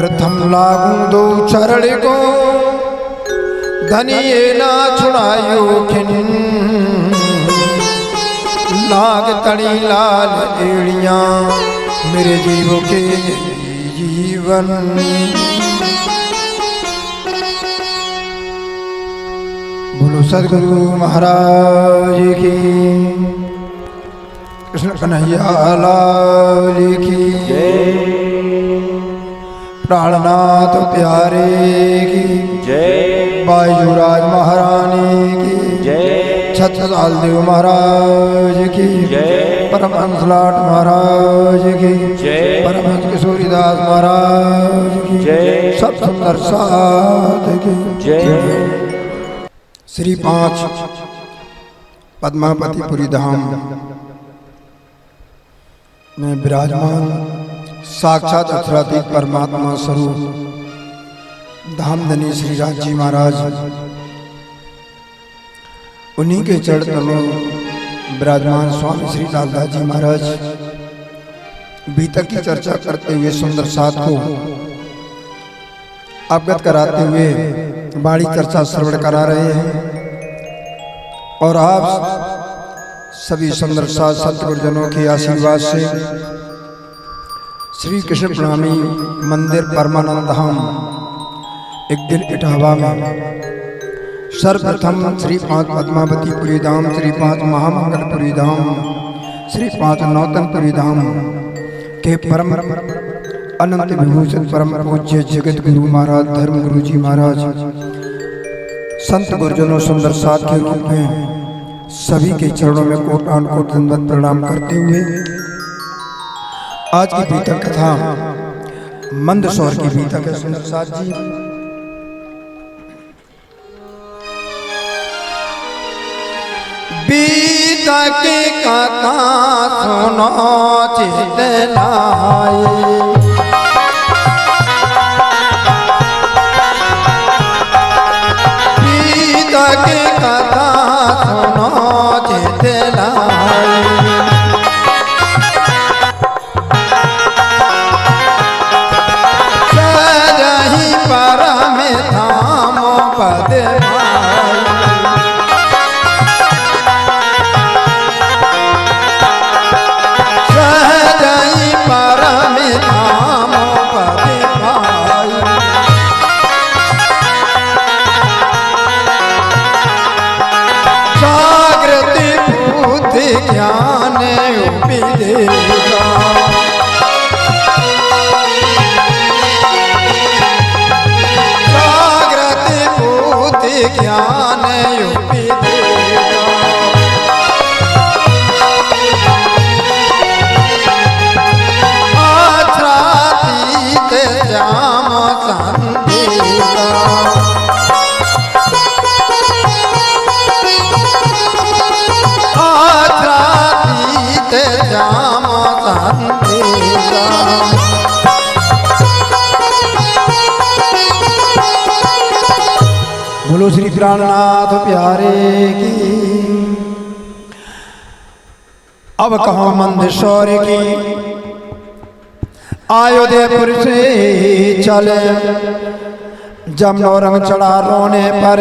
प्रथम लागू दो चरण को धनिए ना छुड़ायो खिन लाग तड़ी लाल एड़ियां मेरे जीव के जीवन। बोलो सदगुरु महाराज की, कृष्ण कन्हैया लाल की जय, प्राणनाथ प्यारे की जय, बाईजूराज महारानी की जय, छत्रसाल देव महाराज की जय, परमहंस लाट महाराज की जय, परमहंस किशोरीदास महाराज की जय, सब सुंदर साध की जय। श्री 5 पद्मावतीपुरी धाम में विराजमान साक्षात अक्षरातीत परमात्मा स्वरूप धामधनी श्री राज जी महाराज, उन्हीं के चरण में विराजमान स्वामी श्री लालदास जी महाराज बीतक की चर्चा करते हुए सुंदर साथ को अवगत कराते हुए बाणी चर्चा श्रवण करा रहे हैं। और आप सभी सुंदर साथ सतगुरुजनों के आशीर्वाद से श्री कृष्ण प्रणामी मंदिर परमानंद धाम एक दिन इटावा में सर्वप्रथम श्री 5 पद्मावतीपुरी धाम, श्री 5 महामंगलपुरी धाम, श्री 5 नौतनपुरी धाम के परम अनंत विभूषण परम पूज्य जगत गुरु महाराज धर्म गुरु जी महाराज संत गुरुजनों सुंदर साथ के रूप में सभी के चरणों में कोटान कोट दंडवत प्रणाम करते हुए आज की बीतक कथा मंदसौर की बीतक है। सुंदर साथ जी बीतक कथा सुनो चित लाए, बीतक कथा सुनो चित लाए, सजहि परम धाम पद भाई, सजहि परम धाम पद भाई, जागृति बुद्धि ज्ञान उपदेगा, जागृति बुद्धि ज्ञान उपदेगा, आच्छादित जाम संदेगा, आच्छादित जाम संदेगा। बोलो श्री प्राणनाथ प्यारे की। अब कहो मंदसौर की, अयोध्यापुर से चले जमनौरंग चढ़ा रोने पर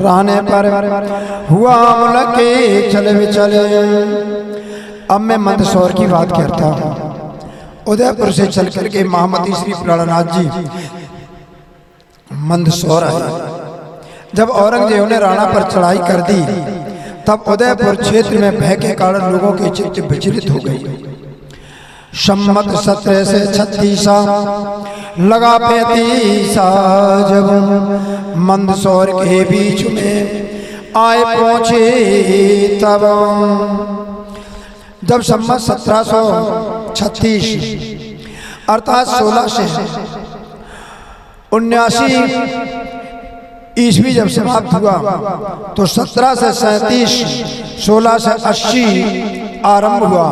राने पर हुआ मुलके चले चले। अब मैं मंदसौर की बात करता हूँ। उदयपुर से चल करके महामती श्री प्राणनाथ जी मंदसौर आए। जब औरंगजेब ने राणा पर चढ़ाई कर दी तब उदयपुर क्षेत्र में भय के कारण लोगों के चित्त विचलित हो गई। सम्मत 17 से 36 लगा 35 जब मंदसौर के बीच में आए पहुंचे तब जब सम्मत 1736 अर्थात 1679 ईस्वी जब समाप्त हुआ तो 17 से 37 16 से 80 आरंभ हुआ।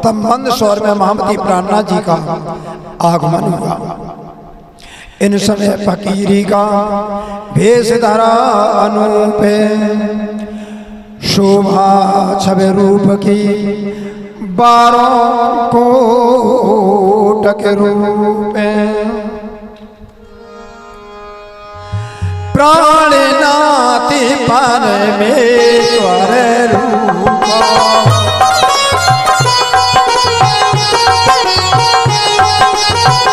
तब मंदसौर में महामती प्राणनाथ जी का आगमन हुआ। इन समय फकीरी का भेष धरा अनूप, शोभा छवि रूप की 12 कोट के रूप। प्राणनाथ परमेश्वर रूपा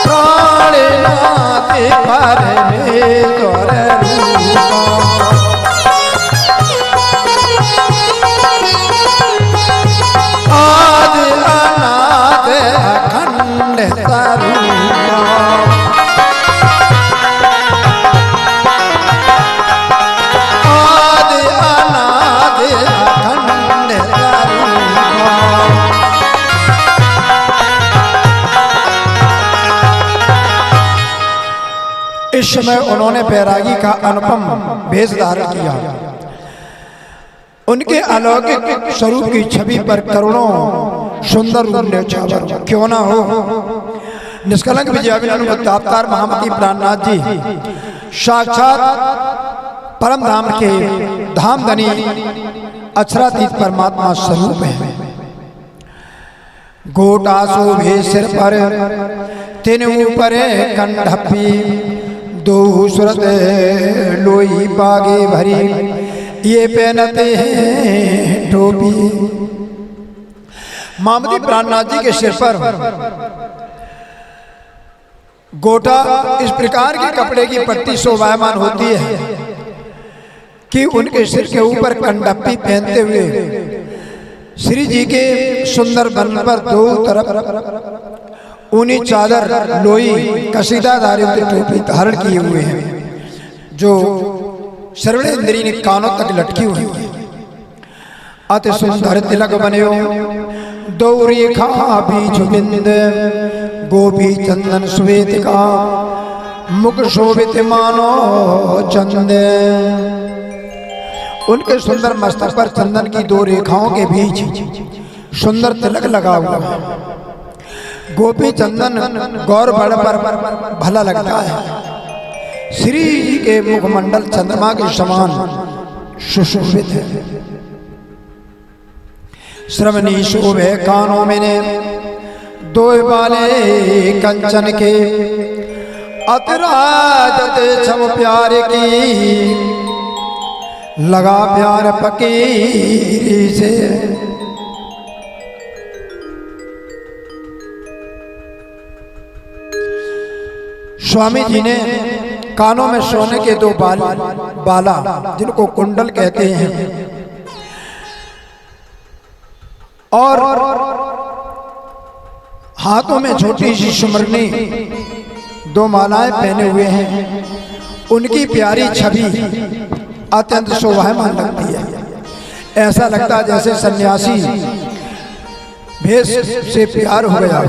प्राणनाथ परमेश्वर रूपा आदि अनाथ अखंड स्वरूपा इस समय उन्होंने बैरागी का अनुपम भेष धारण किया। उनके अलौकिक स्वरूप की छवि पर करोड़ों सुंदर रूप न्यौछावर क्यों ना हो। निष्कलंक विजयावतार महामती प्राणनाथ जी साक्षात परम धाम के धामधनी अक्षरातीत परमात्मा स्वरूप है। गोटा शोभे सिर पर तीन ऊपर कंठपी दो सूरत लोई बागे भरी ये पहनते हैं टोपी। महामती प्राणनाथ जी के सिर पर गोटा इस प्रकार के कपड़े की पट्टी शोभायमान होती है कि उनके सिर के ऊपर कंडप्पी पहनते हुए श्री जी के सुंदर बन पर दो तरफ ऊनी चादर लोई कसीदाधारी टोपी धारण किए हुए हैं जो सर्वेंद्री ने कानों तक लटकी हुई है। अति सुंदर तिलक बने दो रेखा बीच बिंद गोपी चंदन श्वेत का मुख शोभित मानो चंद। उनके सुंदर मस्तक पर चंदन की दो रेखाओं के बीच सुंदर तिलक लगा हुआ है। गोपी चंदन गौर बड़ पर भला लगता है। श्री जी के मुखमंडल चंद्रमा के समान सुशोभित है। श्रवणी शोभे कानों में ने दो बाले कंचन के अतराजत छम प्यार की लगा प्यार फकीरी से। स्वामी जी ने कानों में सोने के दो बाला जिनको कुंडल कहते हैं और हाथों में छोटी सी सुमरनी दो मालाएं पहने हुए हैं। उनकी प्यारी छवि अत्यंत शोभायमान लगती है। ऐसा लगता है जैसे सन्यासी भेष से प्यार हो गया हो।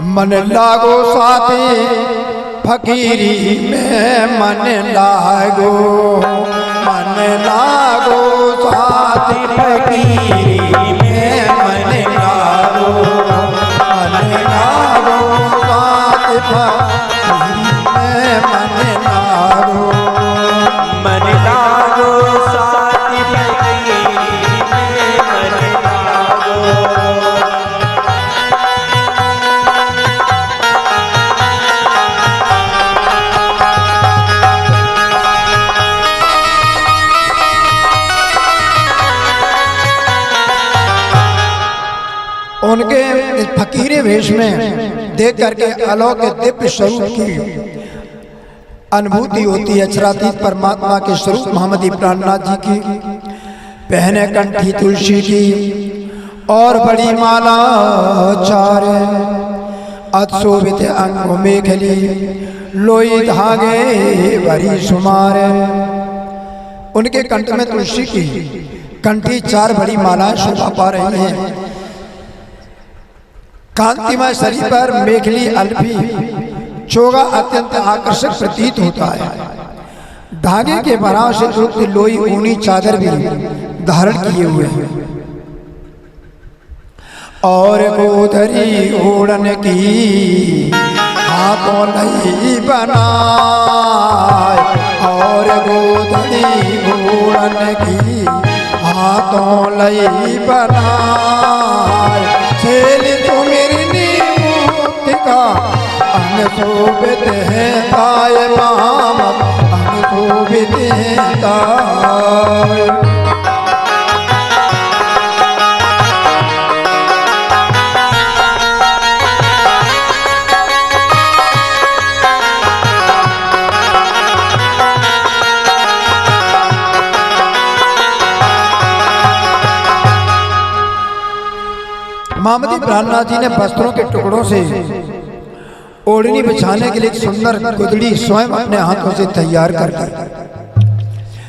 मन लागो साथी फकीरी में मन लागो साथी फकीरी में मन लागो साथी फकीरी में मन लागो साथी फकीरी में मन लागो। उनके फकीरे वेश में देख करके अलौकिक दिव्य स्वरूप की अनुभूति होती है। अक्षरातीत परमात्मा के स्वरूप महामती प्राणनाथ जी की पहने कंठी तुलसी की और बड़ी माला चार अशोभित अंग मेखली लोई धागे भरी सुमार। उनके कंठ में तुलसी की कंठी चार बड़ी मालाएं शोभा पा रही हैं। कांतिमय शरीर पर मेखली अल्फी चोगा अत्यंत आकर्षक प्रतीत होता है। धागे के बनाव से युक्त लोई ऊनी चादर भी धारण किए हुए हैं और गोधरी ओढ़न की हाथों नहीं बनाए और गोधरी ओढ़न की हाथों नहीं बनाए। छेल तुम अंग शोभित हैं ताय मामत अंग शोभित हैं ताय। मामदी प्राणनाथ जी ने वस्त्रों के टुकड़ों से ओढ़नी बिछाने के लिए एक सुंदर गुदड़ी स्वयं अपने हाथों से तैयार कर दी।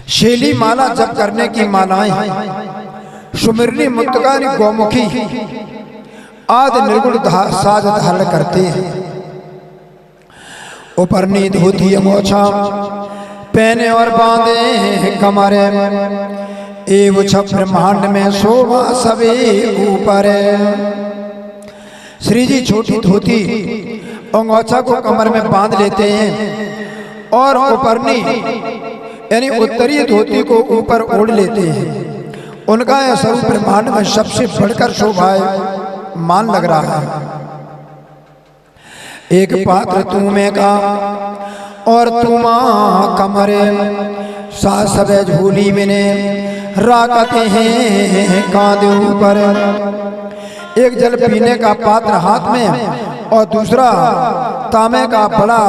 शेली माला जप करने की मालाएं, सुमिरनी मुक्तगानी गौमुखी आदि निर्गुण साज धारण करते हैं। उपरनी धोती मोछा पहने और बांधे कमरे एव ब्रह्मांड में शोभा सभी ऊपर। श्री जी छोटी धोती अंगोछा को कमर में बांध लेते हैं और उपरनी यानी उत्तरी धोती को ऊपर ओढ़ लेते हैं। उनका यह स्वरूप ब्रह्मांड में सबसे बढ़कर शोभायमान लग रहा है। एक पात्र तुम्हें का और तुमा कमरे सासब झूली मैंने राकते हैं कांधे ऊपर। एक जल पीने का पात्र हाथ में और दूसरा तांबे का बड़ा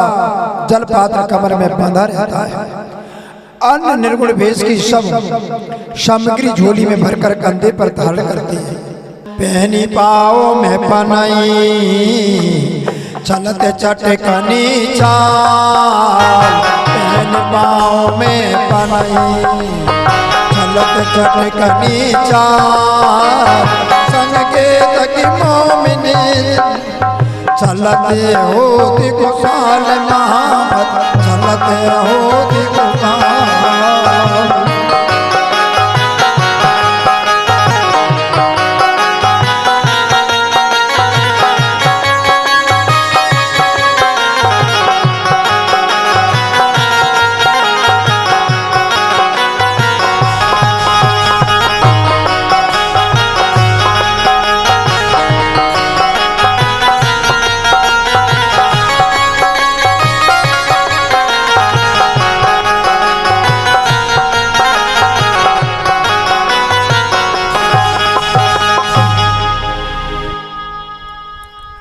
जल पात्र कमर में बांधा रहता है। अन्य निर्गुण भेष की सब सामग्री झोली में भरकर कंधे पर धारण करते हैं। पहनी पाओ में पनाई चलते चटकनी चाल। पहनी पाओ में पनाई चलते चटकनी चाल। संग के तकी मोमिनी चलते होती खुशाल महामत चलते होती खुशाल।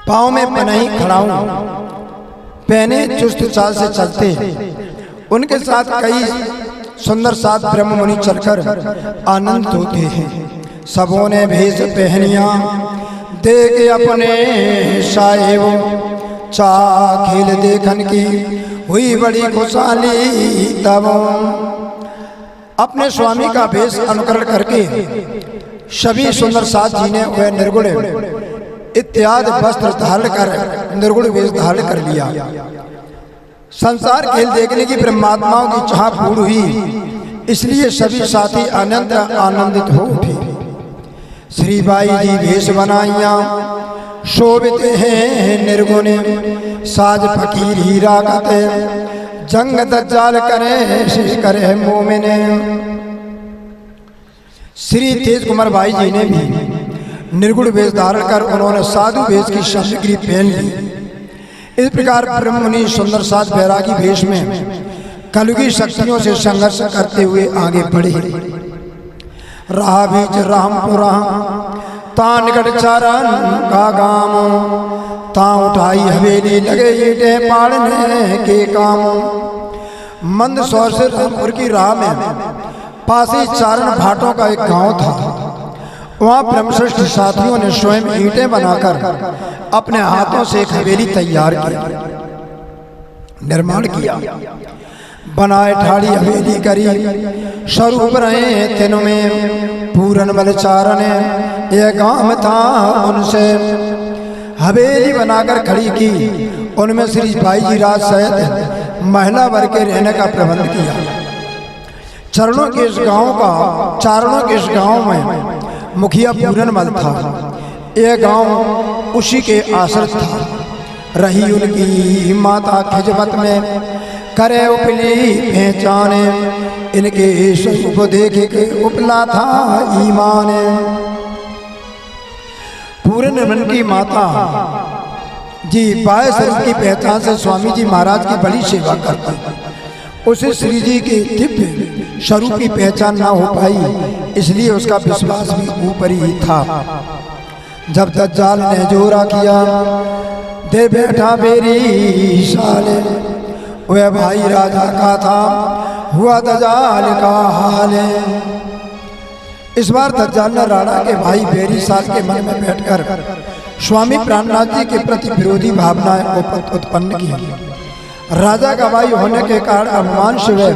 पाँव में पनाही खड़ाऊं पहने चुस्त चाल से चलते। उनके साथ कई सुंदर सात ब्रह्म मुनि चलकर आनंद होते हैं। सबों ने भेष पहनिया देख अपने साहेब चा खेल देखन की हुई बड़ी खुशहाली। तब अपने स्वामी का भेष अनुकरण करके सभी सुंदर सात जी ने वह निर्गुण इत्यादि वस्त्र धारण कर निर्गुण वेश धारण कर लिया। संसार खेल देखने की ब्रह्मात्माओं की चाह पूर्ण हुई, इसलिए सभी साथी आनंदित हो उठे। श्री बाई जी भेष बनाइया शोभित हैं निर्गुण साज फकीर हीरा कते जंग दज्जाल करे मोमिने। श्री तेज कुमार भाई जी ने भी निर्गुण वेश धारण कर उन्होंने साधु वेश की सामग्री पहन ली। इस प्रकार ब्रह्म मुनि सुंदर सात बैरागी वेश में कलयुगी शक्तियों से संघर्ष करते हुए आगे बढ़े। रहा बीच रामपुरा ता निकट चरण का गाम ता उठाई हवेली लगे ईटे पाड़ने के काम। मंद सौर से रामपुर की राह में पासी चारण भाटों का एक गांव था। वहाँ ब्रह्मश्रेष्ठ साथियों ने स्वयं ईंटें बनाकर अपने हाथों से एक हवेली तैयार की निर्माण किया। बनाए ठाड़ी हवेली करी स्वरूप रहे तीन में पूरन बल चारण। यह गांव था उनसे हवेली बनाकर खड़ी की। उनमें श्री भाई जी राज सहित महिला वर्ग के रहने का प्रबंध किया। चारणों के इस गांव में मुखिया पूरनमल था। यह गांव उसी के आश्रित था। रही उनकी माता खिजमत में करे उपली पहचाने। इनके स्वरूप देख के उपला था ईमान। पूरनमल की माता जी बाह्य शरीर की पहचान से स्वामी जी महाराज की बड़ी सेवा करते। उसे श्री जी के दिव्य स्वरूप की पहचान ना हो पाई, इसलिए उसका विश्वास भी ऊपर ही था। जब दज्जाल ने जोरा किया, दे बैठा मेरी साले, वह भाई राजा का था, हुआ दज्जाल का हाल। इस बार दज्जाल ने राणा के भाई बेरी साल के मन में बैठकर स्वामी प्राणनाथ जी के प्रति विरोधी भावनाएं उत्पन्न की। राजा का भाई होने के कारण अभिमान से वह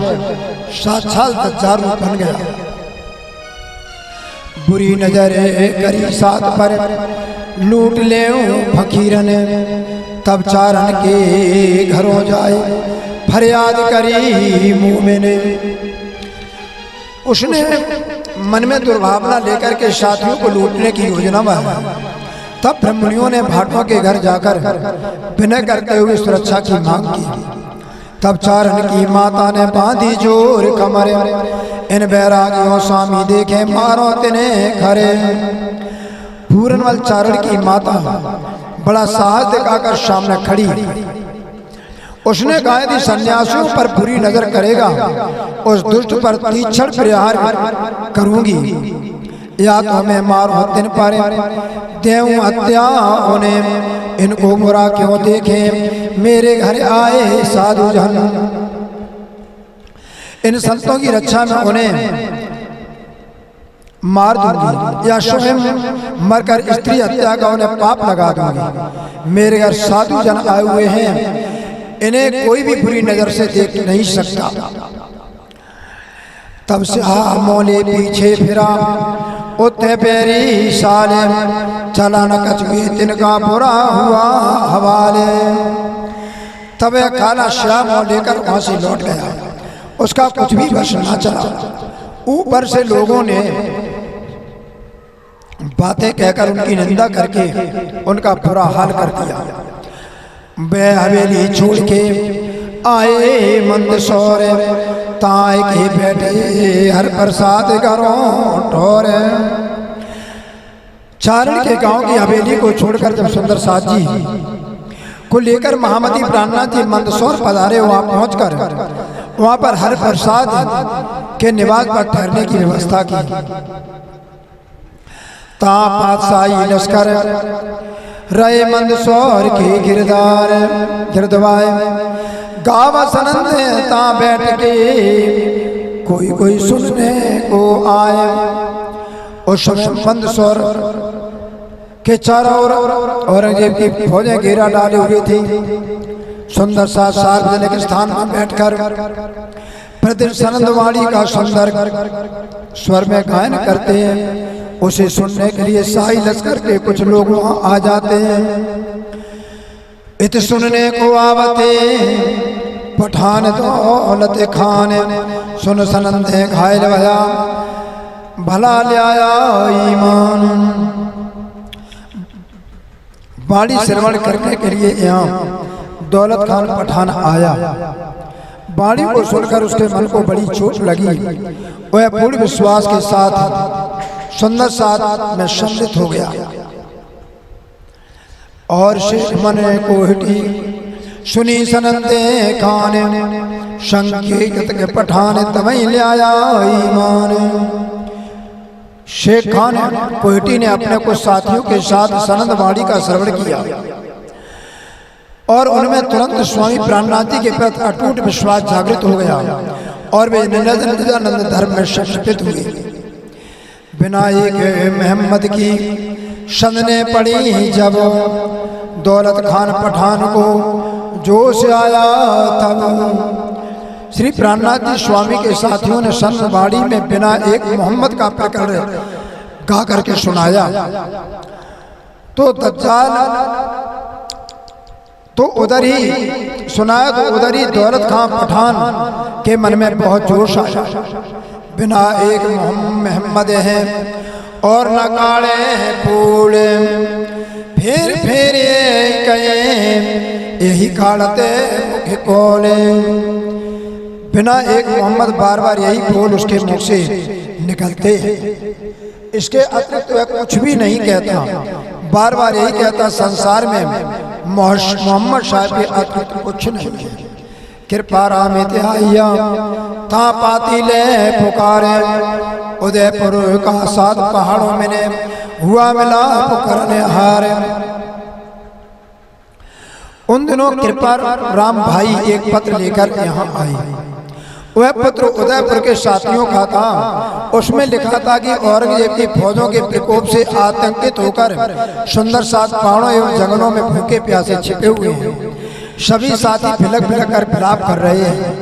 साक्षात दज्जाल बन गया। बुरी नजर करी साथ पर, लूट ले फकीरन, तब चारण के घरों जाए, फरियाद करी मुंह में ने। उसने मन में दुर्भावना लेकर के साथियों को लूटने की योजना बनाई। तब ब्राह्मणियों ने भाटों के घर जाकर विनय करते हुए सुरक्षा की मांग की। तब चारण की माता ने बांधी जोर कमर, इन बैरागियों स्वामी देखे मारो तिन्हें खरे। पूरनवल चारण की माता बड़ा साहस दिखाकर सामने खड़ी। उसने कहा यदि सन्यासियों पर बुरी नजर करेगा, उस दुष्ट पर तीक्ष्ण प्रहार करूंगी, या तो मैं मारो तिन पर देऊं हत्या उन्हें। इनको बुरा क्यों देखे, मेरे घर आए साधु जन। इन संतों की रक्षा में उन्हें मार दूंगी, या स्वयं मरकर स्त्री हत्या का उन्हें पाप लगा दूंगी। मेरे घर साधु जन आए हुए हैं, इन्हें कोई भी बुरी नजर से देख नहीं सकता। तब से मोले पीछे फिरा, उते पेरी साले, चला न कछुए तिनका बुरा हुआ हवाले। तब वह काला श्याम लेकर वहां से लौट गया, उसका कुछ भी बस ना चला। ऊपर से लोगों ने बातें कहकर उनकी निंदा करके उनका बुरा हाल कर दिया। वे हवेली छोड़ के आए मंदसौर, ताए के बैठे हर प्रसाद घरों ठोरे। चारण के गांव की हवेली को छोड़कर जब सुंदर साथ जी को लेकर महामती प्राणनाथ जी मंदसौर पधारे, वहां पहुंचकर वहां पर हर प्रसाद के निवास पर ठहरने की व्यवस्था की। ता पातशाही लश्कर रहे मंदसौर के गिरदवाए, गाँव सनंदे ता बैठ के कोई कोई सुनने को आए। उस समय मंदसौर के चारों ओर औरंगजेब की फौजें घेरा डाले हुए थी। सुंदर सा सार्वजनिक स्थान में बैठकर प्रतिदिन सनंदवाणी का सुंदर स्वर में गायन करते हैं। उसे सुनने के लिए शाही लश्कर के कुछ लोग वहां आ जाते हैं। इत सुनने को आवते पठान दौलत खान, सुन सनंदे घायल भया, भला ले आया ईमान। बाड़ी श्रवण करने के लिए यहाँ दौलत खान पठान आया। बाड़ी को सुनकर उसके मन को बड़ी चोट लगी। वह पूर्ण विश्वास के साथ सुंदर साथ में सम्मिलित हो गया और शेख मन को हटी सुनी सनंदे खान, संकेत के पठान तवहीं ले आया ईमान। शेख खान कोहटी ने अपने कुछ साथियों के साथ सनंदवाणी का श्रवण किया और उनमें तुरंत स्वामी प्राणनाथ जी के प्रति अटूट विश्वास जागृत हो गया और वे निजानंद धर्म में संस्कृत हुए। बिना एक मोहम्मद की सदने पड़ी जब, दौलत खान पठान को जोश आया तब। श्री प्राणनाथ जी स्वामी के साथियों ने सनवाड़ी में बिना एक मोहम्मद का प्रकरण गा करके सुनाया तो दज्जाल तो उधर ही सुनाया तो उधर ही दौलत खान पठान के मन में बहुत जोश आया। बिना एक मोहम्मद है और न काले हैं फूल, फिर ये कहे यही काढ़ते मुख कोले। बिना एक मोहम्मद बार बार यही बोल उसके मुख से निकलते। इसके अतिरिक्त वह कुछ भी नहीं कहता, बार बार यही कहता संसार में मोहम्मद साहब के अतिरिक्त कुछ नहीं है। कृपा रामित आइया ता पाती ले पुकारे, उदयपुर का 7 पहाड़ों में ने हुआ मिला पुकारने हारे। उन दिनों कृपा राम भाई एक पत्र लेकर यहाँ आई। वह पत्र उदयपुर के साथियों का था। उसमें लिखा था कि औरंगजेब की फौजों के प्रकोप से आतंकित होकर सुंदर 7 पहाड़ों एवं जंगलों में भूखे प्यासे छिपे हुए हैं। सभी साथी भिलक भिलक कर विलाप कर रहे हैं।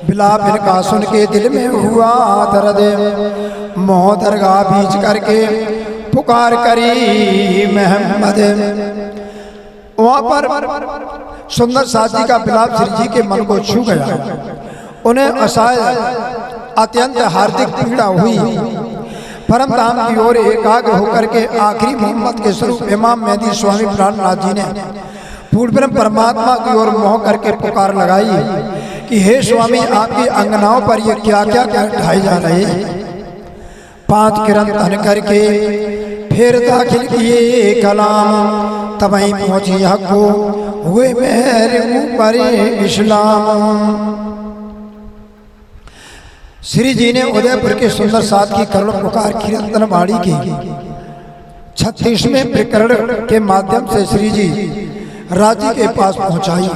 विलाप इनका सुन के दिल में हुआ दर्द, मोह दरगाह बीच करके पुकार करी महमद। वहां पर सुंदर साथी का विलाप श्री जी के मन को छू गया। उन्हें असहाय अत्यंत हार्दिक पीड़ा हुई। परम धाम की ओर एकाग्र होकर के आखिरी मोहम्मद के स्वरूप इमाम मेहदी स्वामी प्राणनाथ जी ने पूर्ण परमात्मा की ओर मोह करके पुकार लगाई कि हे स्वामी, आपकी अंगनाओं पर ये क्या क्या ढाए जा रहे हैं। 5 किरण तन करके फिर दाखिल किए कलाम, तबही पहुंची हक को हुए मेहर ऊपर इस्लाम। श्री जी ने उदयपुर के सुंदर 7 की करुण पुकार कीर्तन वाणी की 36वें प्रकरण के माध्यम से श्री जी राज्य के पास पहुंचाई।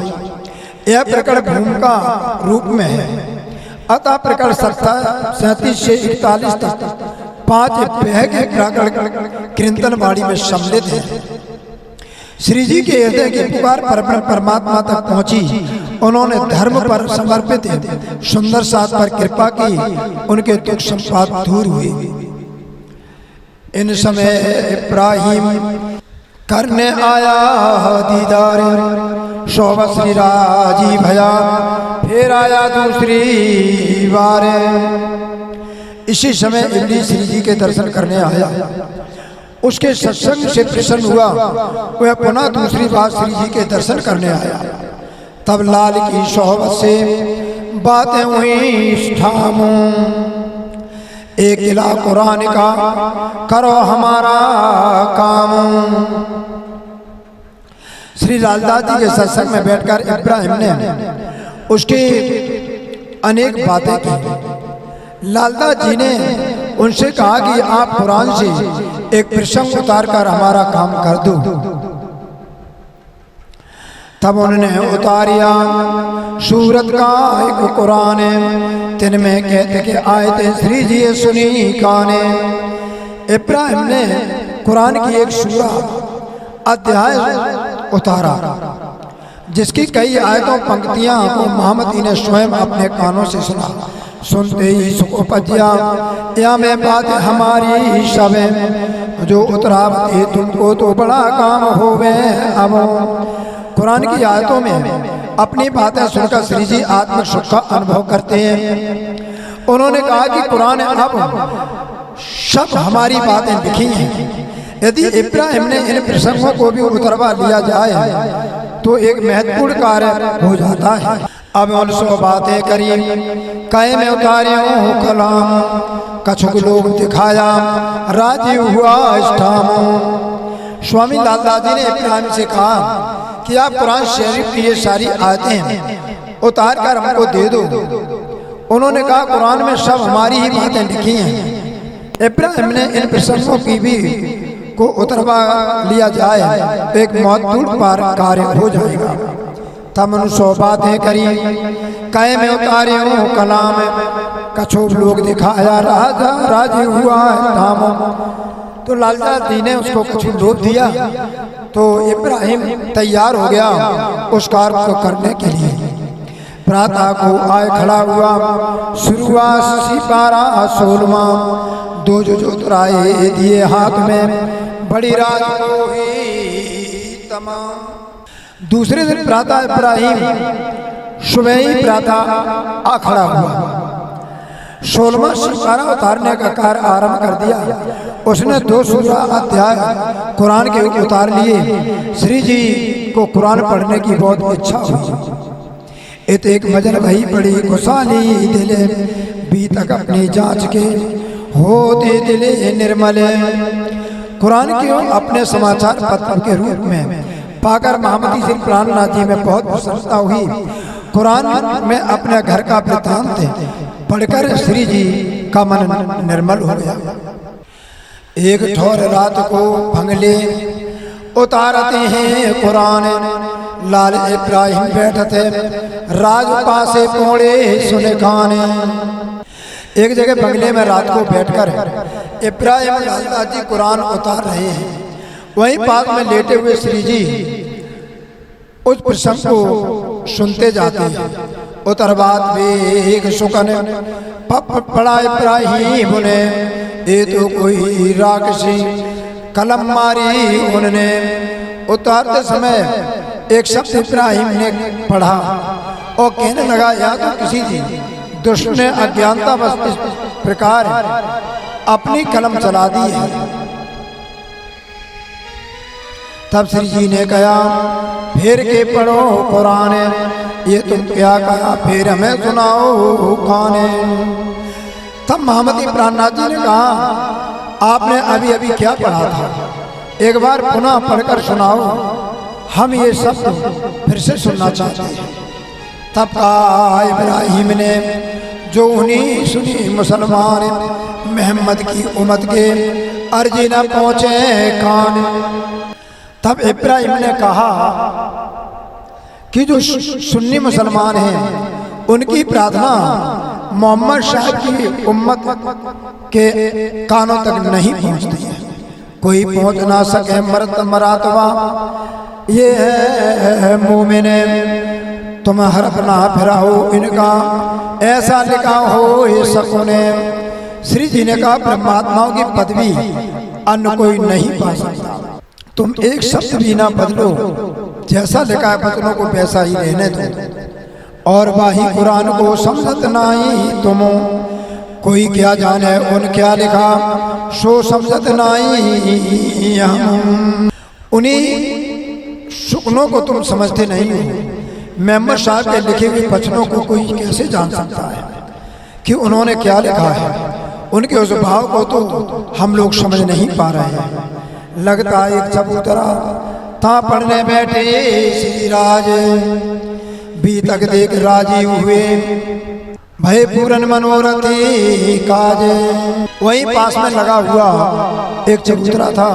यह प्रकरण भूमिका रूप में है। अतः प्रकरण 37 से 41 तक 5 के प्रकरण कीर्तन वाणी में सम्मिलित है। श्री जी के हृदय की पुकार परमात्मा तक पहुंची। उन्होंने धर्म पर समर्पित सुंदर 7 पर कृपा की। उनके दुख संपात दूर हुए। इन समय इब्राहिम करने आया दीदार, शोभा श्री राजी भया फिर आया दूसरी बार। इसी समय इब्लीस श्री जी के दर्शन करने आया। उसके सत्संग से प्रसन्न हुआ। वह पुनः दूसरी बार श्री जी के दर्शन करने आया। तब लाल की शोभा से बातें हुई ठामू, एक गिला कुरान का करो हमारा काम। श्री लालदास जी के सत्संग में बैठकर इब्राहिम ने उसकी अनेक बातें की। लालदास जी ने उनसे कहा कि आप कुरान से एक प्रसंग उतार कर हमारा काम कर दो। तब उन्होंने उतारिया सूरत का एक कुरान, तिनमें कहते के आए थे श्री जी सुनी काने। इब्राहिम ने कुरान की एक सूरा अध्याय उतारा, जिसकी कई आयतों पंक्तियां को मोहम्मद ने स्वयं अपने कानों से सुना। सुनते ही सुख उपजिया या में बात हमारी शबे, जो उतरावती तुमको तो बड़ा काम होवे। अब कुरान की आयतों में अपनी बातें सुनकर श्री जी आत्मिक सुख का अनुभव करते हैं। उन्होंने कहा कि कुरान अब सब हमारी बातें लिखी हैं। यदि इब्राहिम ने इन प्रसंगों को भी उतरवा लिया जाए तो एक महत्वपूर्ण कार्य हो जाता है। अब उन 100 बातें करी कई में उतारे कलाम, कछुक लोग दिखाया राजी हुआ इष्टाम। स्वामी लालदास जी ने इब्राहिम से कहा कि आप कुरान शरीफ की ये सारी आयतें उतार कर हमको दे दो। उन्होंने कहा कुरान में सब हमारी ही बातें लिखी हैं। इब्राहिम ने इन प्रसंगों की भी को उतरवा लिया जाए तो एक महत्वपूर्ण कार्य हो जाएगा। तब उन 100 बातें करी कई में उतारे कलाम, कछुक लोग दिखाया राजा राजी हुआ धाम। तो लालदास जी ने उसको कुछ लोभ दिया तो इब्राहिम तैयार हो गया उस कार्य को करने के लिए। प्रातः को आए खड़ा हुआ, शुरुआत सिपारा 16वां, 2 जो तुराए दिए हाथ में, बड़ी रात को ही तमाम। दूसरे दिन प्रातः इब्राहिम सुबह ही प्रातः आ खड़ा हुआ। 16वां सिपारा उतारने का कार्य आरंभ कर दिया। उसने 2 सूरा अध्याय कुरान के उतार लिए। श्री जी को कुरान पढ़ने की बहुत इच्छा हुई। इत एक मजल भई बड़ी खुशाली दिले, बीतक अपनी जांच के होते दिले निर्मल। कुरान के अपने समाचार पत्र के रूप में पाकर महामती श्री प्राणनाथ जी में बहुत प्रसन्नता हुई। कुरान में अपने घर का वृत्तांत पढ़कर श्री जी का मन निर्मल हो गया। एक ठोर रात को फंगले उतारते हैं कुरान, लाल इब्राहिम बैठते राज पासे पोड़े सुने खाने। एक जगह बंगले में रात को बैठकर इब्राहिम लाल जी कुरान उतार रहे हैं। वहीं पास में लेटे हुए श्री जी उस प्रसंग को सुनते जाते हैं। उतरबात बेग सुकन पड़ा इब्राहिम ने, ये तो कोई राक्षसी कलम मारी उन्होंने। उतारते समय एक शब्द इब्राहिम ने पढ़ा और कहने लगा, या तो किसी दुष्ट ने अज्ञानता बस इस प्रकार अपनी कलम चला दी है। तब श्री जी ने कहा, फिर के पढ़ो कुरान, ये तुम क्या कहा फिर हमें सुनाओ खाने। तब महामती प्राणनाथ जी ने कहा, आपने अभी अभी क्या पढ़ा था, एक बार पुनः पढ़कर सुनाओ, हम ये सब फिर से सुनना चाहते हैं। तब कहा इब्राहिम ने, जो उन्हीं सुनी मुसलमान मोहम्मद की उम्मत के अर्जी न पहुँचे कान। तब इब्राहिम ने कहा कि जो सुन्नी मुसलमान हैं उनकी प्रार्थना मोहम्मद साहब की उम्मत के कानों तक नहीं पहुंचती है, कोई पहुंच ना सके मरातबा ये है मोमिन, तुम हरफ ना फिराओ इनका, ऐसा लिखा हो ये सकुने। श्री जी ने कहा, परमात्माओं की पदवी अन्य कोई नहीं पा सकता, तुम एक शब्द भी ना बदलो, जैसा लिखा है बदलों को वैसा ही रहने दो। और वाही कुरान को समझत नहीं तुम, कोई क्या जाने उन क्या लिखा सो समझत नहीं हम। उन्हीं शुक्नों को तुम समझते नहीं हो। मोहम्मद साहब के लिखे हुए वचनों को कोई कैसे जान सकता है कि उन्होंने क्या लिखा है। उनके उस भाव को तो हम लोग समझ नहीं पा रहे हैं। लगता एक चबूतरा था पढ़ने बैठे श्री राज, बीतक देख राजी हुए भय पूरन मनोरथी काज। वहीं पास में लगा हुआ एक चबूतरा था,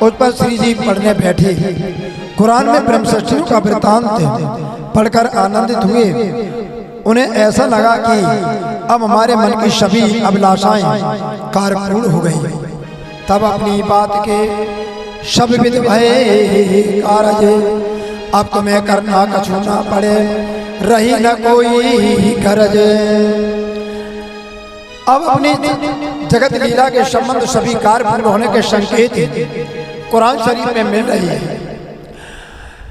उस पर श्री जी पढ़ने बैठे। कुरान में ब्रह्मषष्ठियों का वृत्तांत पढ़कर आनंदित हुए। उन्हें ऐसा लगा कि अब हमारे मन की सभी अभिलाषाएं कारपूर्ण हो गई। तब अपनी बात के सब विध भय कारज, अब तुम्हें करना कछु ना पड़े, रही न कोई गरज। अब अपनी जगत लीला के संबंध सभी कारपूर्ण होने के संकेत कुरान शरीफ में मिल रही है।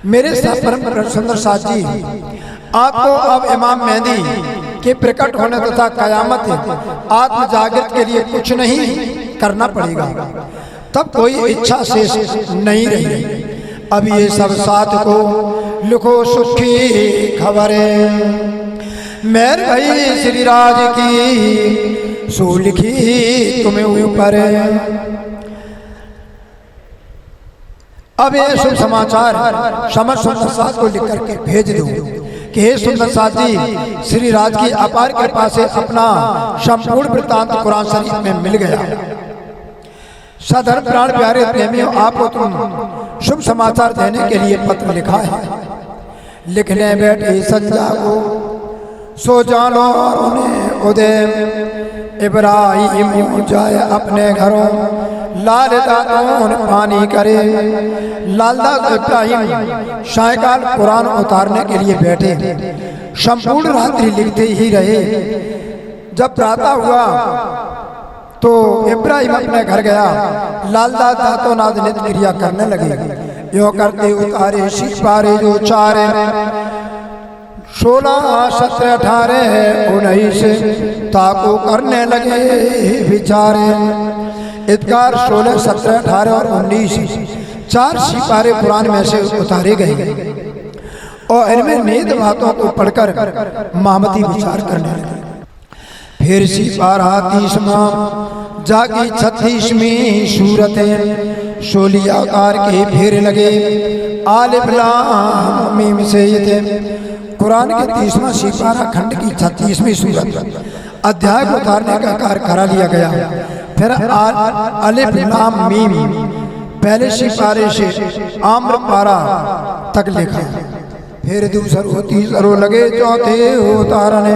मेरे परम सुंदर साथ जी, आपको अब इमाम मेहदी के प्रकट होने तथा कयामत आत्म जागृत के लिए कुछ नहीं करना पड़ेगा, तब कोई इच्छा शेष नहीं रही। अब ये सब साथ को लिखो सुखी खबरें, मेरे भाई श्री राज की सो लिखी तुम्हें ऊपर। अब ये शुभ समाचार समझ सुंदर साथ को लिख करके भेज दो कि हे सुंदर साथ जी, श्री राज की अपार कृपा से अपना संपूर्ण वृत्तांत कुरान शरीफ में मिल गया। सधर्म प्राण प्यारे प्रेमियों, आपको तुम शुभ समाचार देने के लिए पत्र लिखा है। लिखने बैठे संजा को सो जानो और उन्हें उदय। इब्राहिम जाए अपने घरों, लाल दातून पानी करे। लालदा इब्राहिम सायकाल कुरान उतारने के लिए बैठे। संपूर्ण रात्रि लिखते ही रहे। जब प्रातः हुआ तो इब्राहिम अपने घर गया। लालदा दातों नाद नित्य क्रिया करने लगे। यो करते उतारे शीश पारे जो 4 16 17 18 19 ताको करने लगे विचारे। इतकार 16 17 18 और 19 4 सिपारे कुरान में से उतारे गए और इनमें नींद बातों को पढ़कर महामती विचार करने लगे। फिर सिपारा 30वां जागी 36वीं सूरत 16 अवतार के फेरे लगे। आलिफ लाम मीम से ये थे। कुरान के 30वां सिपारा खंड की 36वीं सूरत अध्याय को उतारने का कार्य करा लिया गया। फिर अलिफ लाम मीम पहले सिपारे से आम्र पारा तक लिखा। फिर दूसरो तीसरो लगे चौथे उतारने।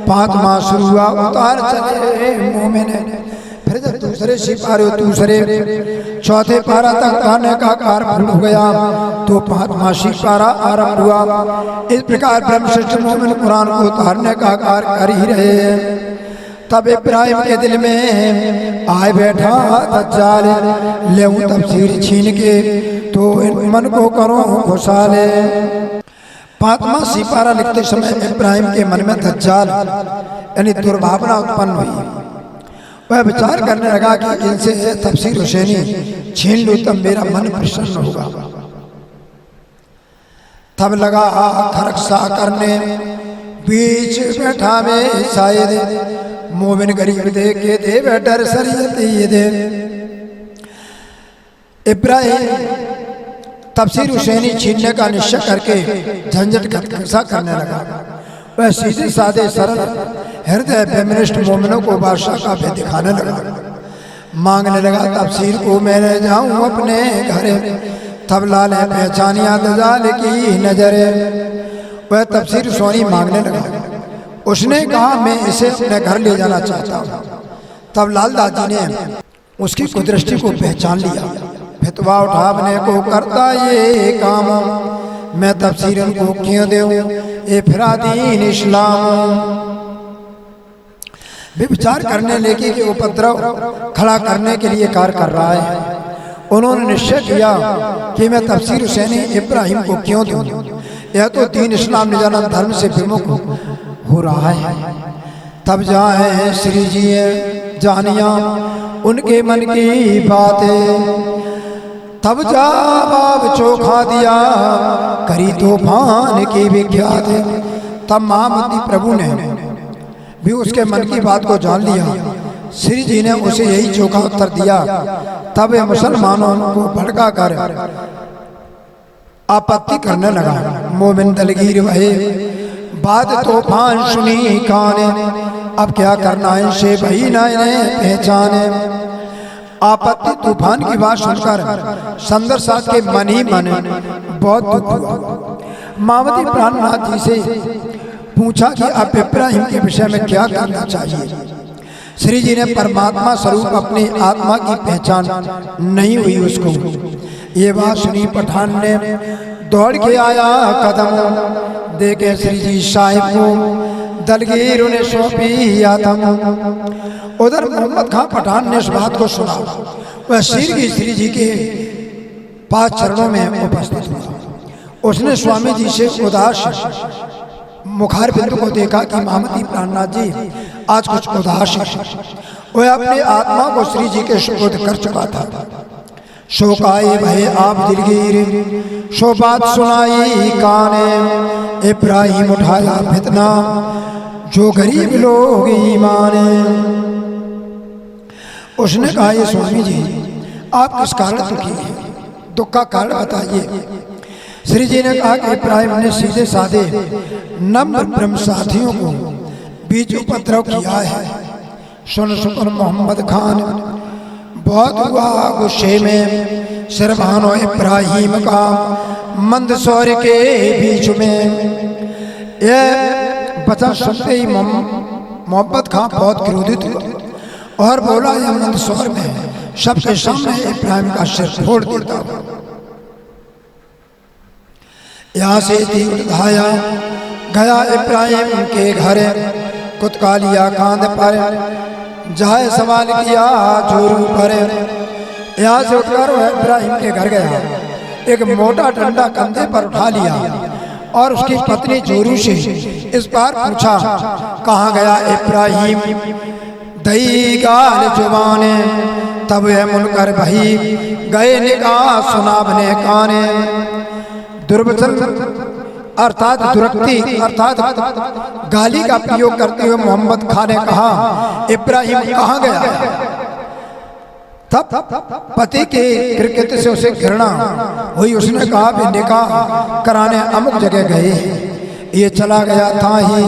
5वां शुरू हुआ उतार चले मोमिन। फिर जब दूसरे सिपारे दूसरे चौथे पारा तक उतारने का कार्य पूर्ण हो गया तो 5वां सिपारा आरंभ हुआ। इस प्रकार ब्रह्मश्रेष्ठ मोमिन कुरान को उतारने का कार्य कर ही रहे हैं। तब इब्राहिम के दिल में आए बैठा दज्जाल, ले तफसीर छीन के तो मन को करो खुशाले। 5वां सिपारा लिखते समय इब्राहिम के मन में दज्जाल यानी दुर्भावना उत्पन्न हुई। वह विचार करने लगा कि इनसे तफसीर हुसैनी छीन लूं तब मेरा मन प्रसन्न होगा। तब लगा खरक सा करने, बीच बैठा में शायद मोमिन गरीब दे के दे बैठर शरीयत ये दे। इब्राहिम तफसीर हुसैनी छीनने का निश्चय करके झंझट खटखसा करने लगा। वह सीधे साधे सरल हृदय बेमिनिष्ट मोमिनों को बादशाह का भेद दिखाने लगा। मांगने लगा तफसीर को मैं ले जाऊं अपने घर। तब लाल है पहचानिया दजाल की नजरे। वह तफसीर सोनी मांगने लगा। उसने कहा मैं इसे अपने घर ले जाना चाहता हूँ। तब लाल दादी ने उसकी कुदृष्टि को पहचान लिया। फितवा उठाने को करता ये काम, मैं तफसीर को क्यों दूं ये फिरादीन इस्लाम। विचार करने लगे कि उपद्रव खड़ा करने के लिए कार्य कर रहा है। उन्होंने निश्चय किया कि मैं तफसीर हुसैनी इब्राहिम को क्यों दूं, यह तो दीन इस्लाम निजानंद धर्म से विमुख हो रहा है। तब जाए श्री जी जानिया उनके मन की बातें। तब जवाब चोखा दिया करी तूफान की विख्यात। तब महामती प्रभु ने भी उसके मन की बात को जान लिया। श्री जी ने उसे यही चोखा उत्तर दिया। तब ये मुसलमानों को भड़का कर आपत्ति करने लगा। मोमिन दलगीर वहे बाद तूफान सुनी काने, अब क्या करना इनसे भाई ना इन्हें पहचाने। आपत्ति तूफान की बात सुनकर संदर साथ के मन ही मन बहुत दुख हुआ। मावती प्राणनाथ जी से पूछा कि आप इब्राहिम के विषय में क्या करना चाहिए। श्री जी ने परमात्मा स्वरूप अपनी आत्मा की पहचान नहीं हुई उसको। ये बात सुनी पठान ने दौड़ के आया कदम देखे श्री जी साहिब को दलगीर उन्हें सौंपी आदम। उधर मोहम्मद खां पठान ने इस बात को सुना। वह सिर की श्री जी के 5 चरणों में उपस्थित हुआ। उसने स्वामी जी से उदास मुखार बिंदु को देखा कि महामती प्राणनाथ जी आज कुछ उदास है। वह अपनी आत्मा को श्री जी के सुपुर्द कर चुका था। शोकाए भय आप दिलगीर शो बात सुनाई काने। इब्राहिम उठाया फितना जो गरीब लोग ईमाने। उसने कहा ये स्वामी जी आप किस कारण दुखी हैं, दुख का कारण बताइए। श्री जी ने कहा कि इब्राहिम ने सीधे साधे नम्र ब्रह्म साथियों को बीच उपद्रव किया है। सुन सुन मोहम्मद खान बहुत हुआ गुस्से में। सिरभानो इब्राहिम का मंद सौर के बीच में। यह वचन सुनते ही मोहम्मद खान बहुत क्रोधित हुआ और बोला यह मंद सौर में सबके सामने इब्राहिम का सिर फोड़ देता हूँ। यहाँ से तीर उठाया गया इब्राहिम के घर। कुतका लिया कांध पर जाए सवाल किया जोरू पर। यहाँ से उठकर वह इब्राहिम के घर गया। एक मोटा डंडा कंधे पर उठा लिया और उसकी पत्नी जोरू से इस बार पूछा कहाँ गया इब्राहिम दई गाल जुबाने। तब यह मुनकर भाई गए निगाह सुनाबने काने। दुर्वचन अर्थात दुरक्ति अर्थात गाली का प्रयोग करते हुए मोहम्मद खान ने कहा इब्राहिम कहाँ गया। तब पति के कृत्य से उसे घृणा हुई। उसने कहा भी निकाह कराने अमुक जगह गए। ये चला गया था ही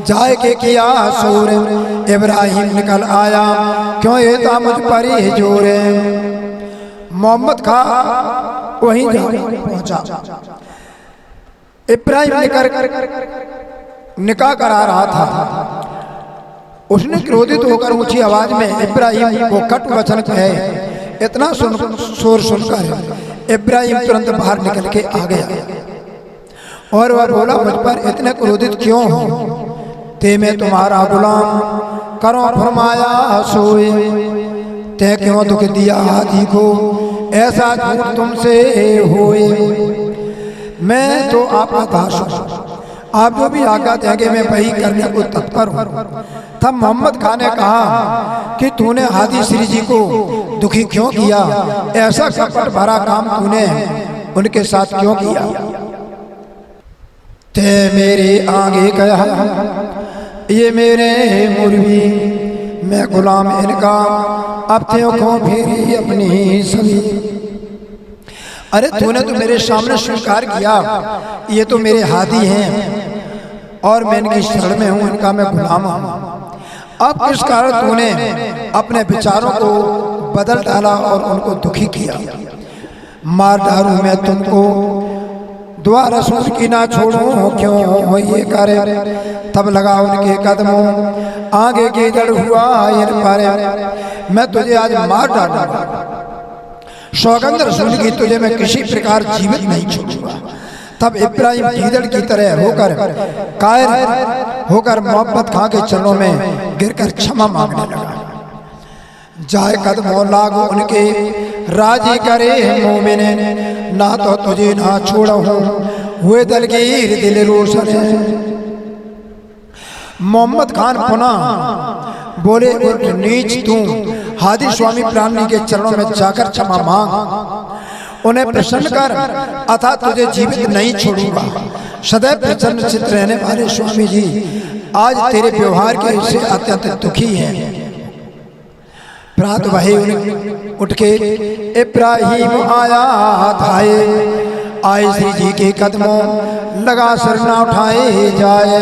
जाए के किया सूर। इब्राहिम निकल आया क्यों ये था मुझ पर ही जोर। मोहम्मद खां वहीं जा पहुंचा। इब्राहिम निकाह करा रहा था। उसने क्रोधित होकर ऊंची आवाज में इब्राहिम को कट वचन कहे। इतना शोर सुनकर इब्राहिम तुरंत बाहर निकल के आ गया और वह बोला मुझ पर इतने क्रोधित क्यों हो? ते मैं तुम्हारा गुलाम करो फरमाया सोए। ते क्यों दुख दिया हाथी को ऐसा झूठ तुमसे होए। मैं तो आपका दास हूं, आप जो भी आज्ञा देंगे मैं वही करने को तत्पर हूं। तब मोहम्मद खां ने कहा कि तूने हादी श्री जी को दुखी क्यों किया? ऐसा कपट भरा काम तूने उनके साथ क्यों किया? ते मेरे आगे कहा ये मेरे मुर्गी, मैं गुलाम इनका, अब त्यों को फेरी अपनी सभी। अरे तूने तो मेरे सामने स्वीकार किया ये तो मेरे हादी हैं और मैं इनकी शरण में हूँ, इनका मैं गुलाम हूँ। अब किस कारण तूने अपने विचारों को बदल डाला और उनको दुखी किया? मार डालूं मैं तुमको, दुआ रसूल की ना छोड़ूं क्यों हो ये करे। तब लगा उनके कदमों आगे के दड़ हुआ इन पर। मैं तुझे आज मार डालूंगा, सौगंध रसूल की तुझे मैं किसी प्रकार जीवित नहीं छोड़ूंगा। तब इब्राहिम गीदड़ की तरह होकर कायर होकर मोहम्मद खां के चरणों में गिरकर क्षमा मांगने लगा। जाए कदमों लागो उनके राजी करे मोमिन, ना तो तुझे ना छोड़ूं हुए दलगीर दिल रोशन। मोहम्मद खान पुनः बोले उठ नीच तू हादी स्वामी प्राणी के चरणों में जाकर क्षमा मांग, उन्हें प्रसन्न कर अथा तुझे जीवित नहीं छोड़ूंगा। सदैव प्रसन्न चित्त रहने वाले स्वामी जी आज तेरे व्यवहार के से अत्यंत दुखी हैं। प्रात वही उठ के इब्राहिम आया धाये, आए श्री जी के कदमों लगा सिर ना उठाए जाए।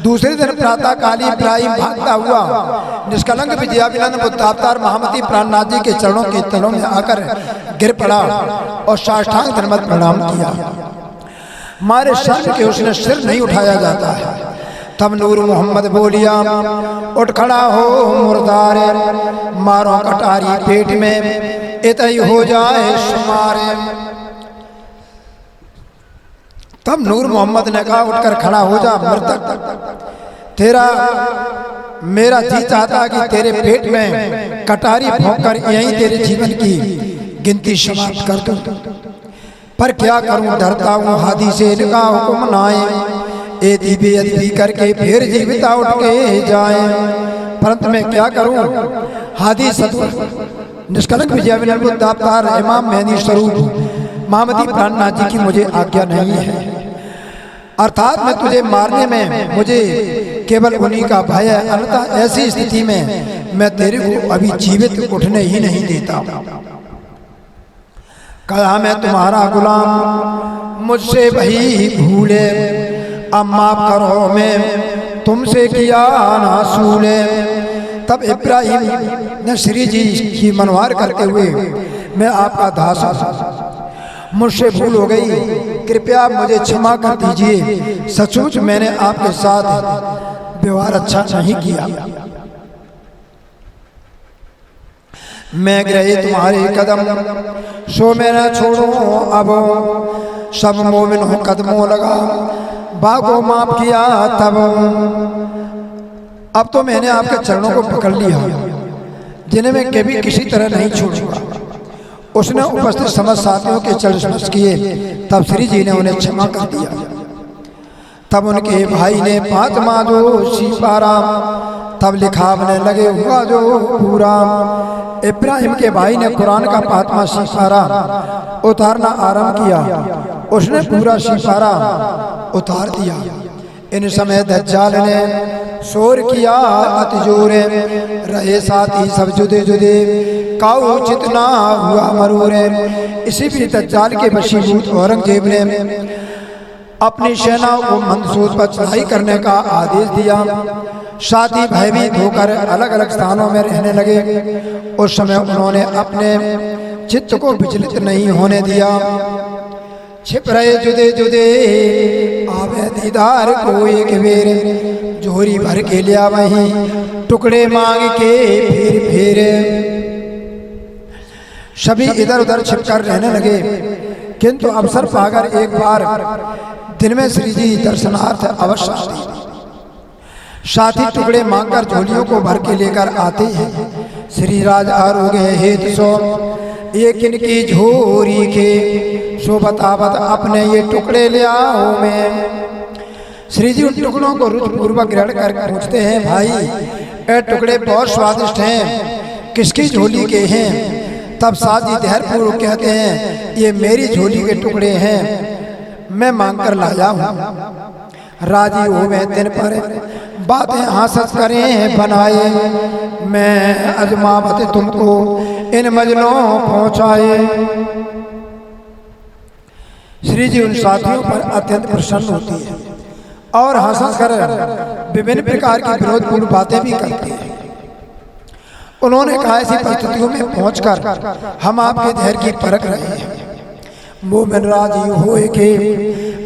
दूसरे दिन प्रातः काली इब्राहिम भागता हुआ निष्कलंक विद्याविनंद बुद्धावतार महामती प्राणनाथ जी के चरणों के तलों में आकर गिर पड़ा और साष्टांग दंडवत प्रणाम किया। मारे शर्म के उसने सिर नहीं उठाया जाता है। तब नूर मोहम्मद बोलिया उठ खड़ा हो मुर्दार, मारो कटारी पेट में इतई हो जाए शुमारे। तब नूर मोहम्मद ने कहा उठकर खड़ा हो जा मृतक, तेरा मेरा जी चाहता कि तेरे पेट में कटारी भोंककर यहीं तेरे जीवन की गिनती समाप्त कर दूं, पर क्या करूं डरता हूं हादी से इनका हुक्म ना आए। एदी बेअदबी करके फिर जीविता उठ के जाए, परंतु मैं क्या करूं? हादी सतवर निष्कलंक विजयाविनंद बुद्धावतार इमाम मेहदी स्वरूप महामती प्राणनाथ जी की मुझे आज्ञा नहीं है, अर्थात मैं तुझे मारने में मुझे केवल उन्हीं का भय है, अन्यथा ऐसी स्थिति में मैं तेरे को अभी जीवित उठने ही नहीं देता। कहा मैं तुम्हारा गुलाम, मुझसे वही भूले, अब माफ करो मैं तुमसे किया ना सूले। तब इब्राहिम ने श्री जी की मनवार करते हुए मैं आपका दास हूं, मुझसे भूल हो गई, कृपया मुझे क्षमा कर दीजिए। सचमुच मैंने आपके साथ व्यवहार अच्छा नहीं किया। मैं गिरे तुम्हारे कदम सो मैं न छोड़ू, अब सब मोमिन हो कदमों लगा, बागो माफ किया तब। अब तो मैंने आपके चरणों को पकड़ लिया, जिन्हें मैं कभी किसी तरह नहीं छोड़ूंगा। उसने उपस्थित समस्त साथियों के चरण स्पर्श किए, तब श्री जी ने उन्हें क्षमा कर दिया। तब उनके भाई ने 5 माँ जो सिपारा, तब लिखावने लगे हुआ जो पूरा। इब्राहिम के भाई ने कुरान का 5वां सिपारा उतारना आरंभ किया, उसने पूरा सिपारा उतार दिया। इन समय दज्जाल ने शोर किया अति जोरे, रहे साथी सब जुदे जुदे, काऊ जितना हुआ मरूरे। इसी भी दज्जाल के वशीभूत औरंगजेब ने अपनी सेना को मंदसौर पर चढ़ाई करने का आदेश दिया। साथी भयभीत होकर अलग अलग स्थानों में रहने लगे। उस समय उन्होंने अपने चित्त को विचलित नहीं होने दिया। छिप रहे जुदे जुदे, आवे दीदार को एक बेर, झोरी भर के लिया वहीं टुकड़े मांग के फिर फिर। सभी इधर उधर छिपकर रहने लगे, किंतु अवसर पाकर एक बार दिन में श्री जी दर्शनार्थ अवश्य आते। साथी टुकड़े मांगकर झोलियों को भर के लेकर आते हैं। श्री राज आरोग्य हेतु सो ये किनकी झोरी के, सो बतावत अपने ये टुकड़े ले आओ मैं। श्री जी उन टुकड़ों को रुचिपूर्वक ग्रहण कर पूछते हैं, भाई ये टुकड़े बहुत स्वादिष्ट हैं, किसकी झोली के हैं? तब साथ ही धैर्यपूर्वक कहते हैं, ये मेरी झोली के टुकड़े हैं, मैं मांग कर लाया हूँ। राजी हो मैं दिन पर बातें हासस करें बनाए, मैं अजमावत तुमको इन मजलों पहुँचाए। श्री जी उन साथियों पर अत्यंत प्रसन्न होती है और हंस कर विभिन्न प्रकार की विरोधपूर्ण बातें भी करती है। उन्होंने कहा, ऐसी परिस्थितियों में पहुंचकर हम आपके धैर्य की परख रहे हैं। मोमिन राजी होए के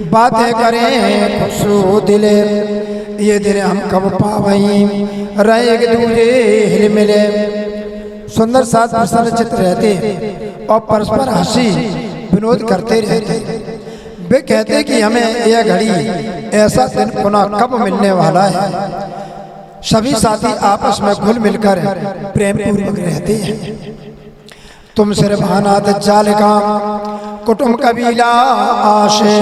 बातें करें खुशो दिले, ये दिन हम कब पावई रहे एक दूजे हिल मिले। सुंदर साथ प्रसन्न चित्त रहते और परस्पर हंसी विनोद करते रहते। वे कहते कि हमें यह घड़ी ऐसा दिन पुनः कब मिलने वाला है। सभी साथी आपस में घुल मिलकर प्रेम पूर्वक रहते हैं। तुम सिर भाना दज्जाल का कुटुंब कबीला आशे,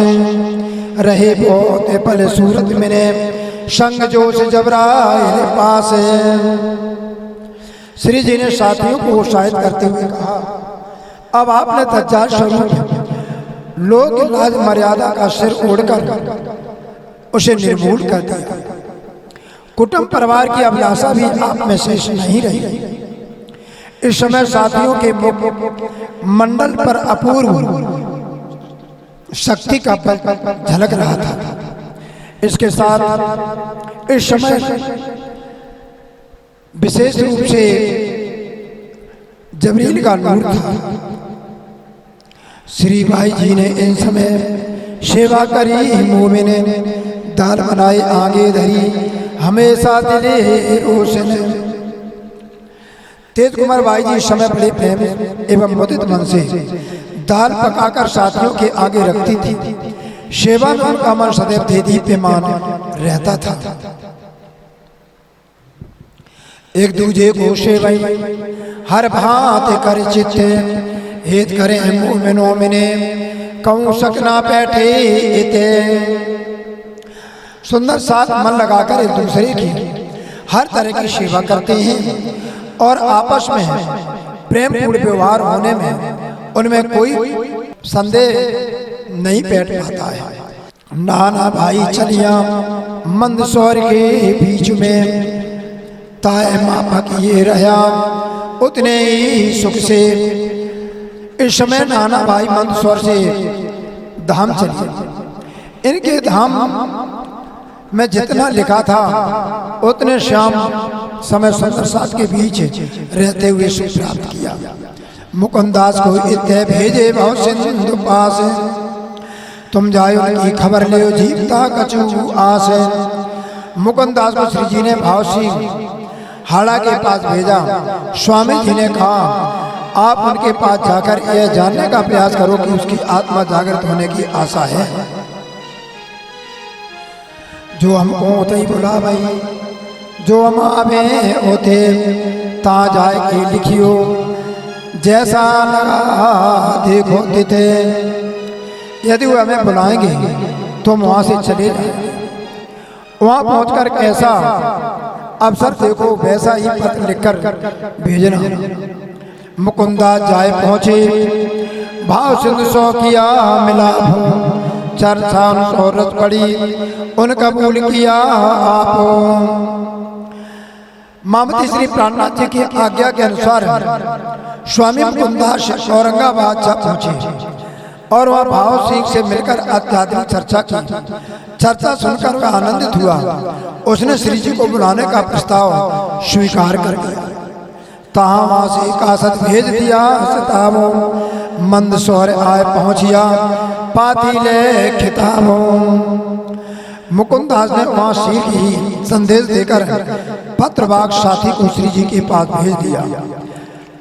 रहे बहुत पल सूरत मिले संग जोश जबराइल पास। श्री जी ने साथियों को उत्साहित करते हुए कहा, अब आपने दज्जाल स्वरूप लोक लाज मर्यादा का सिर ओढ़कर उसे निर्मूल कर दिया। कुटुंब परिवार की अभिलाषा भी आप में शेष नहीं रही। इस समय साथियों के मंडल पर अपूर्व शक्ति का बल झलक रहा था। इसके साथ इस समय विशेष रूप से जबरील का नूर था। श्री भाई जी ने इन समय सेवा करी, मोमिन दाल बनाए आगे धरी, हमेशा दिले रोशन। तेज कुमार भाई जी इस समय बड़े प्रेम एवं मुदित मन से दाल पकाकर साथियों के आगे रखती थी। सेवा में उनका मन सदैव देदीप्यमान रहता था। एक दूजे को सेवई हर भांत कर चित्ते, हेत करे मोमिनो मिने कहूँ सकना बैठे इते। सुंदर साथ मन लगाकर एक दूसरे की हर तरह की सेवा करते हैं और आपस में प्रेम पूर्ण व्यवहार होने में उनमें कोई संदेह नहीं बैठ पाता है। नाना भाई चलिया मंदसौर के बीच में, ताय मापक ये रहा उतने ही सुख से। इस समय नाना भाई मंदसौर से धाम चलिए। इनके धाम में जितना लिखा था उतने श्याम समय सुंदर साथ के बीच रहते हुए सुख प्राप्त किया। मुकुंदास को इत्ते भेजे भाव सिंधु पास, तुम जायो उनकी खबर ले जीवता कछु आस। मुकुंदास को श्री जी ने भाव सिंह हाड़ा के पास भेजा। स्वामी जी ने कहा, आप उनके पास जाकर यह जानने का प्रयास करो कि उसकी आत्मा जागृत होने की आशा है। जो हमको होते ही बोला भाई, जो हम आवे होते ता जाए के लिखियो, जैसा लगा देखो देते। यदि वो हमें बुलाएंगे तो वहाँ से चले जाएंगे। वहाँ पहुँचकर कैसा अवसर देखो वैसा ही पत्र लिखकर भेजना। मुकुंदा जाए पहुँचे, भाव सिंधु सौ किया मिला चर्चा शौरत पड़ी उन कबूल किया आप। मामती श्री प्राणनाथ जी की आज्ञा के अनुसार स्वामी मुकुंदास औरंगाबाद जा पहुंचे और वह भाव सिंह से मिलकर आध्यात्मिक चर्चा की। चर्चा सुनकर वह आनंदित हुआ। उसने श्री जी को बुलाने का प्रस्ताव स्वीकार कर लिया। तहाँ वहां से कासत भेज दिया। सतावो मंद स्वर आए पहुंचिया पाती ले खिताबो। मुकुंदास ने वहां शीघ्र ही संदेश देकर पत्रवाक साथी को श्री जी के पास भेज दिया।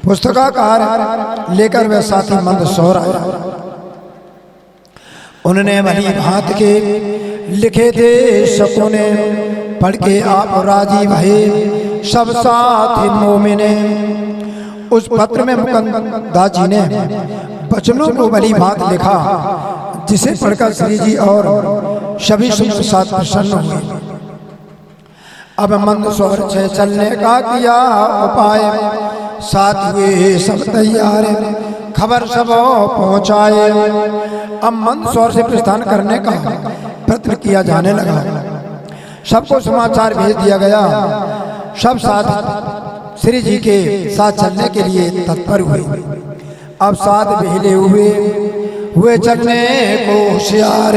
पुस्तकाकार लेकर वह साथी मंद स्वर आया। उन्होंने भली भांत के लिखे थे शकुने पढ़ के आप राजी भये सब साथी मोमिने। उस पत्र में मुकुंदास जी ने वचनों को भली भांत लिखा जिसे पढ़कर श्री जी और सभी सुंदर साथ प्रसन्न हुए। अब मंद स्वर से चलने का किया उपाय साथ हुए सब तैयार खबर सब पहुँचाए। अब मंद स्वर से प्रस्थान करने का प्रयत्न किया जाने लगा। सबको समाचार भेज दिया गया। सब साथ श्री जी के साथ चलने के लिए तत्पर हुए। अब साथ बेहले हुए चलने को होशियार।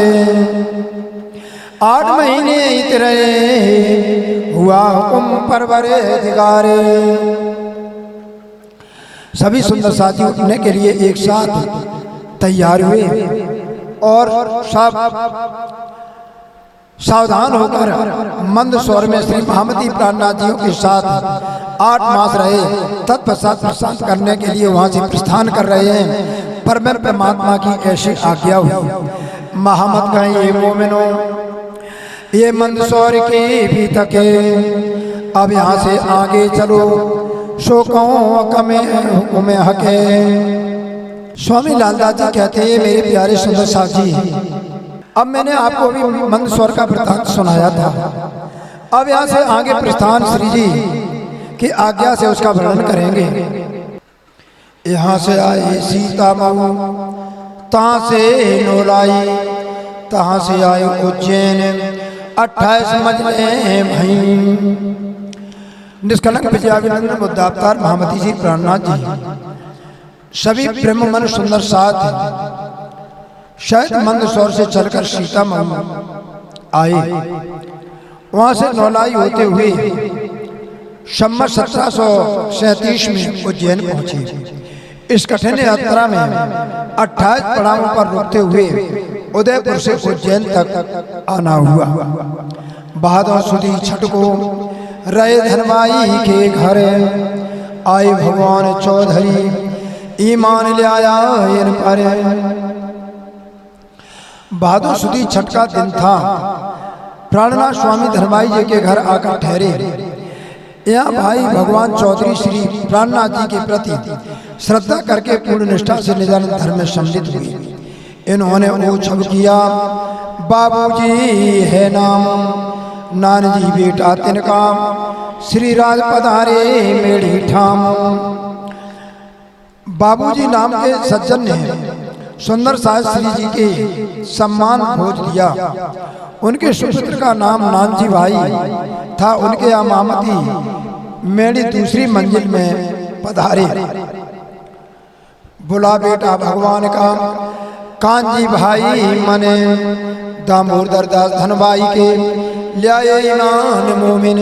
8 महीने इतरे हुआ हुक्म परवरे दिगारे। सभी सुंदर साथी उठने के लिए एक साथ तैयार हुए और सब सावधान होकर मंद स्वर में श्री महामती प्राणनाथ जी के साथ 8 मास रहे। तत्पश्चात प्रस्थान करने के लिए वहां से प्रस्थान कर रहे हैं। परम परमात्मा की ऐसी आज्ञा हुई। महामत कहें ये मोमिनो ये मंद स्वर की भी थके। अब यहाँ से आगे चलो शोकों कमे हुक्म हके। स्वामी लालदास जी कहते हैं मेरे प्यारे सुंदर साथ जी, अब मैंने आपको भी मंद स्वर का वृत्तांत सुनाया था। अब यहाँ से आगे प्रस्थान श्री जी की आज्ञा से उसका वर्णन करेंगे। यहाँ से आए सीता महू तहाँ से नोलाई तहाँ से आए उज्जैन 28 मंजिलें भई। निष्कलंक विजयाभिनंदन बुद्धावतार महामती जी प्राणनाथ जी सभी ब्रह्म मन सुंदर साथ शायद मंद स्वर से चलकर सीता महू आए। वहां से नौलाई होते हुए सम्मत 1737 में उज्जैन पहुंचे। इस कठिन यात्रा में 28 पड़ावों पर रुकते हुए उदयपुर से उज्जैन तक आना हुआ। बहादुर सुदी छठ को रहे धनवाई के घर आए भगवान चौधरी ईमान ले आया इन पर। बहादुर सुदी छठ का दिन था। प्राणनाथ स्वामी धनवाई जी के घर आकर ठहरे। यहाँ भाई भगवान चौधरी श्री प्राणनाथ जी के प्रति श्रद्धा करके पूर्ण निष्ठा से निजानंद धर्म में सम्मिलित हुए। इन्होंने ओछब किया बाबूजी है नाम नानजी बेटा तिनका श्री राज पधारे मेढ़ी ठाम। बाबूजी नाम के सज्जन ने सुंदर साज श्री जी के सम्मान भोज दिया। उनके सुपुत्र का नाम नानजी भाई था। उनके यहाँ मामती मेरी दूसरी मंजिल में पधारे। बुला बेटा भगवान का कांजी भाई मने दामोदर दास धनवाई के लियाए ईमान मोमिन।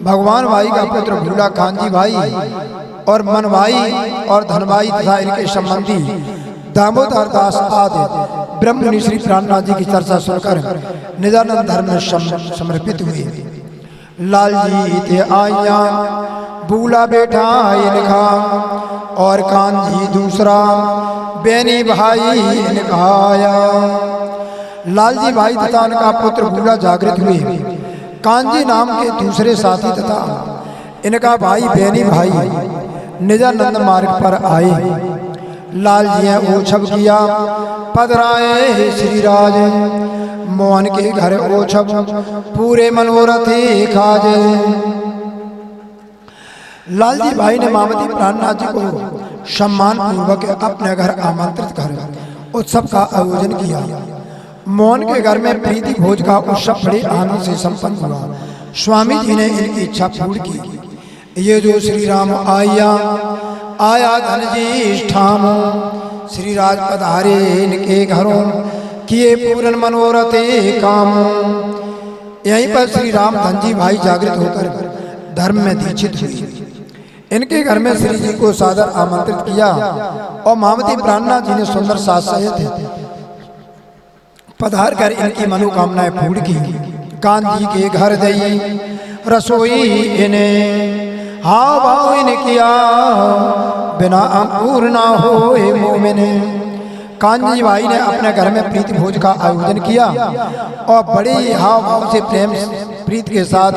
भगवान भाई का पुत्र भूला कांजी भाई और मन भाई और धनवाई तथा इनके संबंधी दामोदर दास आदि ब्रह्ममुनि श्री प्राणनाथ जी की चर्चा सुनकर निजानंद धर्म में समर्पित हुए। लाल जी थे आया बूला बेटा इनका और कान जी दूसरा बेनी भाई इनका आया। लाल जी भाई तथा उनका पुत्र बूला जागृत हुए। कांजी नाम के दूसरे साथी तथा इनका भाई बेनी भाई निजानंद मार्ग पर आए। लाल जी ने ओछब किया पधराए श्री राज मोहन के घर ओछब पूरे मनोरथ खाजे। लाल जी भाई ने मामती प्राणनाथ जी को सम्मान पूर्वक अपने घर आमंत्रित कर उत्सव का आयोजन किया। मोहन के घर में प्रीति भोज का उत्सव बड़े आनंद से संपन्न हुआ। स्वामी जी ने इनकी इच्छा पूर्ण की। ये जो श्री राम आया धन जी ठाम, श्री राज पधारे इनके घरों, किए पूर्ण मनोरथ काम। यहीं पर श्री राम धन जी भाई जागृत होकर धर्म में दीक्षित हुए। इनके घर में श्री जी को सादर आमंत्रित किया और महामती प्राणनाथ जी ने सुंदर साज सहित पधार कर इनकी मनोकामनाएं पूर्ण की। कान जी के घर दई रसोई इन्हें हाव भाव इन किया, बिना अंकुर ना होए मोमिन। कांजी भाई ने अपने घर में प्रीति भोज का आयोजन किया और बड़े हाव भाव से प्रेम प्रीत के साथ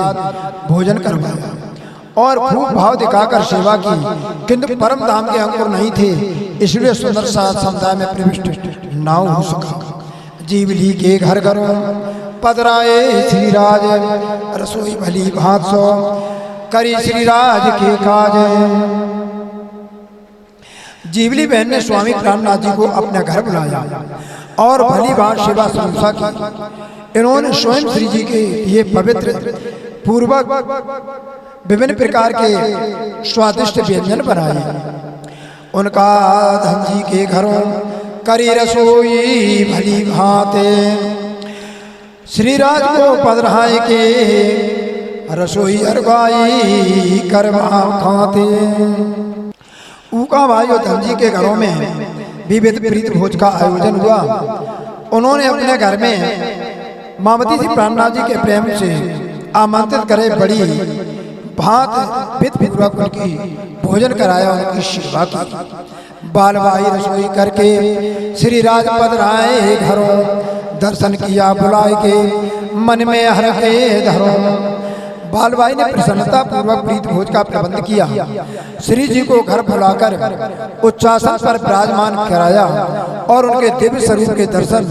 भोजन करवाया और खूब भाव दिखाकर सेवा की, किंतु परम धाम के अंकुर नहीं थे, इसलिए सुंदर साथ समुदाय में प्रविष्ट ना हो सका। जीवली के घर घरों पधराए श्री राज, रसोई भली भात सो करी श्री राज के काज। जीवली बहन ने स्वामी प्राणनाथ जी को अपने घर बुलाया और भली भात सेवा शुश्रूषा की। इन्होंने स्वयं श्री जी के ये पवित्र पूर्वक विभिन्न प्रकार के स्वादिष्ट व्यंजन बनाए। उनका धन जी के घरों करी रसोई भली भाते, श्री राज को पधराए के रसोई अरबाई करवा खाते। ऊका भाई और धन जी के घरों में विविध प्रीत भोज का आयोजन हुआ। उन्होंने अपने घर में महामती जी प्राणनाथ जी के प्रेम से आमंत्रित करे बड़ी भात विध पूर्वक उनकी भोजन कराया, उनकी सेवा की। बालवाई रसोई करके श्री राज पधराए घरों, दर्शन किया बुलाए के मन में हर के धरों। बालवाई ने प्रसन्नता पूर्वक प्रीत भोज का प्रबंध किया। श्री जी को घर बुलाकर उच्चासन पर विराजमान कराया और उनके दिव्य स्वरूप के दर्शन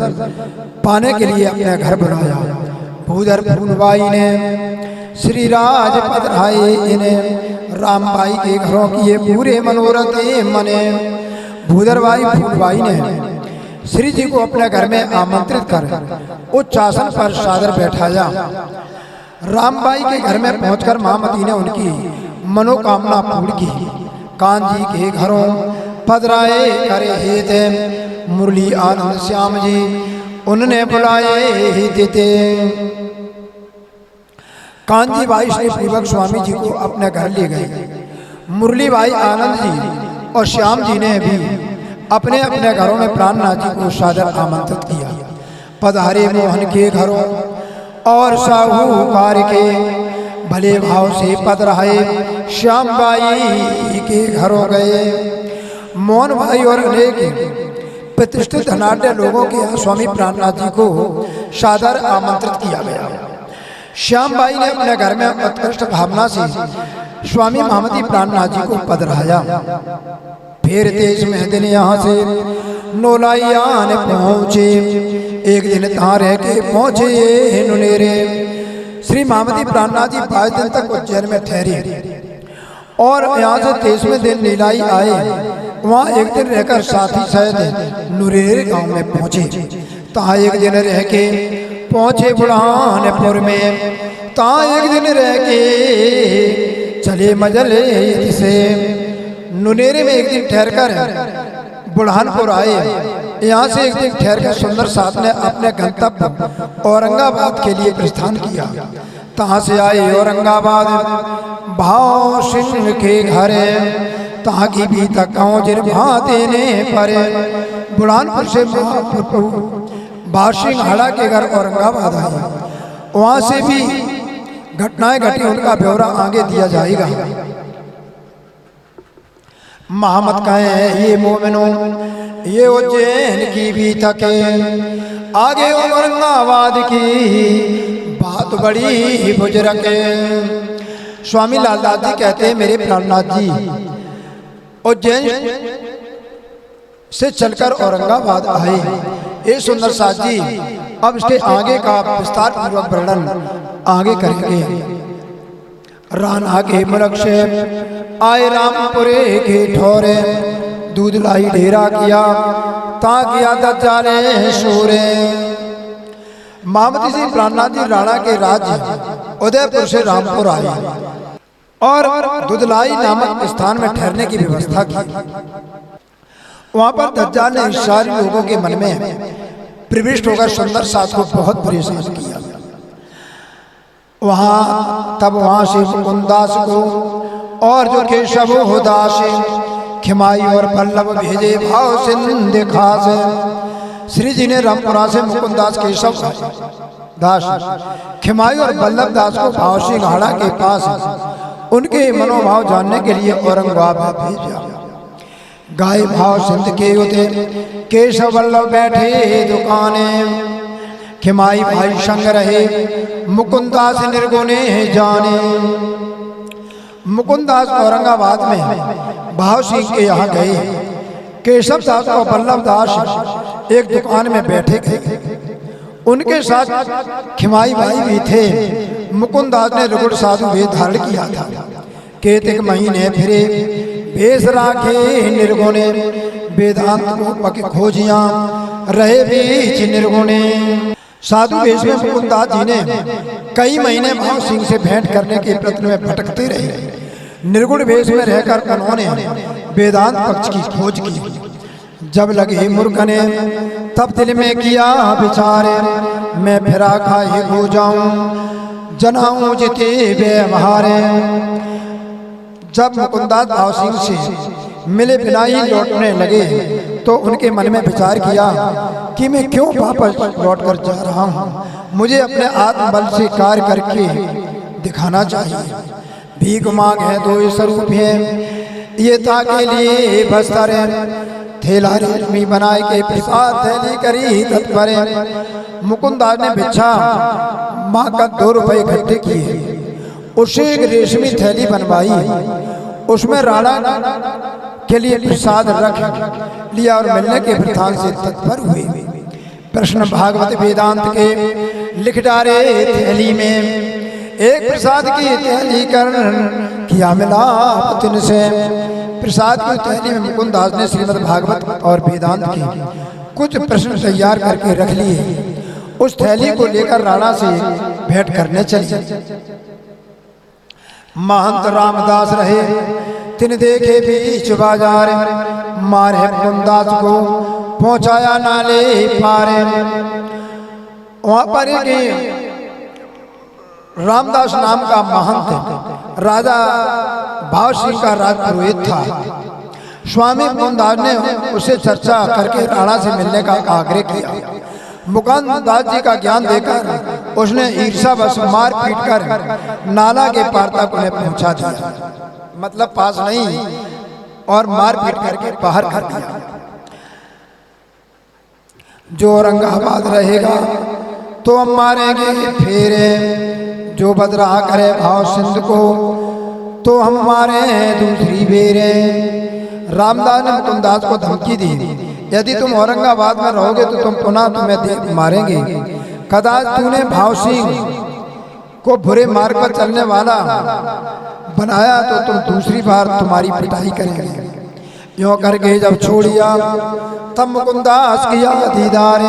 पाने के लिए अपने घर बुलाया। भूधर फूलबाई ने श्री राज पधराए इन्हें, रामबाई के घरों किए पूरे मनोरथ मने। भूधरबाई फूलबाई ने श्री जी को अपने घर में आमंत्रित कर उच्च आसन पर सादर बैठाया। रामबाई के घर में पहुंचकर महामती ने उनकी मनोकामना पूर्ण की। कान जी के घरों पधराए करे हेत, मुरली आनंद श्याम जी उन्होंने बुलाए ही देते। कांजी भाई श्री पूर्वक स्वामी जी को अपने घर ले गए। मुरली भाई आनंद जी और श्याम जी ने भी अपने अपने घरों में प्राणनाथ जी को सादर आमंत्रित किया। पधारे मोहन के घरों और साहूकार के भले भाव से पधराए श्याम बाई के घरों गए। मोहन भाई और अनेक प्रतिष्ठित धनाढ्य लोगों के यहाँ स्वामी प्राणनाथ जी को सादर आमंत्रित किया गया। श्याम बाई ने अपने घर में उत्कृष्ट भावना से स्वामी महामती प्राणनाथ जी को पधराया। फिर तेज में दिन यहाँ से नोलाइयान पहुँचे। एक दिन तहाँ रह के पहुँचे नुनेरे। श्री महामती प्राणनाथ जी 5 दिन तक उज्जैन में ठहरे और यहाँ से 23वें दिन नीलाई आए। वहाँ एक दिन रहकर साथी सहित नुरेरे गांव में पहुँचे। तहाँ एक दिन रह के पहुँचे बुढ़ानपुर में। तहाँ एक दिन रह के चले मजले से। नुनेरे में एक दिन ठहरकर बुढ़ानपुर आए। यहाँ से एक दिन ठहरकर सुंदर साथ ने अपने गंतव्य औरंगाबाद के लिए प्रस्थान किया। तहाँ से आए औरंगाबाद भाव सिंह के घर। तहाँ की भी तकाओं जिन भाते ने परे। बुढ़ानपुर से भाव सिंह हाड़ा के घर औरंगाबाद आए। वहाँ से भी घटनाएं घटी, उनका ब्यौरा आगे दिया जाएगा। महामत कहे ये मोमिनों ये उज्जैन की भी थके, आगे औरंगाबाद की बात बड़ी बुजुर्ग। स्वामी लालदास जी कहते हैं मेरे प्राणनाथ जी उज्जैन से चलकर औरंगाबाद आए। ये सुंदर साथ जी अब इसके आगे का विस्तार पूर्वक वर्णन आगे करेंगे। राना के मुल्क से आए रामपुरे के ठोरे। दूध लाई ढेरा किया ता किया दज्जाले शोरे। महामती सिंह प्राणनाथ जी राणा के राज्य उदयपुर से रामपुर आए और दुधलाई नामक स्थान में ठहरने की व्यवस्था की। वहां पर दज्जाल ने सारे लोगों के मन में प्रविष्ट होकर सुंदर साथ को बहुत परेशान किया। वहां से मुकुंदास को और जो केशव हो दास खिमाई और पल्लव भेजे भाव सिंध खास। श्री जी ने रामपुरा से मुकुंदास केशव दास खिमाई और बल्लभ दास को भाव सिंह हाड़ा के पास उनके मनोभाव जानने के लिए औरंगाबाद भेजा। गाय भाव सिंध के उते केशव बल्लभ बैठे दुकाने खिमाई भाई संग रहे मुकुंदास निर्गुणे जाने। मुकुंदास औरंगाबाद में भाव सिंह के यहाँ गए। केशव दास और बल्लभ दास एक दुकान में बैठे गए। उनके साथ खिमाई भाई भी थे। मुकुंदास ने रुगुड़ साधु वेद धारण किया था। केतिक महीने फिरे भेष राखे निर्गुणे वेदांत को पक खोजिया रहे बीच निर्गुणे। साधु वेश में मुकुंदास जी ने कई महीने भाव सिंह से भेंट करने के प्रयत्न में भटकते रहे। निर्गुण वेश में रहकर उन्होंने वेदांत पक्ष की खोज की। जब लगे मूर्खने तब दिल में किया विचार मैं फिरा खाए हो जाऊं जनाऊं जिते व्यवहार। जब मुकुंदास भाव सिंह से मिले बिना ही लौटने लगे तो उनके मन में विचार किया कि मैं क्यों वापस लौट कर जा रहा हूँ। मुझे अपने आत्मबल से कार्य करके दिखाना चाहिए। भीख मांग है दो स्वरूप है ये ताके लिए बस्तर थैला रेशमी बनाए के प्रसाद थैली करी तत्पर। मुकुंदास ने भिक्षा माँ का 2 रुपए इकट्ठे किए। उसे एक रेशमी थैली बनवाई। उसमें राणा के लिए प्रसाद रख लिया और मिलने के प्रधान से तत्पर हुए। प्रश्न भागवत वेदांत के लिख डाले थैली में एक प्रसाद की थैली कर किया मिलाप तिनसे। प्रसाद की थैली में मुकुंदास ने श्रीमद् भागवत और वेदांत के कुछ प्रश्न तैयार करके रख लिए। उस थैली को लेकर राणा से भेंट करने चले। महंत रामदास रहे तिन देखे बीच बाजार मारे मुकुंदास को पहुंचाया नाले पारे। वहां पर एक रामदास नाम का महंत राजा भाव सिंह का राजपुरोहित था। स्वामी मुकुंदास ने उसे चर्चा करके राणा से मिलने का आग्रह किया। मुकुंदास जी का ज्ञान देकर उसने ईर्षा बस मार पीट कर नाला के पार तक उन्हें पहुंचा दिया। मतलब पास नहीं और मार पीट करके बाहर कर दिया। जो औरंगाबाद रहेगा तो हम मारेंगे फेरे जो बदराह करे भाव सिंध को तो हम मारे दूसरी बेरे। रामदास ने मुकुंदास को धमकी दी यदि तुम औरंगाबाद में रहोगे तो तुम पुनः तुम्हें मारेंगे। कदाच तूने भाव सिंह को बुरे मार्ग पर चलने वाला बनाया तो तुम दूसरी बार तुम्हारी पिटाई करेंगे। यूँ करके जब छोड़िया तब मुकुंदास किया दीदार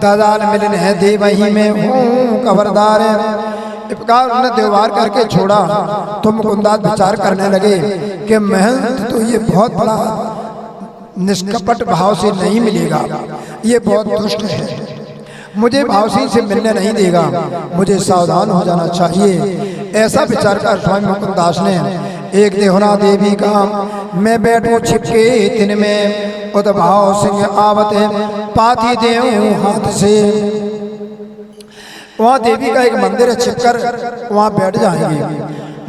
दजाल मिलने दे वही में हूँ खबरदार। इप्कार उन्हें देवार करके छोड़ा तो मुकुंदास विचार करने लगे कि महंत तो ये बहुत बड़ा निष्कपट भाव से नहीं मिलेगा। ये बहुत दुष्ट है। मुझे भाव सिंह से मिलने नहीं देगा। मुझे सावधान हो जाना चाहिए। ऐसा विचार कर स्वामी मुकुंदास ने एक देहना देवी का मैं बैठूं छिपके दिन में उद भाव सिंह आवत पाती देऊं हाथ से। वहाँ देवी का एक मंदिर है छिपकर वहाँ बैठ जाएंगे।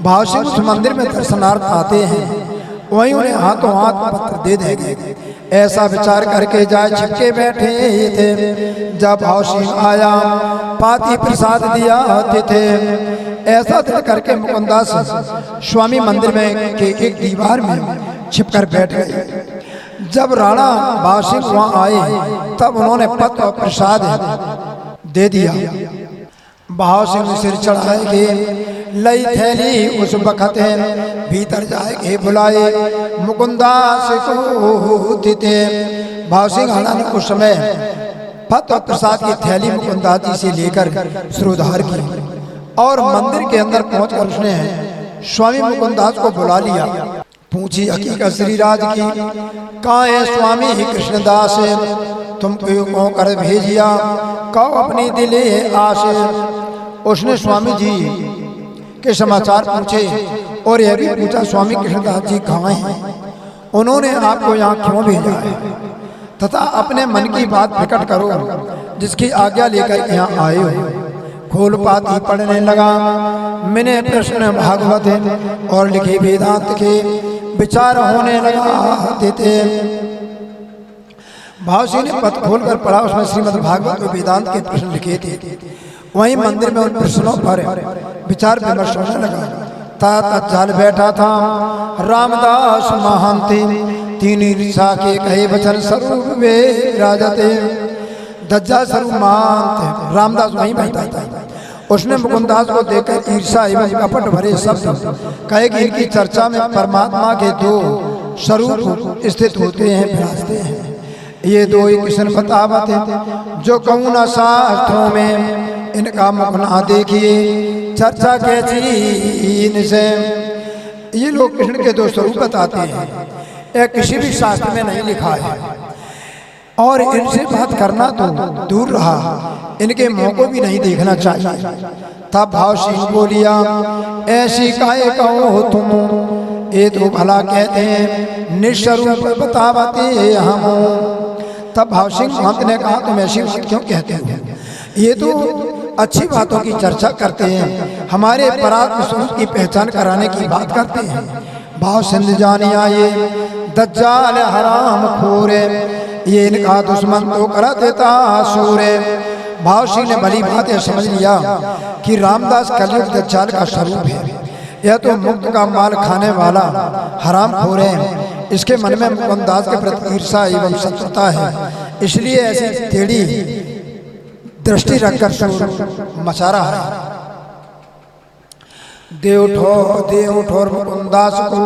भाव सिंह उस मंदिर में दर्शनार्थ आते हैं। वहीं उन्हें हाथों हाथ पत्र दे देंगे। ऐसा विचार करके जाए छिपके बैठे थे। जब भाव सिंह आया पाती प्रसाद दिया थे। ऐसा दिल करके मुकुंदास स्वामी मंदिर में के एक दीवार में छिपकर बैठ गए। जब राणा भाव सिंह वहाँ आए तब उन्होंने पत्र और प्रसाद दे दिया। भाव सिंह सिर चढ़ाएगे लई थैली उस बखत भीतर जाएगे बुलाए मुकुंदास को थे। भाव सिंह हाड़ा ने उस समय फत और प्रसाद की थैली मुकुंदास जी से लेकर सिरोधार की और मंदिर के अंदर पहुंचकर उसने स्वामी मुकुंदास को बुला लिया। पूछी हकीकत श्रीराज की, कहाँ है स्वामी ही कृष्णदास, तुमको क्यों कर भेजिया, कहो अपनी दिले आश। उसने स्वामी जी के समाचार पूछे और यह भी पूछा स्वामी कृष्णदास जी कहाँ हैं, उन्होंने आपको यहाँ क्यों भेजा है, तथा अपने मन की बात प्रकट करो जिसकी आज्ञा लेकर यहाँ आए हो। खोल पाती पढ़ने लगा, मैंने प्रश्न भागवत और लिखे वेदांत के विचार होने लगा देते। भावसी ने पत्र खोलकर पढ़ा, उसमें श्रीमद् भागवत और वेदांत के प्रश्न लिखे थे। वहीं मंदिर में उन प्रश्नों पर विचार विमर्श होने लगा। तत्काल बैठा था रामदास महांते, तीन ऋषा के कहे वचन स्वरूप वे राजते। दज्जा स्वरूप मानते रामदास वहीं बैठा था। उसने मुकुंदास को देखकर ईर्षा एवं कपट भरे शब्द कहे कि इनकी चर्चा में परमात्मा के दो स्वरूप स्थित होते हैं, विराजते हैं। ये दो ही किशन बतावत है, जो कहूँ न शास्त्रों में इनका मुख ना देखिए, चर्चा कैसी इनसे। ये लोग कृष्ण के दो स्वरूप बताते हैं, यह किसी भी शास्त्र में नहीं लिखा है और इनसे बात करना तो दूर रहा, इनके मुंह को भी नहीं देखना चाहिए। तब भाव सिंह बोलिया, ऐसी काहे कहो तुम, ये तो भला कहते हैं निस्वरूप बतावते हम। तब भाव सिंह महंत ने कहा, तुम ऐसी बात क्यों कहते हो, ये तो अच्छी बातों की चर्चा करते हैं, हमारे परात्म स्वरूप की पहचान कराने की बात करते हैं। भाव सिंध जानी आए दज्जाल हराम खोरे, ये इनका दुश्मन तो करा देता सूरे। भाव सिंह ने भली बात यह समझ लिया कि रामदास कलयुग दज्जाल का स्वरूप है, यह तो मुक्त का माल खाने वाला हराम खोर है। इसके मन में मुकुंदास के प्रति ईर्षा एवं शत्रुता है, इसलिए ऐसी टेढ़ी दृष्टि रखकर शोर मचा रहा है। देव ठोर मुकुंदास को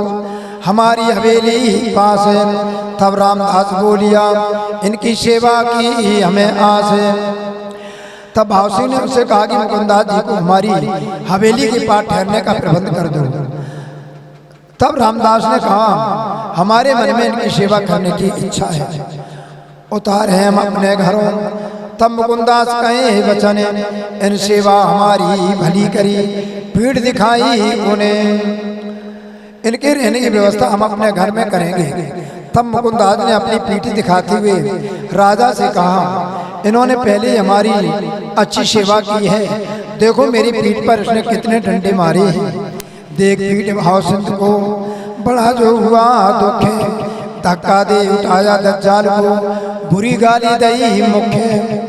हमारी हवेली पास है। तब रामदास बोलिया, इनकी सेवा की हमें आस है। तब भावसी ने उनसे कहा कि मुकुंदास जी को हमारी हवेली के पास ठहरने का प्रबंध कर दो। तब रामदास ने कहा, हमारे मन में इनकी सेवा करने की इच्छा है, उतार है हम अपने घरों। तब मुकुंदास कहे वचन, इन सेवा हमारी भली करी, पीठ दिखाई उन्हें, इनके रहने की व्यवस्था हम अपने घर में करेंगे। तब मुकुंदास ने अपनी पीठ दिखाते हुए राजा से कहा, इन्होंने पहले हमारी अच्छी सेवा की है, देखो मेरी पीठ पर इसने कितने डंडे मारे हैं। देख पीठ भाव सिंध को बड़ा जो हुआ दुख है, धक्का दे उठाया दज्जाल को, बुरी गाली दई मुख्य।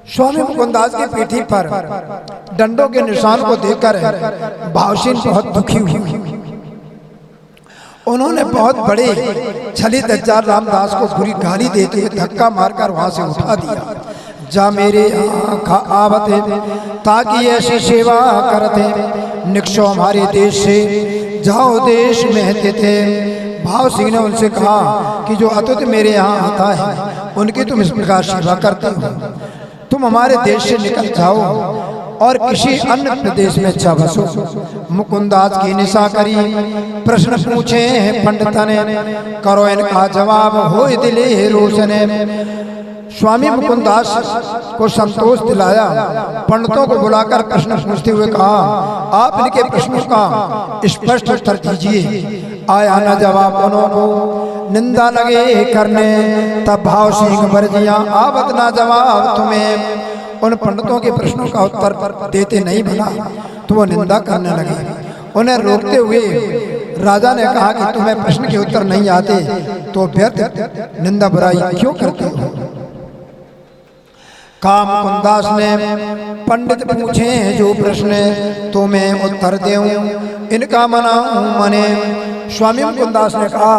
स्वामी मुकुंदास की पीठी पर डंडों के निशान को देखकर भावसिंह बहुत दुखी हुई। उन्होंने बहुत बड़े छली दज्जाल रामदास को बुरी गाली देते हुए धक्का मारकर वहां से उठा दिया। जा मेरे आँखा आवते, ताकि ऐसी सेवा करते, निकशो हमारे देश से, जाओ देश में थे। भाव सिंह ने उनसे कहा कि जो अतुत मेरे यहाँ आता है उनकी तुम इस प्रकार सेवा करते हो, तुम हमारे देश से निकल जाओ और किसी अन्य प्रदेश में जा बसो। मुकुंदास की निशा करी, प्रश्न पूछे पंडित ने, करो इनका जवाब हो दिले रोशने। स्वामी मुकुंदास को संतोष दिलाया, पंडितों को बुलाकर प्रश्न पूछते हुए कहा, आप इनके प्रश्नों का स्पष्ट उत्तर दीजिए। आया न जवाब उन्हों को, निंदा लगे करने। तब भाव सिंह बरजिया, आवत ना जवाब तुम्हें। उन पंडितों के प्रश्नों का उत्तर देते नहीं बना तो वो निंदा करने लगे। उन्हें रोकते हुए राजा ने कहा कि तुम्हें प्रश्न के उत्तर नहीं आते तो व्यर्थ निंदा बुराई क्यों करते हो। काम मुकुंदास ने, पंडित पूछे जो प्रश्न तो मैं उत्तर दूं, इनका मनाऊं मने। स्वामी मुकुंदास ने कहा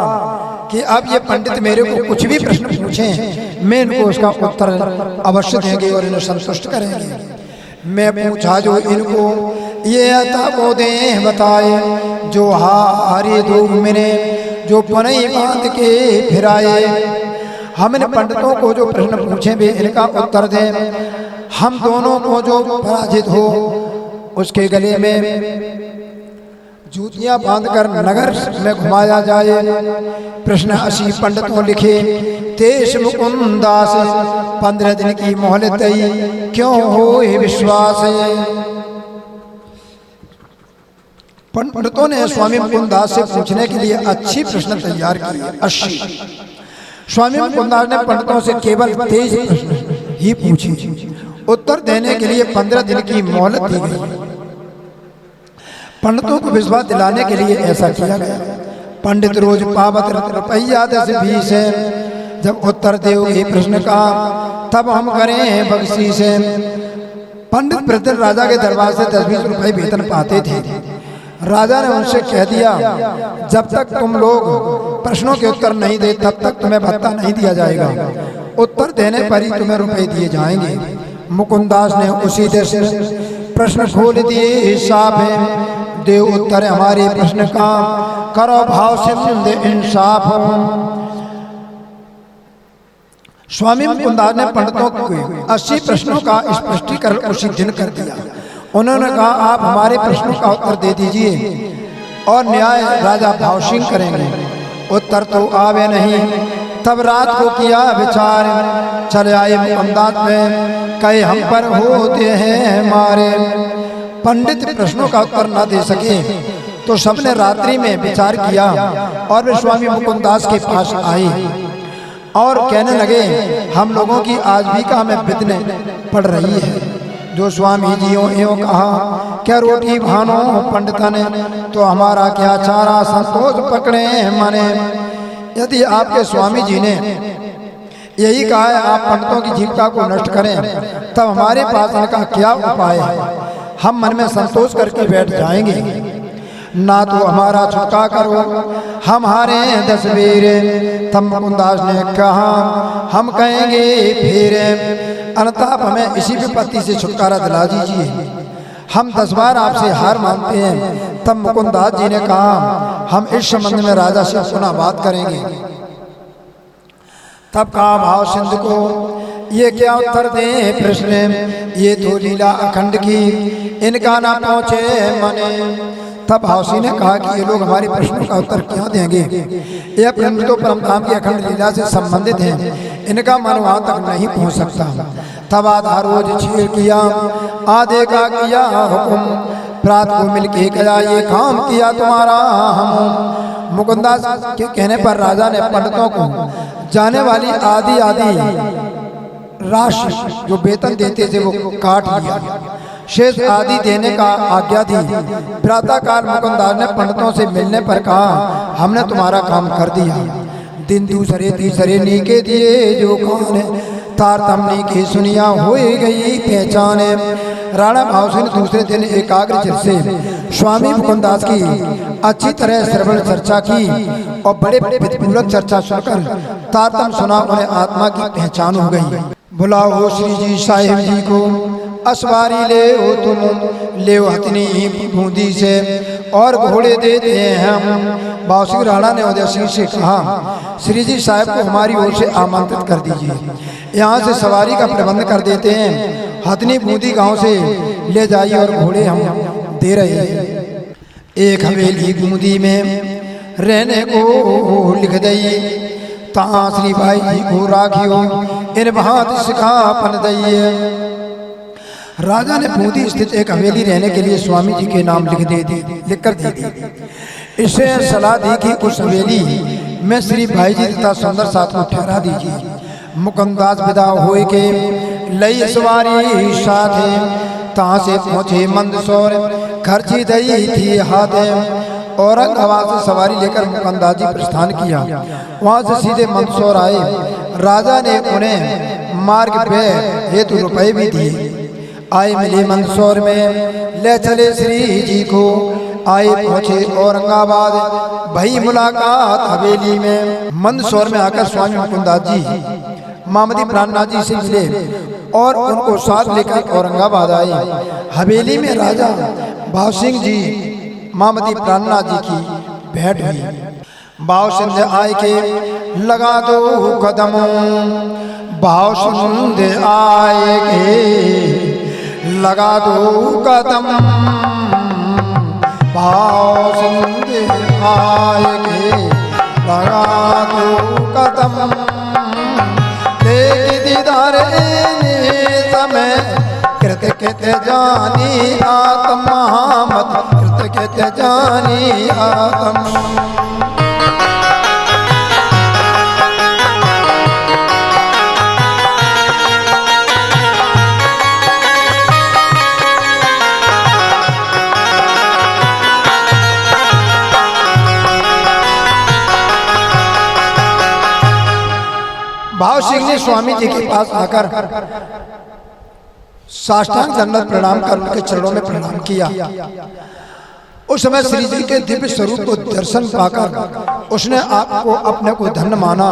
कि अब ये पंडित मेरे को कुछ भी प्रश्न पूछें, मैं इनको उसका उत्तर अवश्य देंगे और इन्हें संतुष्ट करेंगे। मैं पूछा जो इनको ये अता को दे बताए, जो हारे दो मैंने जो पनई बांध के फिराए। हम इन पंडितों को जो प्रश्न पूछे वे इनका उत्तर दें। हम दोनों को जो पराजित हो उसके गले में जूतियां बांधकर नगर में घुमाया जाए। प्रश्न 80 पंडितों लिखे, तेज मुकुंदास 15 दिन की मोहलत क्यों हो विश्वास। पंडितों ने स्वामी मुकुंदास से पूछने के लिए अच्छी प्रश्न तैयार किए 80। स्वामी मुकुंदास ने पंडितों से केवल 23 प्रश्न ही पूछे। उत्तर देने के लिए 15 दिन की मोहलत दी गई। पंडितों को विश्वास दिलाने के लिए ऐसा किया गया। पंडित रोज पावत रुपया 10-20 है। जब उत्तर दोगे प्रश्न का तब हम करें बख्शीश है। पंडित प्रतिदिन राजा के दरबार से 10-20 रुपए वेतन पाते थे। राजा ने उनसे कह दिया, जब तक तुम लोग प्रश्नों के उत्तर नहीं दे तब तक तुम्हें भत्ता नहीं दिया जाएगा। उत्तर देने पर ही तुम्हें रुपए दिए जाएंगे। मुकुंदास ने उसी देश प्रश्न खोल दिए साफ है। देव उत्तर हमारे प्रश्न का करो भाव सिंध इंसाफ। स्वामी मुकुंदास ने पंडितों को 80 प्रश्नों का स्पष्टीकरण उसी दिन कर दिया। उन्होंने कहा, आप हमारे प्रश्नों का उत्तर दे दीजिए और न्याय राजा भाव सिंह करेंगे। उत्तर तो आवे नहीं। तब रात को किया विचार, चले आए मुकुंदास में, कहे हम पर होते हैं हमारे। पंडित प्रश्नों का उत्तर न दे सके तो सबने रात्रि में विचार किया और वे स्वामी मुकुंदास के पास आए और कहने लगे, हम लोगों की आजीविका में विघ्न पड़ रही है। जो स्वामी जियों एवं कहा, क्या रोटी भानो पंडिता ने, तो हमारा क्या चारा संतोष पकड़े मने। यदि आपके स्वामी जी ने यही कहा है आप पंडितों की जीविका को नष्ट करें, तब हमारे पास इनका क्या उपाय है। हम मन में संतोष करके बैठ जाएंगे। ना तो हमारा छुटका करो, हम हारे 10 वीर। तब मुकुंदास ने कहा, हम कहेंगे फिर अनताप हमें इसी विपत्ति से छुटकारा दिला दीजिए। हम 10 बार आपसे हार मानते हैं। तब मुकुंदास जी ने कहा, हम इस संबंध में राजा से पुनः बात करेंगे। तब कहा भाव सिंधु को, ये क्या उत्तर दे प्रश्न, ये तो लीला अखंड की इनका ना पहुँचे मने। तब हाउसी ने कहा कि ये लोग हमारे प्रश्नों का उत्तर क्या देंगे। ये प्रश्न तो परमधाम की अखंड लीला से संबंधित हैं, इनका मन वहाँ तक नहीं पहुँच सकता। तब आधा रोज छेड़ किया, आधे का किया हुकुम, रात को मिलके गया ये काम किया तुम्हारा हम। मुकुंदास के कहने पर राजा ने पंडितों को जाने वाली आधी राशि जो वेतन देते थे वो काट लिया, शेष आदि देने का आज्ञा दी। प्रातः काल मुकुंदास ने पंडितों से मिलने पर कहा, हमने तुम्हारा काम कर दिया। दिन दूसरे तीसरे नीके दिए जो कौन तारतम्य की सुनिया हो गई पहचाने। राणा भाव सिंह दूसरे दिन एकाग्र चित्त से स्वामी मुकुंदास की अच्छी तरह श्रवण चर्चा की और बड़े विधिपूर्वक चर्चा सुनकर तारतम्य सुना, उन्हें आत्मा की पहचान हो गई। बुलाओ श्री जी साहिब जी को, असवारी ले हो तुम, ले हथनी बूंदी से और घोड़े देते हैं हम। बाउसिंह राणा ने उदय सिंह से कहा, श्री जी साहब को हमारी ओर से आमंत्रित कर दीजिए, यहाँ से सवारी का प्रबंध कर देते हैं। हथनी बूंदी गांव से ले जाइए और घोड़े हम दे रहे हैं। एक हवेली बूंदी में रहने को लिख दइए, तहाँ श्री भाई जी को राखियो, इन भांत सिखापन दइए। राजा ने बूंदी स्थित एक हवेली रहने के लिए स्वामी जी के नाम लिख कर दे दी। इसे सलाह दी कि उस हवेली में श्री भाई जी तथा सुंदर साथ को ठहरा दीजिए। मुकुंदास विदा हुए के लई सवारी साथे, तहाँ से पहुँचे मंदसौर, खर्ची दई थी हाथे। औरंगाबाद से सवारी लेकर मुकुंदास जी प्रस्थान किया। वहाँ से सीधे मंदसौर आए। राजा ने उन्हें मार्ग पे हेतु रुपए भी दिए। आए मिले मंदसौर में, ले चले श्री जी को। आए पहुँचे औरंगाबाद, भई मुलाकात हवेली में। मंदसौर में आकर स्वामी मुकुंदास जी मामदी प्राणनाथ जी से मिले और उनको साथ लेकर औरंगाबाद आए। हवेली में राजा भाव सिंह जी मामदी प्राणनाथ जी की भेंट हुई। भाव सिंध आय के लगा दो कदम, भाव सिंध आए के लगा दो कदम, भाव सिंध आए के लगा दो कदम, देख दीदार समय कृत कृत जानी आत्म मत, कृत कृत जानी आत्म। भाव सिंह ने स्वामी जी के पास आकर साष्टांग दंडवत प्रणाम कर उनके चरणों में प्रणाम किया। उस समय श्री जी के दिव्य स्वरूप को दर्शन पाकर उसने आपको अपने को धन्य माना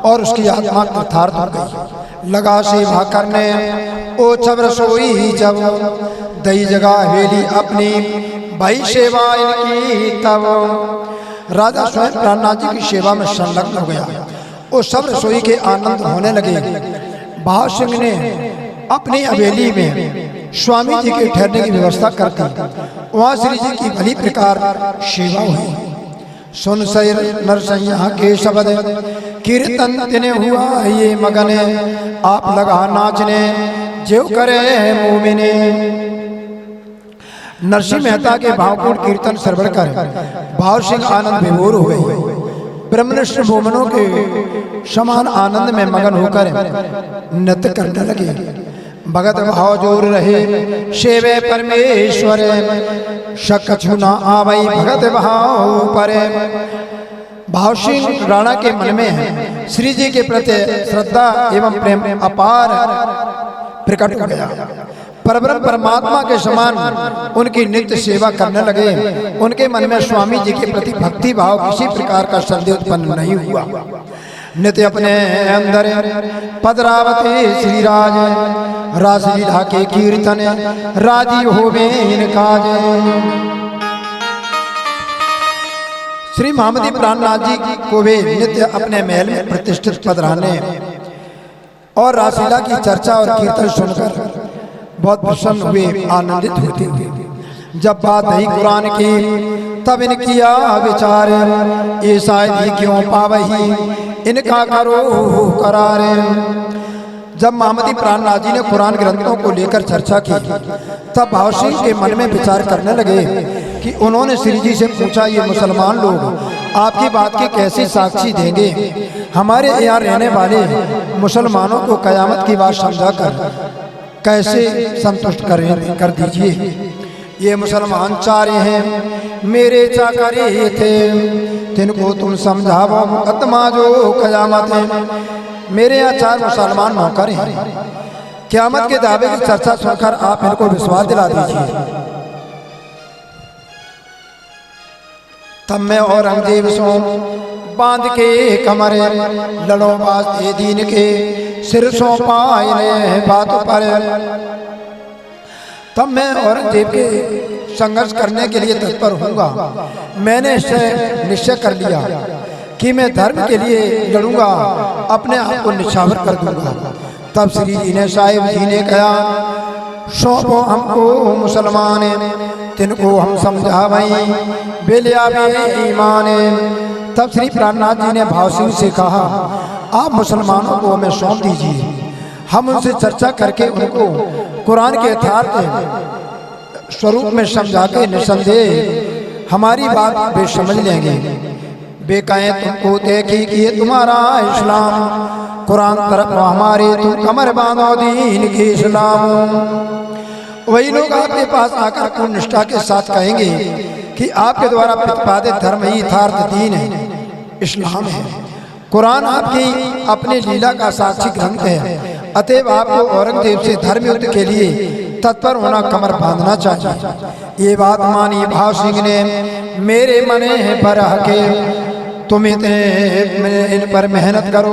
और उसकी आत्मा कृतार्थ हो गई। लगा सेवा करने ओ छब रसोई जब, दई जगह हवेली अपनी भाई सेवा इनकी तब। राजा स्वयं प्राणनाथ जी की सेवा में संलग्न हो गया। वो सब रसोई के आनंद होने लगे। भाव सिंह ने अपनी हवेली में स्वामी जी के ठहरने की व्यवस्था कर दी। वहाँ श्री जी की भली प्रकार सेवा हुई। सुन सैर नरसैया के शब्द कीर्तन तिने हुआ ये मगने, आप लगा नाचने जो करे मोमिने। नरसिंह मेहता के भावपूर्ण कीर्तन श्रवण कर भाव सिंह आनंद विभोर हुए। ब्रह्मनिष्ठ मोमनों के समान आनंद में मगन होकर नृत्य करने लगे। भगत भाव जोर रहे सेवे परमेश्वर, शक छूना आवई भगत भाव परे। भाव सिंह राणा के मन में श्री जी के प्रति श्रद्धा एवं प्रेम अपार प्रकट हो गया। परब्रह्म परमात्मा के समान उनकी नित्य सेवा करने लगे। उनके मन में स्वामी जी के प्रति भक्ति भाव किसी प्रकार का संदेह उत्पन्न नहीं हुआ। नित्य अपने अंदर पदरावते श्री राज, रासलीला के कीर्तन राजी होवे इनकाज। श्री महामती प्राणनाथ जी को वे नित्य अपने महल में प्रतिष्ठित पद रहने और रासलीला की चर्चा और कीर्तन सुनकर बहुत प्रसन्न हुए, आनंदित होते हुए। जब बात आई कुरान की तब इन किया विचार, ये शायद ही क्यों पावही इनका करो करार। जब महामती प्राणनाथ जी ने कुरान ग्रंथों को लेकर चर्चा की तब भाव सिंह के मन में विचार करने लगे कि उन्होंने श्री जी से पूछा, ये मुसलमान लोग आपकी बात के कैसे साक्षी देंगे? हमारे यहाँ रहने वाले मुसलमानों को कयामत की बात समझाकर कैसे संतुष्ट कर दीजिए। ये मुसलमान चारे हैं मेरे चाकरे थे, तिनको तुम समझाओ मुकदमा जो कयामत है। मेरे यहाँ 4 मुसलमान नौकर हैं। क़यामत के दावे की चर्चा सुनकर आप इनको विश्वास दिला दीजिए। तब मैं औरंगजेब सो बांध के कमरे, लड़ो बास्ते दीन के सिर सो पाए बात पर। तब मैं औरंगजेब के संघर्ष करने के लिए तत्पर होऊंगा। मैंने निश्चय कर लिया कि मैं धर्म के लिए लड़ूंगा, अपने आप को निछावर कर दूंगा। तब श्री जी ने साहिब जी ने कहा, सौंपो हमको मुसलमान, तिनको हम समझावई बेलिया बे ईमान। तब श्री प्राणनाथ जी ने भाव सिंह से कहा, आप मुसलमानों को हमें सौंप दीजिए, हम उनसे चर्चा करके उनको कुरान के यथार्थ स्वरूप में समझा के निसंदेह हमारी बात वे समझ लेंगे। वे कहें तुमको देखी कि ये तुम्हारा इस्लाम, कुरान तरफ हमारे तुम कमर बांधो दीन के इस्लाम। वही लोग आपके पास आकर पूर्ण निष्ठा के साथ कहेंगे कि आपके द्वारा प्रतिपादित धर्म ही यथार्थ दीन है, इस्लाम है। कुरान आपकी अपनी लीला का साक्षी ग्रंथ है। अतएव आपको औरंगजेब से धर्म युद्ध के लिए तत्पर होना, कमर बांधना चाहिए। ये बात मानी भाव सिंह ने मेरे मने पर हके, तुम इतने इन पर मेहनत करो,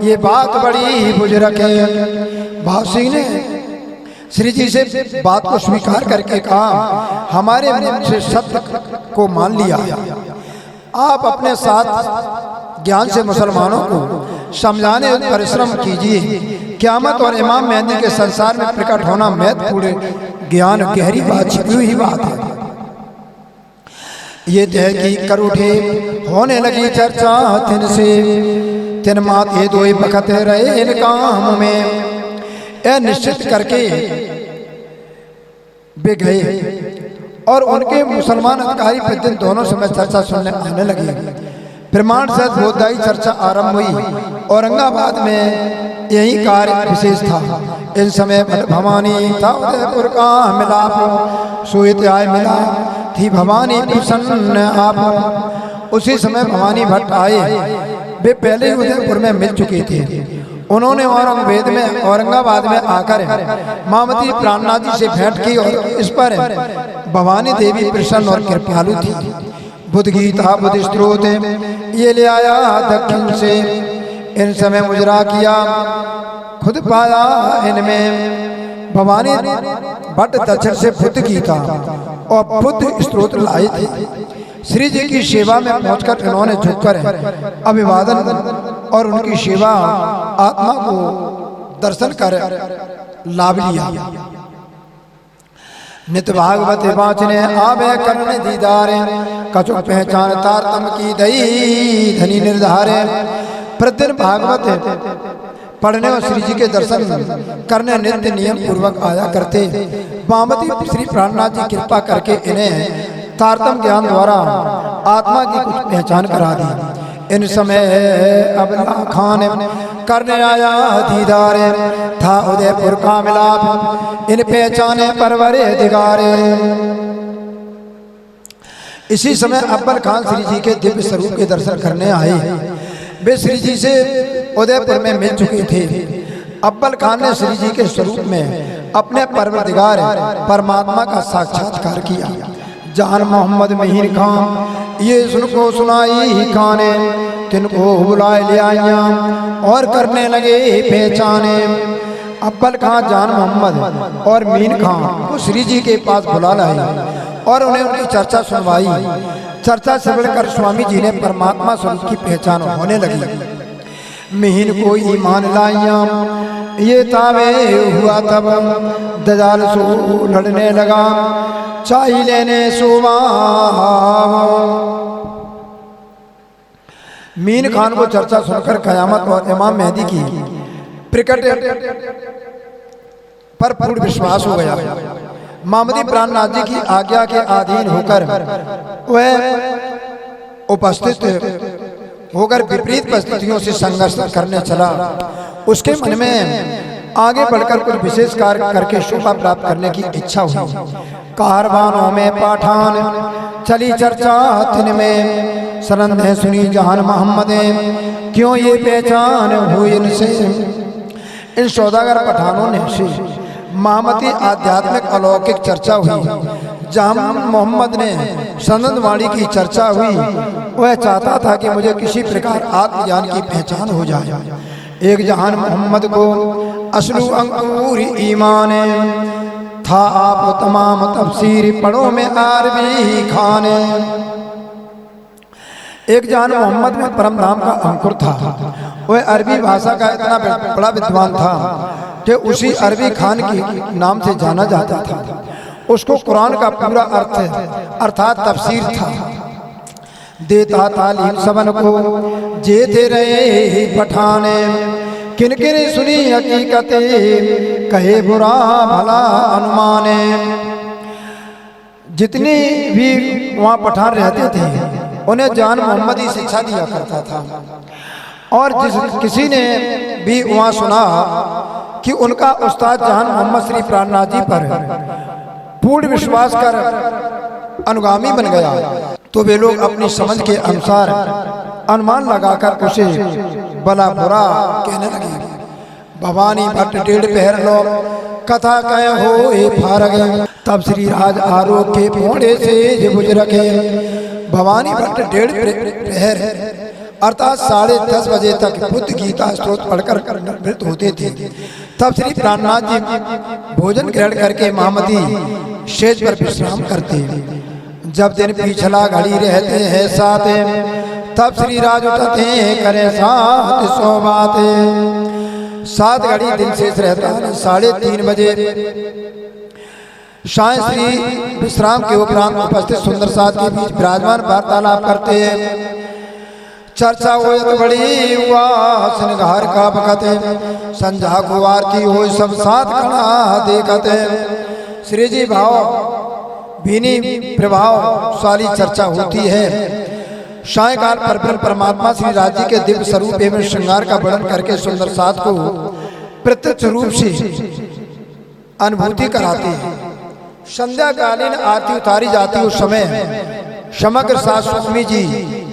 ये बात बड़ी बुजुर्ग है। भाव सिंह ने श्री जी से बात को स्वीकार करके कहा, हमारे मन से सत्य को मान लिया। आप अपने साथ ज्ञान से मुसलमानों को समझाने और परिश्रम कीजिए। क़यामत और इमाम मेहदी के संसार में प्रकट होना महत्वपूर्ण ज्ञान गहरी बात छिपी हुई बात है। ये तहकीक कर उठे होने लगी चर्चा तिन से, तिन माथे दो बखत रहे इन काम में। यह निश्चित करके वे गए और उनके मुसलमान अधिकारी प्रतिदिन दोनों समय चर्चा सुनने आने लगे। प्रमाण सहित बोधदायी चर्चा आरंभ हुई। औरंगाबाद में यही कार्य विशेष था। इन समय भवानी था उदयपुर का मिलाप, सोइत आय मिला थी भवानी प्रसन्न आप। उसी समय भवानी भट्ट आए। वे पहले उदयपुर में मिल चुके थे। उन्होंने औरंगाबाद में आकर मामती प्राणनाथ जी से भेंट की और इस पर भवानी देवी प्रसन्न और कृपालु थी। बुद्ध गीता बुद्ध स्त्रोत ये ले आया दक्षिण से। इन समय मुजरा किया खुद पाया इनमें। भवानी भट्ट दक्षिण से बुद्ध गीता और बुद्ध स्त्रोत लाए थे। श्री जी की सेवा में पहुंचकर इन्होंने झुककर अभिवादन और उनकी सेवा आत्मा को दर्शन कर लाभ लिया। नित भागवत वाचने आवे करने दीदार, कछु पहचान तारतम की दई धनी निर्धार। प्रतिदिन भागवत पढ़ने और श्री जी के दर्शन करने नित्य नियम पूर्वक आया करते। वामती श्री प्राणनाथ जी कृपा करके इन्हें तारतम ज्ञान द्वारा आत्मा की कुछ पहचान करा दी। इन समय अबला खान करने आया दीदार, था उदयपुर का मिलाप इन पहचाने परवरे दिगारे। इसी समय अब्बल खान श्री जी के दिव्य स्वरूप के दर्शन करने आए। वे श्री जी से उदयपुर में मिल चुके थे। अब्बल खान ने श्री जी के स्वरूप में अपने परवरदिगार परमात्मा का साक्षात्कार किया। जान मोहम्मद महीन खान ये सुनको सुनाई खाने, तिनको बुलाए ले आया और करने लगे पहचाने। अब्बल खान जान मोहम्मद और मीन खान को श्री जी के पास बुला लाए और उन्हें उनकी चर्चा सुनवाई। चर्चा से बढ़कर स्वामी जी ने परमात्मा स्वरूप की पहचान होने लगी। मीन को ईमान लाइया ये तावे हुआ तब, दजाल सो लड़ने लगा चाही लेने सोवा। मीन खान को चर्चा सुनकर कयामत और इमाम मेहदी की प्रकट पर पूर्ण विश्वास हो गया। मामदी प्राणनाथ जी की आज्ञा के अधीन होकर वह उपस्थित होकर विपरीत परिस्थितियों से संघर्ष करने चला। उसके मन में आगे बढ़कर कुछ विशेष कार्य करके शोभा प्राप्त करने की इच्छा हुई। कारवानों में पठान चली चर्चा तिन में, सरंद है सुनी जहान मोहम्मद क्यों ये पहचान हुई इनसे। इन सौदागर पठानों ने से महामती आध्यात्मिक अलौकिक चर्चा हुई। जहां मोहम्मद ने सनद वाणी की चर्चा हुई। वह चाहता था कि मुझे किसी प्रकार आत्मज्ञान की पहचान हो जाए। एक जहान मोहम्मद को असलू अंकुर ईमान था, आप तमाम तफसीर पढ़ो में अरबी खाने। एक जहान मोहम्मद में परम नाम का अंकुर था। वह अरबी भाषा का इतना बड़ा विद्वान था कि उसी अरबी खान के नाम से जाना जाता था। उसको कुरान का पूरा अर्थ अर्थात तफसीर था। देता तालीम सबन को जेते रहे पठाने, किन किन सुनी हकीकतें कहे बुरा भला अनुमाने। जितनी भी वहाँ पठान रहते थे उन्हें जान मोहम्मद ही शिक्षा दिया करता था। और किसी ने भी वहाँ सुना कि उनका उस्ताद जहान मोहम्मद श्री प्राणनाथ जी पर पूर्ण विश्वास कर अनुगामी बन गया, तो वे लोग अपनी समझ के अनुसार अनुमान लगाकर उसे भला बुरा कहने लगे। भवानी भट्ट डेढ़ पहर लो कथा कह हो ए फारग, तब श्री राज आरोग के पोड़े से बुझ रखे। भवानी भट्ट डेढ़ पहर अर्थात 10:30 बजे तक बुद्ध गीता स्तोत्र पढ़कर निवृत्त होते थे। तब श्री प्राणनाथ जी भोजन ग्रहण करके महामती शेज पर विश्राम करते। जब दिन पिछला घड़ी रहते हैं साथ, तब श्री राज उठते करे साथ सौ बातें। 7 घड़ी दिन शेष रहता है, 3:30 बजे साय श्री विश्राम के उपरांत उपस्थित सुंदर साथ के बीच विराजमान वार्तालाप करते हैं। चर्चा हो तो बड़ी हुआ सिंगार का बकते, संझा को आरती हो सब साथ खड़ा देखते। श्री जी भाव भीनी प्रभाव साली चर्चा होती है। सायकाल पर परमात्मा श्री राज जी के दिव्य स्वरूप एवं श्रृंगार का वर्णन करके सुंदर साथ को प्रत्यक्ष रूप से अनुभूति कराते हैं। संध्याकालीन आरती उतारी जाती उस समय समग्र साथ सुखमी जी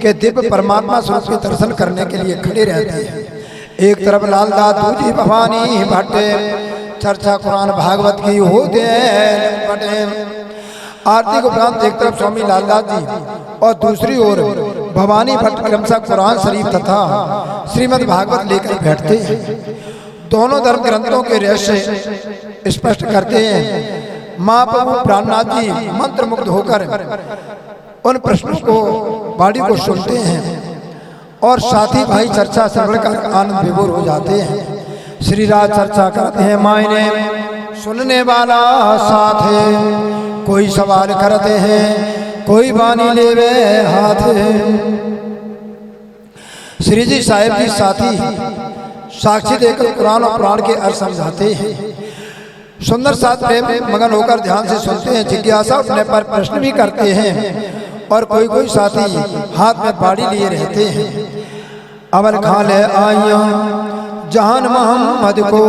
के दिव्य परमात्मा स्वरूप के दर्शन करने के लिए खड़े रहते हैं। एक तरफ लालदास दूजी भवानी भट्टे चर्चा कुरान भागवत की होते हैं। आरती के उपरांत एक तरफ स्वामी लालदास जी और दूसरी ओर भवानी भट्ट क्रमशः कुरान शरीफ तथा श्रीमद् भागवत लेकर बैठते हैं। दोनों धर्म ग्रंथों के रहस्य स्पष्ट करते हैं। माँ प्रभु प्राणनाथ जी मंत्र मुग्ध होकर उन प्रश्नों को बाड़ी को सुनते हैं और साथी भाई चर्चा श्रवण कर आनंद विभोर हो जाते हैं। श्री राज चर्चा करते हैं, मायने सुनने वाला साथ है, कोई सवाल करते हैं, कोई बानी लेवे हाथ। श्री जी साहिब जी साथी साक्षी देकर कुरान और पुराण के अर्थ समझाते हैं। सुंदर साथ प्रेम मगन होकर ध्यान से सुनते हैं, जिज्ञासा उठने पर प्रश्न भी करते हैं और कोई कोई साथी हाथ में बाड़ी लिए रहते हैं। अवल खां ले आइया जहान मोहम्मद को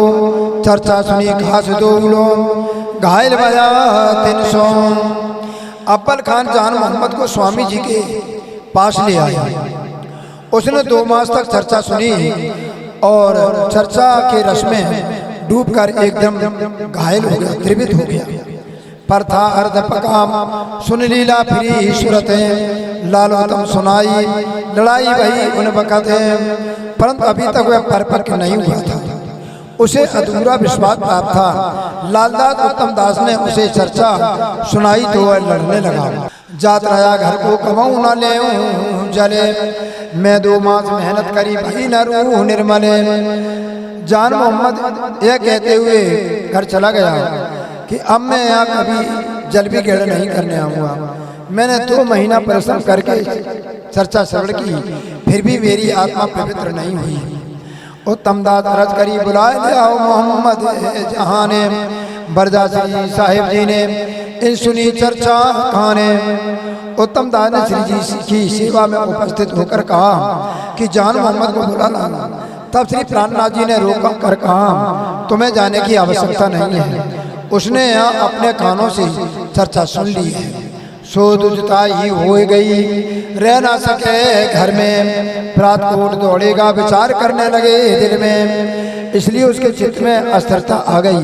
चर्चा सुनी खास दो घायल बजा 300। अव्वल खान जहान मोहम्मद को स्वामी जी के पास ले आया। उसने 2 मास तक चर्चा सुनी और चर्चा के रस में डूबकर एकदम घायल हो गया, द्रवित हो गया। पर था अर्ध पकाम सुन लीला फिरी सूरत लालो तम सुनाई लड़ाई वही उन वक़्त है, परंतु अभी तक वह परिपक्व नहीं हुआ था। उसे अधूरा विश्वास प्राप्त था। लालदास उत्तम दास ने उसे चर्चा सुनाई तो वह लड़ने लगा। जात रहा घर को कमाऊँ न ले जले, मैं 2 मास मेहनत करी भाई न रूह निर्मले। जान मोहम्मद यह कहते हुए घर चला गया कि अब मैं यहाँ कभी जल भी गेड़ नहीं करने आऊँगा। मैंने 2 महीना परिश्रम करके चर्चा श्रवण की, फिर भी मेरी आत्मा पवित्र नहीं हुई। उत्तम दास अर्ज करी बुलाए ले आओ मोहम्मद जहाने। बरदासी साहिब जी ने इन सुनी चर्चा खाने। उत्तम दास ने श्री जी की सेवा में उपस्थित होकर कहा कि जान मोहम्मद को बुला लाना। तब श्री प्राणनाथ जी ने रोक कर कहा, तुम्हें जाने की आवश्यकता नहीं है। उसने यहाँ अपने कानों से चर्चा सुन ली है। सोजुता ही हो गई, रह ना सके घर में। प्रात कोट दौड़ेगा विचार करने लगे दिल में, इसलिए उसके चित्त में अस्थिरता आ गई।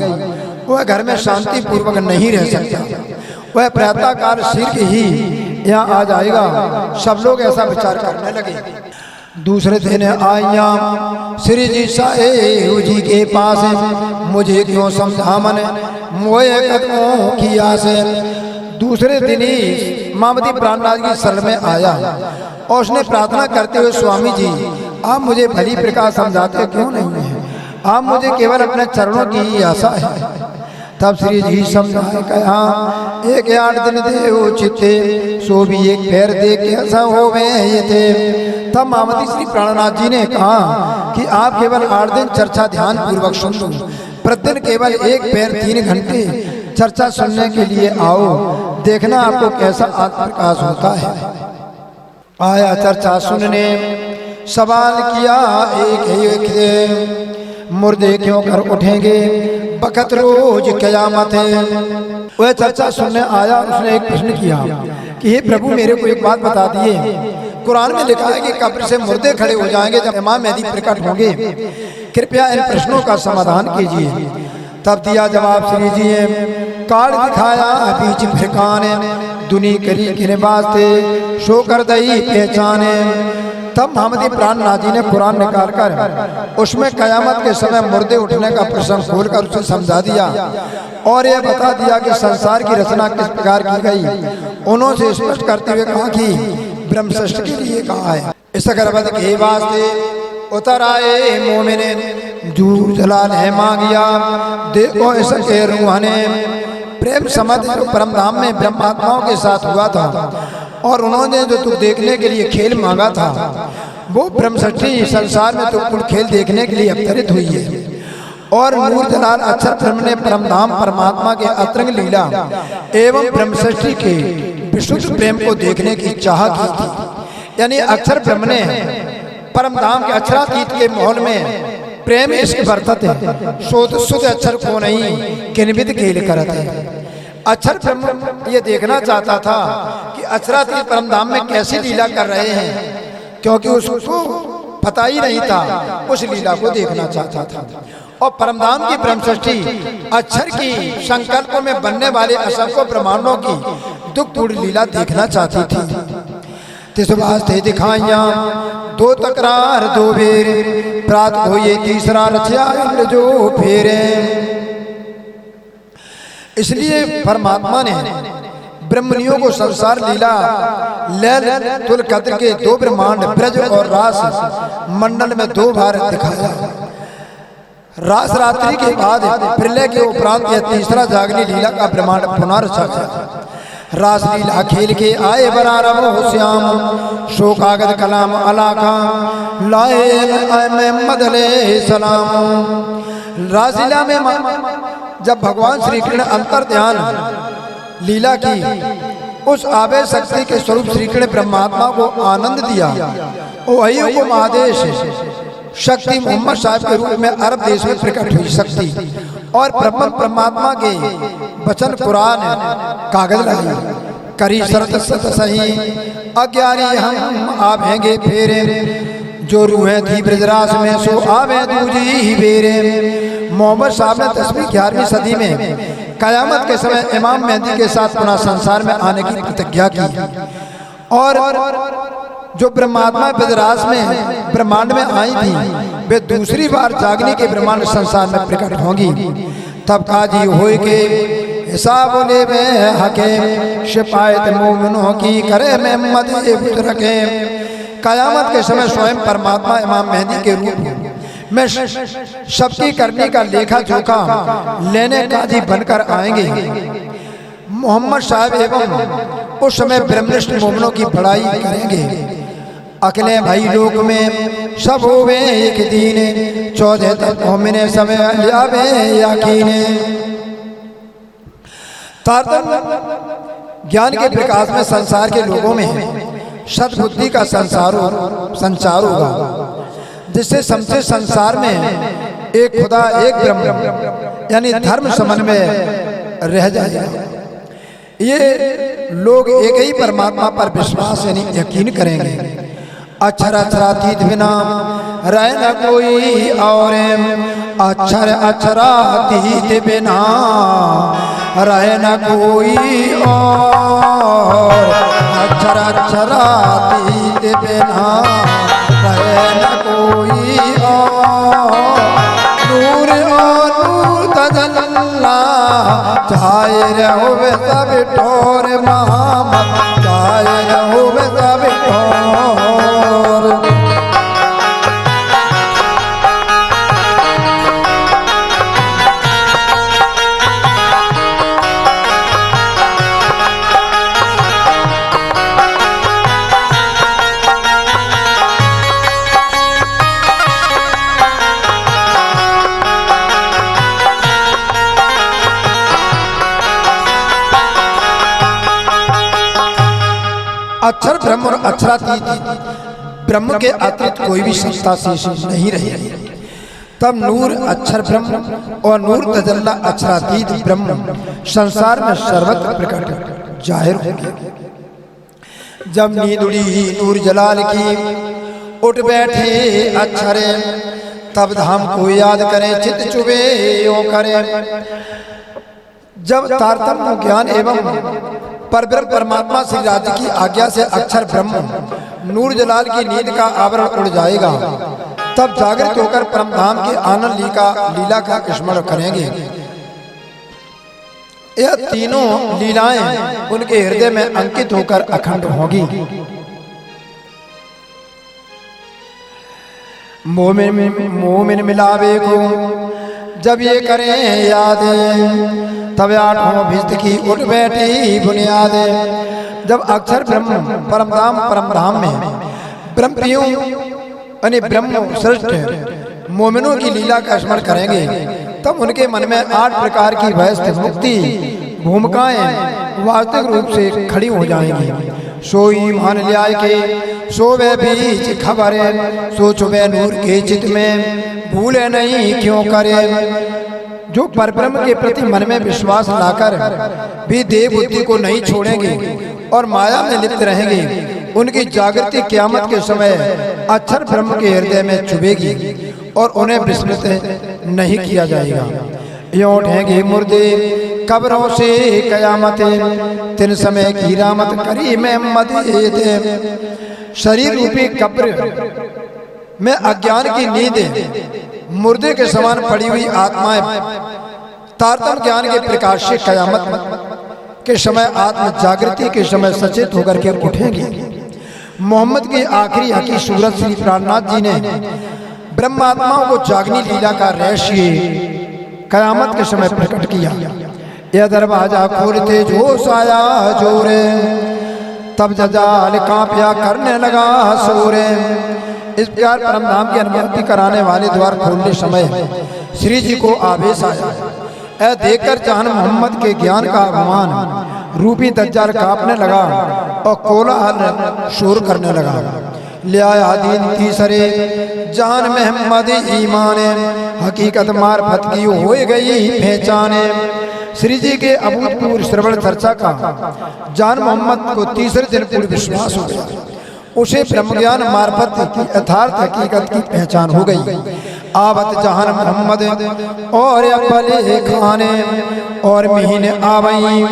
वह घर में शांति पूर्वक नहीं रह सकता। वह प्रातःकाल शीघ्र ही यहाँ आ जाएगा। सब लोग ऐसा विचार करने लगे। दूसरे दिन आया श्री जी साहिब जी के पास, मुझे क्यों समझा मन मोए कदमों की आस। दूसरे दिन ही मामती प्राणनाथ की शरण में आया और उसने प्रार्थना करते हुए, स्वामी जी आप मुझे भली प्रकार समझाते क्यों नहीं है, आप मुझे केवल अपने चरणों की ही आशा है। तब श्री जी समझाए कहा, 1-8 दिन दे चित्ते सो भी एक पैर दे के ऐसा हो गए थे। तब मामती श्री प्राणनाथ जी ने कहा कि आप केवल 8 दिन चर्चा ध्यान पूर्वक सुन लो। प्रतिदिन केवल 1 पैर 3 घंटे चर्चा सुनने के लिए आओ, देखना आपको कैसा आत्मप्रकाश होता है। आया चर्चा सुनने, सवाल किया एक मुर्दे क्यों कर उठेंगे बखत रोज कयामत है। वह चर्चा सुनने आया, उसने एक प्रश्न किया कि हे प्रभु मेरे को एक बात बता दिए, कुरान में लिखा है कि कब्र से मुर्दे खड़े हो जाएंगे जब इमाम मेहदी प्रकट होंगे, कृपया इन प्रश्नों का समाधान कीजिए। तब दिया जवाब श्री जी ने, कार्ड दिखाया बीच फिरकाने, दुनी करी किन वास्ते शो कर दई पहचाने। तब मोहम्मदी प्राण नाजी ने कुरान निकाल कर उसमें कयामत के समय मुर्दे उठने का प्रसंग खोलकर उसे समझा दिया और यह बता दिया कि संसार की रचना किस प्रकार की गई। उन्होंने स्पष्ट करते हुए कहा कि ब्रह्म सृष्टि के लिए कहा है। इस गर्भत के वास्ते उतर आए मोमिने दूर जलाल है मांगिया देखो इसके रूहाने प्रेम समझ परम धाम में ब्रह्मात्माओं के साथ हुआ था और उन्होंने जो तू देखने के लिए खेल मांगा था वो ब्रह्म सृष्टि संसार में तो कुल खेल देखने के लिए अवतरित हुई है। और नूर जलाल अक्षर ब्रह्म ने परम धाम परमात्मा के अतरंग लीला एवं ब्रह्म सृष्टि के विशुद्ध प्रेम को देखने की चाह की थी। यानी अक्षर ब्रह्म ने परम धाम के अक्षरातीत के माहौल में प्रेम इसके बरतते शोध शुद्ध अक्षर को नहीं किन्वित खेल करते। अक्षर ब्रह्म ये देखना चाहता था कि अक्षरातीत परम धाम में कैसी लीला कर रहे हैं, क्योंकि उसको पता ही नहीं था, उस लीला को देखना चाहता था। और परमधाम की ब्रह्म सृष्टि अक्षर की संकल्पों में बनने वाले असंख्य ब्रह्मांडों की दुखपूर्ण लीला देखना चाहती थी। तिस वास्ते दिखाइया दो तकरार दो बेर प्रात हो ये तीसरा रचिया जो फेरे। इसलिए परमात्मा ने ब्रह्मनियों को संसार लीला लैलतुल कद्र के दो ब्रह्मांड ब्रज और रास मंडल में दो बार दिखाया। रास रात्रि के बाद प्रलय के उपरांत यह तीसरा जागनी लीला का ब्रह्मांड पुनः रचा गया। रास लीला खेल के आए बरारम हो श्याम शो कागज कलाम अलाका लाए में मदले सलाम। रासलीला में जब भगवान श्री कृष्ण अंतर ध्यान लीला की उस आवे शक्ति के स्वरूप श्री कृष्ण ब्रह्मात्मा को आनंद दिया। वही को महादेश शक्ति मोहम्मद साहब के रूप में अरब देश में प्रकट हुई शक्ति और परमात्मा के वचन कुरान कागज लाई करी शरत सत सही अज्ञानी हम आवेंगे फेरे जो रूहें थी ब्रजराज में सो आवे दूजी ही बेरे। मोहम्मद साहब ने 10वीं 11वीं सदी में कयामत के समय इमाम मेहदी के साथ पुनः संसार में आने की प्रतिज्ञा की और जो ब्रह्मात्मा ब्रजराज में ब्रह्मांड में आई थी वे दूसरी बार जागने के ब्रह्मांड संसार में प्रकट होंगी। तब काजी होए के हिसाब ले में हके शिपायत मोमिनों की करे में मद रखे। कयामत के समय स्वयं परमात्मा इमाम मेहदी के रूप में सबकी करने का लेखा जोखा लेने काजी बनकर आएंगे। मोहम्मद साहब एवं उस समय ब्रह्मनिष्ठ मोमिनों की बड़ाई करेंगे। अकेले भाई लोक में सब होवे एक दीन चौदह तक मोमिने समय लियावे यकीने। ज्ञान के विकास में संसार के लोगों में सद्बुद्धि का संचार होगा जिससे समझे संसार में एक खुदा एक ब्रह्म यानी धर्म समन्वय रह जाएगा। ये लोग एक ही परमात्मा पर विश्वास यानी यकीन करेंगे। अक्षर अक्षरातीत बिना रह न कोई और अक्षर अक्षरातीत बिना रह न कोई और अक्षर अक्षरातीत बिना रह न कोई और नूर तजल्ला चाहे रहो वे सब ठोर मोहम्मद चाहे रहो वे सब ठोर। अक्षर ब्रह्म और अक्षरातीत ब्रह्म के अतिरिक्त कोई भी सत्ता शेष नहीं रही। तब नूर अक्षर ब्रह्म और नूर तजल्ला अक्षरातीत ब्रह्म संसार में सर्वत्र प्रकट जाहिर होंगे। जब नींद उड़ी नूर जलाल की उठ बैठे अक्षरे तब धाम को याद करें चित चुबे यो करें। जब तारतम्य ज्ञान एवं परब्रह्म परमात्मा श्री राज की आज्ञा से अक्षर ब्रह्म नूर जलाल की नींद का आवरण उड़ जाएगा। तब जागृत होकर परमधाम के आनंद लीला का स्मरण करेंगे। यह तीनों लीलाएं उनके हृदय में अंकित होकर अखंड होगी। मोमिन मिलावे को जब ये करें याद, तब आठों भिस्त की उठ बैठी बुनियाद। जब अक्षर ब्रह्म परमधाम में ब्रह्मपियों यानी ब्रह्म श्रेष्ठ मोमिनों की लीला का स्मरण करेंगे, तब उनके मन में 8 प्रकार की व्यवस्थित मुक्ति भूमिकाएं वास्तविक रूप से खड़ी हो जाएंगी। सोई मान लिया के सोवे बीच खबर, सोचवे नूर के चित में भूले नहीं क्यों करे। जो परब्रह्म के प्रति मन में विश्वास लाकर भी देह बुद्धि को नहीं छोड़ेंगे और माया में लिप्त रहेंगे, उनकी जागृति क़यामत के समय अक्षर ब्रह्म के हृदय में चुभेगी और उन्हें विस्मृत नहीं किया जाएगा। यों उठेंगे मुर्दे कब्रों से क़यामत, तिन समय की रामत करी में मदद। शरीर रूपी कब्र में अज्ञान की नींद मुर्दे के समान पड़ी हुई आत्माएं तारतम ज्ञान के प्रकाश से क़यामत के समय आत्म जागृति के समय सचेत होकर के उठेंगे। मोहम्मद की आखिरी हकी सूरत श्री प्राणनाथ जी ने ब्रह्मात्माओं को जागनी लीला का रहस्य क़यामत के समय प्रकट किया। यह दरवाजा खोलते जोश आया जोरे, तब जजाल कांपिया करने लगा सोरे। इस प्रकार परमधाम की अनुभूति कराने वाले द्वार खोलने समय श्री जी को आवेश आया। यह देखकर जहान मोहम्मद के ज्ञान का अभिमान रूपी दज्जाल कांपने लगा और कोलाहल शोर करने लगा। ले आया दीन तीसरे जान मोहम्मद ईमान, हकीकत मार्फत की हो गई पहचाने। श्री जी के अभूतपूर्व श्रवण चर्चा का जान मोहम्मद को तीसरे दिन पूर्ण विश्वास हो गया। उसे ब्रह्म ज्ञान मार्फत की यथार्थ हकीकत की पहचान हो गई। आवत जहान मोहम्मद और अब्बले खाने और महीने आवई,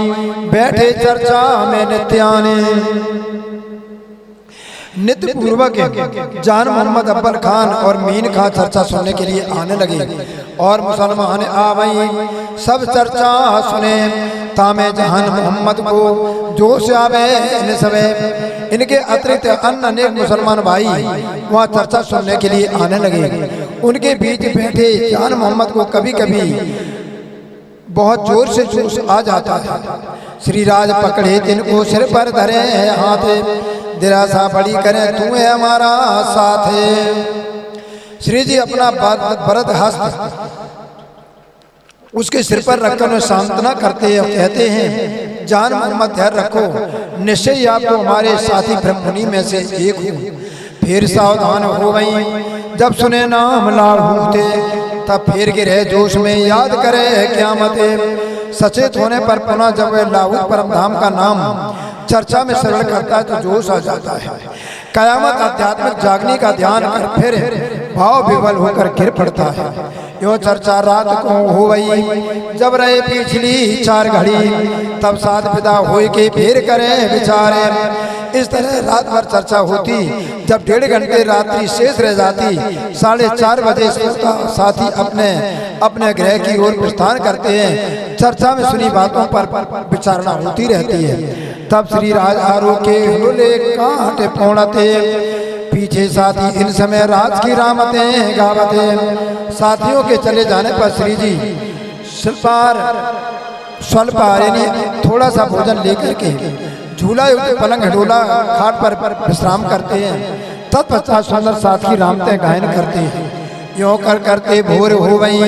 बैठे चर्चा में नित्याने। नित्य पूर्वक जान मोहम्मद अब्बल खान और मीन खां चर्चा सुनने के लिए आने लगे और मुसलमान आवई सब चर्चा सुने। तामे जहान मोहम्मद को जोश आवे इन सबे। इनके अतिरिक्त अन्य अनेक मुसलमान भाई वहाँ चर्चा सुनने के लिए आने लगे। उनके बीच बैठे जान मोहम्मद को कभी कभी बहुत जोर से जोश आ जाता है। श्री राज पकड़े जिनको सिर पर धरे हाथ, दिरासा बड़ी करें तू है हमारा साथ। श्री जी अपना भरत हस्त उसके सिर पर रखकर उन्हें सांत्वना करते हैं और कहते हैं, जान मोहम्मद धैर्य रखो, निश्चय ही आपको हमारे साथी ब्रह्ममुनि में से एक हूँ। फिर सावधान हो गई जब सुने नाम लाहूते, तब फिर गिरे जोश में याद करे क़यामत। सचेत होने पर पुनः जब वह लाहूत परमधाम का नाम चर्चा में श्रवण करता है तो जोश आ जाता है। क़यामत आध्यात्मिक जागने का ध्यान कर फिर भाव विवल होकर गिर पड़ता है। यो चर्चा रात को हो गई जब रहे पिछली 4 घड़ी, तब साथ विदा हो के फिर करें विचारे। इस तरह रात भर चर्चा होती। जब 1.5 घंटे रात्रि शेष रह जाती, 4:30 बजे साथी अपने अपने गृह की ओर प्रस्थान करते हैं। चर्चा में सुनी बातों पर विचारणा होती रहती है। तब श्री राज आरोके होले कांटे पौड़ते, पीछे साथी इन समय राज की रामतें गावते। साथियों के चले जाने पर श्री जी स्वल्पार यानी थोड़ा सा भोजन लेकर के झूला युक्त पलंग हडोला खाट पर विश्राम करते हैं। तत्पश्चात सुंदर साथ की रामतें गायन करते हैं। यों कर करते भोर हो गई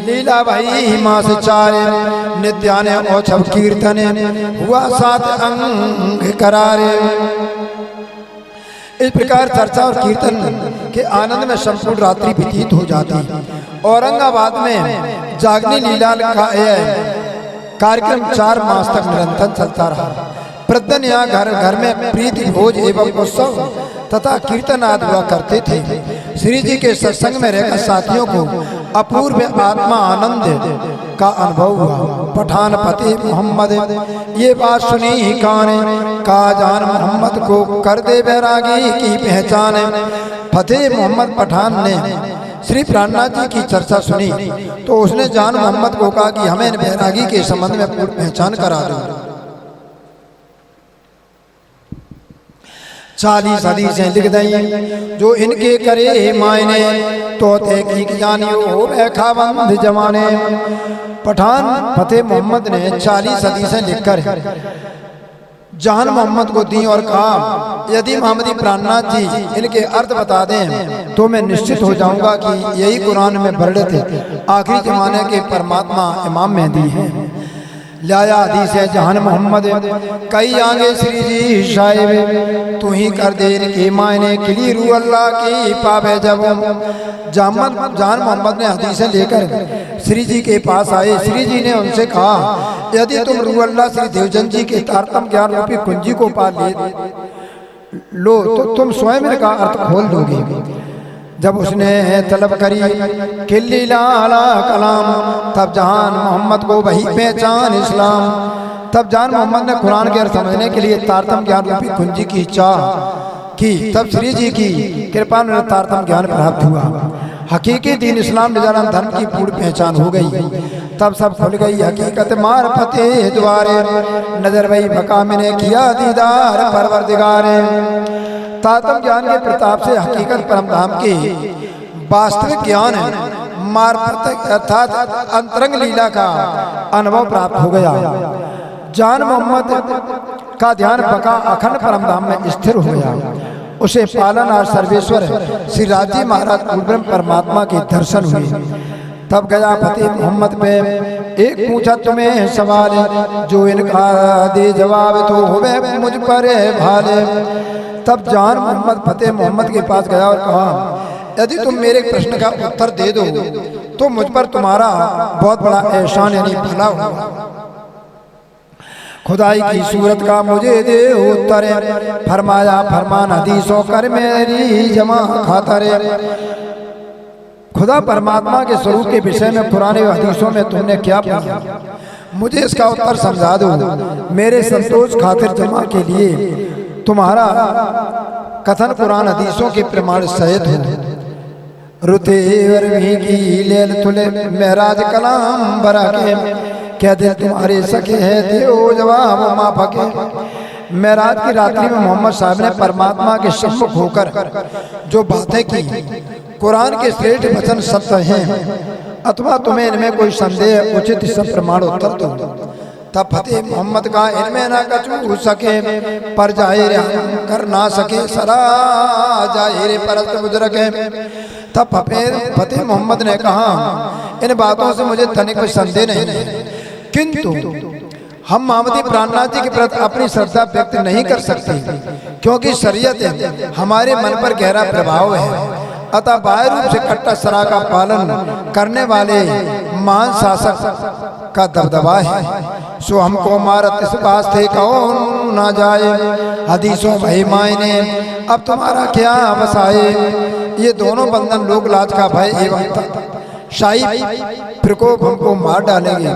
लीला भाई मास 4, नित्याने औछव कीर्तन हुआ 7 अंग करारे। इस प्रकार चर्चा और कीर्तन के आनंद में संपूर्ण रात्रि व्यतीत हो जाती। औरंगाबाद में जागनी लीला का कार्यक्रम 4 मास तक निरंतर चलता रहा। प्रतिदिन यहाँ घर घर में प्रीति भोज एवं उत्सव तथा कीर्तन आदि हुआ करते थे। श्री जी के सत्संग में रहकर साथियों को अपूर्व आत्मा आनंद का अनुभव हुआ। पठान फतेह मोहम्मद ये बात सुनी कान का जान मोहम्मद को कर दे बैरागी की पहचान। फतेह मोहम्मद पठान ने श्री प्राणनाथ जी की चर्चा सुनी तो उसने जान मोहम्मद को कहा कि हमें बैरागी के संबंध में पूर्ण पहचान करा दो। 40 हदीसें लिख दई जो इनके करे मायने तो तहकीक जानियो खाबंद जमाने। पठान फतेह मोहम्मद ने 40 हदीसें लिखकर जान मोहम्मद को दी और कहा यदि मोहम्मदी प्राणनाथ जी इनके अर्थ बता दें तो मैं निश्चित हो जाऊंगा कि यही कुरान में वर्णित आखिरी जमाने के परमात्मा इमाम मेहदी हैं। लाया हदीस है जान मोहम्मद कई आगे श्री जी साहिब तू ही कर दे के मायने किली रू अल्लाह की पावे जब। जान मोहम्मद ने हदीसें लेकर श्री जी के पास आए। श्री जी ने उनसे कहा यदि तुम रू अल्लाह श्री देवचंद जी के तारतम ज्ञान रूपी कुंजी को पा लो तो तुम स्वयं इनका अर्थ खोल दोगे। जब उसने तलब करी किल्ली लाला कलाम तब जान मोहम्मद को वही पहचान इस्लाम। तब जान मोहम्मद ने कुरान के अर्थ समझने के लिए तारतम ज्ञान रूपी कुंजी की चाह की। तब श्री जी की कृपा में तारतम ज्ञान प्राप्त हुआ। हकीकी दीन इस्लाम निजारान धर्म की पूर्ण पहचान हो गई। तब सब खुल गई हकीकत मार फतेह द्वारे नजर वही भका मैंने किया दीदार परवरदिगारे। तारतम ज्ञान के प्रताप से हकीकत परमधाम के वास्तविक ज्ञान मार्फत अर्थात अंतरंग लीला का अनुभव प्राप्त हो गया। जान मोहम्मद का ध्यान बका अखंड परमधाम में स्थिर हो गया। उसे पालन और सर्वेश्वर श्री राजी महाराज पूर्ण परमात्मा के दर्शन हुए। तब गया फतेह मोहम्मद पे एक पूछा तुम्हें सवाल जो इनका दे जवाब तो होवे मुझ पर भाले। तब जान मोहम्मद फतेह मोहम्मद के पास गया और कहा यदि तुम मेरे प्रश्न का उत्तर दे दो तो मुझ पर तुम्हारा बहुत बड़ा एहसान यानी भला होगा। खुदाई की सूरत का मुझे दे उत्तर फरमाया फरमान हदीसों कर मेरी जमा खातर। खुदा परमात्मा के स्वरूप के विषय में पुराने हदीसों में तुमने क्या पढ़ा मुझे इसका उत्तर समझा दो। मेरे संतोष खातिर जमा के लिए तुम्हारा कथन कुरान हदीसों के प्रमाण सहित हो। रुते की लेल तुले महराज कलाम बरा के क्या दिल तुम्हारे सके है देओ जवाब माफके। महराज की रात्रि में मोहम्मद साहब ने परमात्मा के सम्मुख होकर जो बातें की कुरान के श्रेष्ठ वचन सत्य हैं अथवा तुम्हें इनमें कोई संदेह उचित सब प्रमाण उत्तर दो। तब फतेह मोहम्मद का इनमें ना कछु सके पर जाहिर कर ना सके सरा जाहिर परस्त बुजुर्ग है। तब फतेह मोहम्मद ने कहा इन बातों से मुझे तनिक कोई संदेह नहीं है किंतु हम मोहम्मदी प्राणनाथ जी के प्रति अपनी श्रद्धा व्यक्त नहीं कर सकते क्योंकि शरीयत हमारे मन पर गहरा प्रभाव है। अतः बाह्य रूप से कट्टा सरा का पालन करने वाले महान शासक का दबदबा है। सो हमको मारत इस वास्ते कौन ना जाए हदीसों भय मायने अब तुम्हारा क्या बसाए। ये दोनों बंधन लोक लाज का भय एवं शाही प्रकोप हमको मार डालेंगे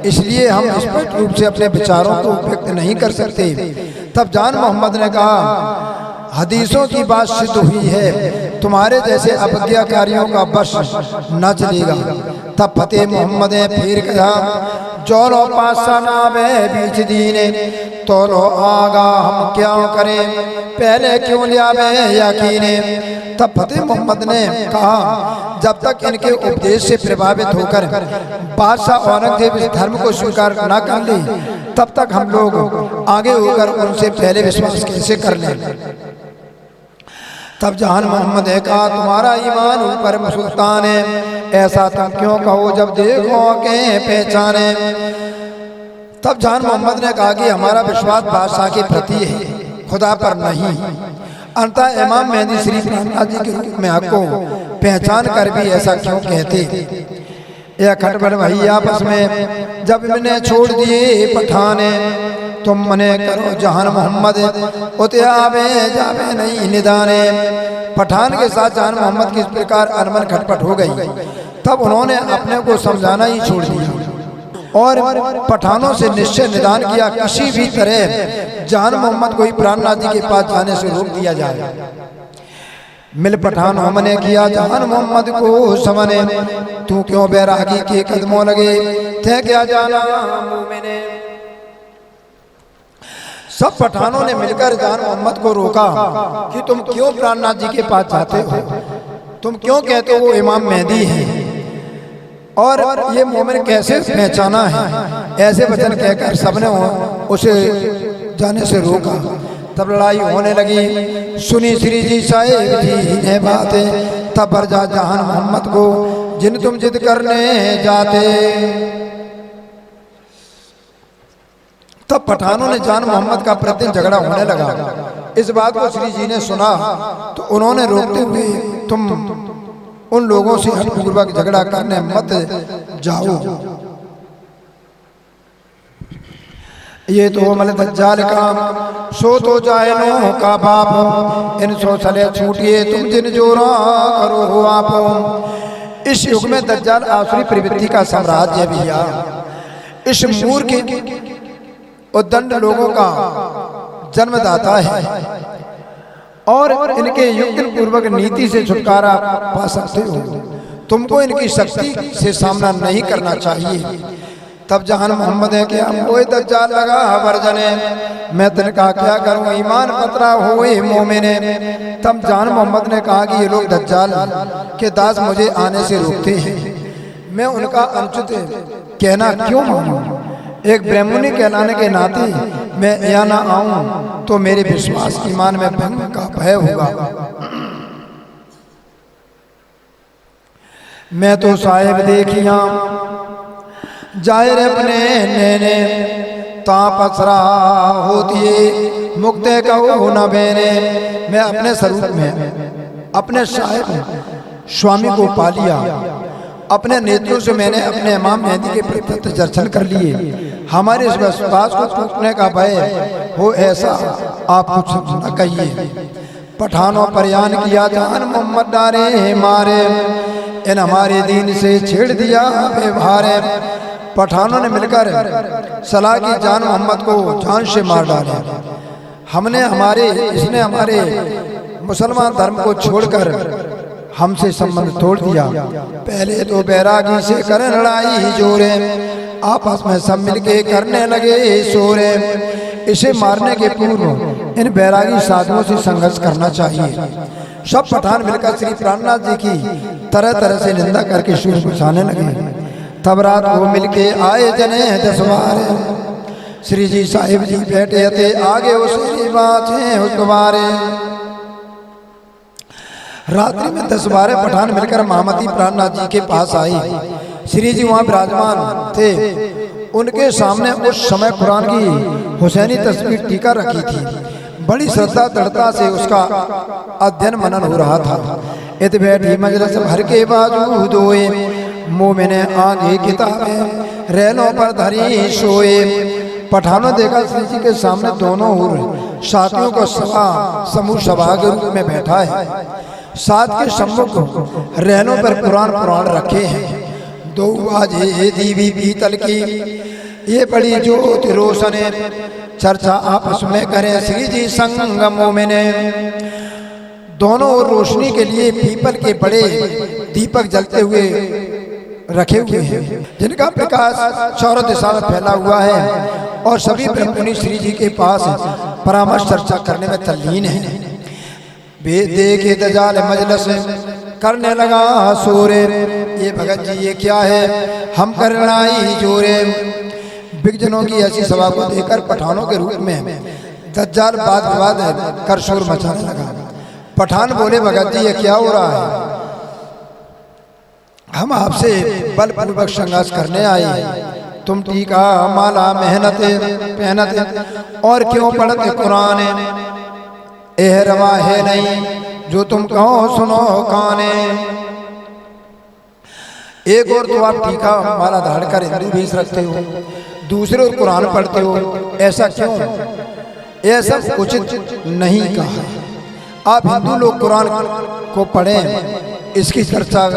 इसलिए हम स्पष्ट रूप से अपने विचारों को व्यक्त नहीं कर सकते। तब जान मोहम्मद ने कहा हदीसों की बात सिद्ध हुई है तुम्हारे जैसे अवज्ञाकारियों का बस न चलेगा। तब फतेह मोहम्मद ने फिर कहा जो लो पासा नावे बीच दीने तो लो आगा हम क्या करें पहले क्यों लिया यकीने। तब फतेह मोहम्मद ने कहा जब तक इनके उपदेश से प्रभावित होकर बादशाह औरंगजेब इस धर्म को स्वीकार न कर ले तब तक हम लोग आगे होकर उनसे पहले विश्वास कैसे कर लें। तब जान मोहम्मद ने कहा तुम्हारा ईमान ऊपर सुल्तान है ऐसा तुम क्यों कहो जब देखो के पहचाने। तब जान मोहम्मद ने कहा कि हमारा विश्वास बादशाह के प्रति है खुदा पर नहीं। अंततः इमाम मेहदी श्री प्राणनाथ जी के रूप में आपको पहचान कर भी ऐसा क्यों कहते। यह खटपट वही आपस में जब इन्हें छोड़ दिए पठाने तुम मने करो जहान मोहम्मद उते आवे जावे नहीं निदाने। पठान के साथ जहान मोहम्मद की इस प्रकार अनबन खटपट हो गई। तब उन्होंने अपने को समझाना ही छोड़ दिया और पठानों से निश्चय निदान किया किसी भी तरह जहान मोहम्मद को ही प्राणनाथ जी के पास जाने से रोक दिया जाए। मिल पठान हमने किया जहान मोहम्मद को समने, तू क्यों बैरागी के कदमों लगे थे क्या जाना मोमिने। सब पठानों ने मिलकर जहान मोहम्मद को रोका कि तुम क्यों प्राणनाथ जी के पास जाते हो, तुम क्यों कहते हो वो इमाम मेहदी है और ये मोमिन कैसे पहचाना है। ऐसे वचन कहकर सबने उसे जाने से रोका। तब लड़ाई होने लगी। सुनी श्री जी साहिब जी ने बातें तब बरजा जहान मोहम्मद को जिन तुम जिद करने जाते। तब पठानों ने जान मोहम्मद का प्रतिदिन झगड़ा होने लगा। इस बात को श्री जी ने सुना तो उन्होंने रोकते हुए तुम उन लोगों से हठपूर्वक झगड़ा करने मत जाओ, ये तो मल दज्जाल का सो तो जायनो का बाप, इन सो चले छूटिए तुम जिन जोरा करो हो आप। इस युग में दज्जाल आसुरी प्रवृत्ति का साम्राज्य भैया। इस मूर्ख उद्दंड लोगों का जन्मदाता है और इनके युक्ति पूर्वक नीति से छुटकारा पा सकते हो। तुमको इनकी शक्ति से सामना नहीं करना चाहिए। तब जहान मोहम्मद है क्या कोई दज्जाल लगा वर्जने, मैं तिनका क्या करूं ईमान पतरा हुए मोमिने। तब जहान मोहम्मद ने कहा कि ये लोग दज्जाल के दास मुझे आने से रोकते हैं, मैं उनका अनुचित कहना क्यों मानूं। एक ब्राह्मणी कहलाने के नाते मैं यहाँ ना आऊं तो मेरे विश्वास ईमान में भंग का भय होगा। मैं तो साहिब देखिया जाहिर अपने नेने ताप असरा होती मुक्ते कहो न बेने। मैं अपने स्वरूप में अपने साहिब स्वामी को पा लिया। अपने नेत्रों से मैंने अपने इमाम मेहदी के प्रत्यक्ष दर्शन कर लिए। हमारे इस विश्वास को टूटने का भय हो ऐसा आप कुछ न कहिए। पठानों पर यान किया जान मोहम्मद डारे मारे, इन हमारे दीन से छेड़ दिया व्यवहार। पठानों ने मिलकर सलाह की जान मोहम्मद को जान से मार डाला। इसने हमारे मुसलमान धर्म को छोड़कर हमसे संबंध तोड़ दिया। पहले तो बैरागी से करें लड़ाई जोरे, आपस में सब मिलके करने लगे शोरे। इसे मारने के पूर्व इन बैरागी साधुओं से संघर्ष करना चाहिए। सब पठान मिलकर श्री प्राणनाथ जी की तरह तरह से निंदा करके सूर बुझाने लगे। तब रात को मिलके आए जने 10 बार, श्री जी साहिब जी बैठे थे आगे उसी बात है उस बारे। रात्रि में 10 बार पठान मिलकर महामती प्राणनाथ जी के पास आए। श्री जी वहाँ विराजमान थे। उनके सामने उस समय कुरान की हुसैनी तस्वीर टीका रखी थी। बड़ी श्रद्धा दृढ़ता से उसका अध्ययन मनन हो रहा था। इत बैठी मजलिस भर के बाजू दोए, मुँह मैंने आगे किताबें रैलों पर धरी सोए। पठानों देखा श्री जी के सामने दोनों ओर साथियों को समूह सभा के रूप में बैठा है। साथ के सम्मुख रैलों पर पुराण रखे हैं। 2 बाजे दीवी पीतल की ये बड़ी ज्योति रोशने, चर्चा आपस में करें श्री जी संगमों में। दोनों ओर रोशनी के लिए पीपल के बड़े दीपक जलते हुए रखे हुए हैं, जिनका प्रकाश चारों दिशा में फैला हुआ है और सभी ब्रह्ममुनि श्री जी के पास परामर्श चर्चा करने में तल्लीन है। वे देखे दजाल मजलिस करने लगा सोरे, ये भगत जी ये क्या है हम करना ही जोरे। बिगजनों की ऐसी सभा को देखकर पठानों के रूप में दज्जाल वाद विवाद कर शोर मचाने लगा। पठान बोले भगत जी ये क्या हो रहा है, हम आपसे बलपूर्वक संघर्ष करने आए। तुम टीका माला मेहनत पहनत और क्यों पढ़ते कुरान, एह रवा है नहीं जो तुम कहो सुनो काने। एक और तो आप टीका माला धारण कर हिंदू भेष रखते हो, दूसरे कुरान पढ़ते हो, ऐसा क्यों? ऐसा उचित नहीं कहा। आप हिंदू लोग कुरान को पढ़ें, इसकी चर्चा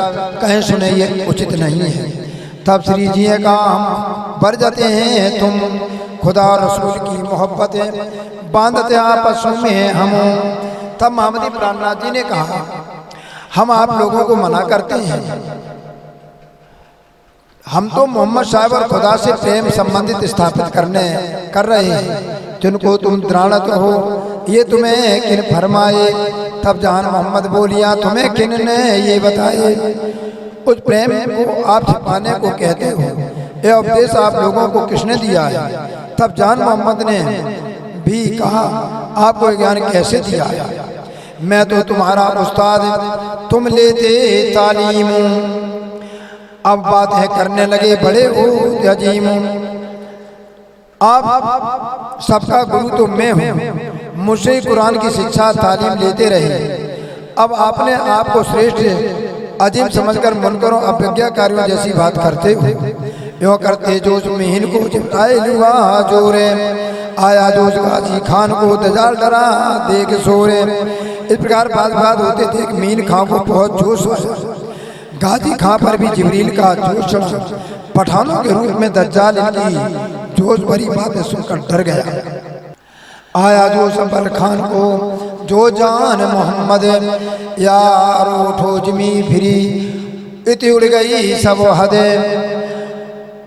कहीं सुने, ये उचित नहीं है। तब श्री जी ने कहा हम बढ़ जाते हैं, तुम खुदा और रसूल की मोहब्बत बांधते आपस में हम। तब मोहम्मदी प्राणनाथ जी ने कहा हम आप लोगों को मना करते हैं, हम तो मोहम्मद साहब और खुदा से प्रेम संबंधित स्थापित कर रहे हैं, जिनको तुम दृढ़ हो, ये तुम्हें किन फरमाए? तब जान मोहम्मद बोलिया तुम्हें किन ने ये बताए? उस प्रेम को आप छिपाने को कहते हो, ये उपदेश आप लोगों को किसने दिया है? तब जान मोहम्मद ने भी कहा आपको ज्ञान कैसे दिया है? मैं तो तुम्हारा उस्ताद, तुम लेते तालीम। अब बात है करने लगे बड़े हो अजीम, आप सबका गुरु तो मैं हूँ, मुझसे कुरान की शिक्षा तालीम लेते रहे। अब आपने आपको श्रेष्ठ अजीम समझकर मुनकरों अभिज्ञाकारियों जैसी बात करते हो। यो करते जो मीन को चिपटाए लुआ जोरे, आया जोश गाजी खान को दजाल डरा देख सोरे। इस प्रकार बात होते थे कि मीन खां को बहुत जोश आया, गाजी खां पर भी जिब्रील का जोश चढ़ा। पठानों के रूप में दज्जाल इनकी जोश भरी बातें सुनकर डर गया। आया जोश अब्बल खान को जो जान मोहम्मद, यार उठो जमी फिरी इति उड़ गई सब हद।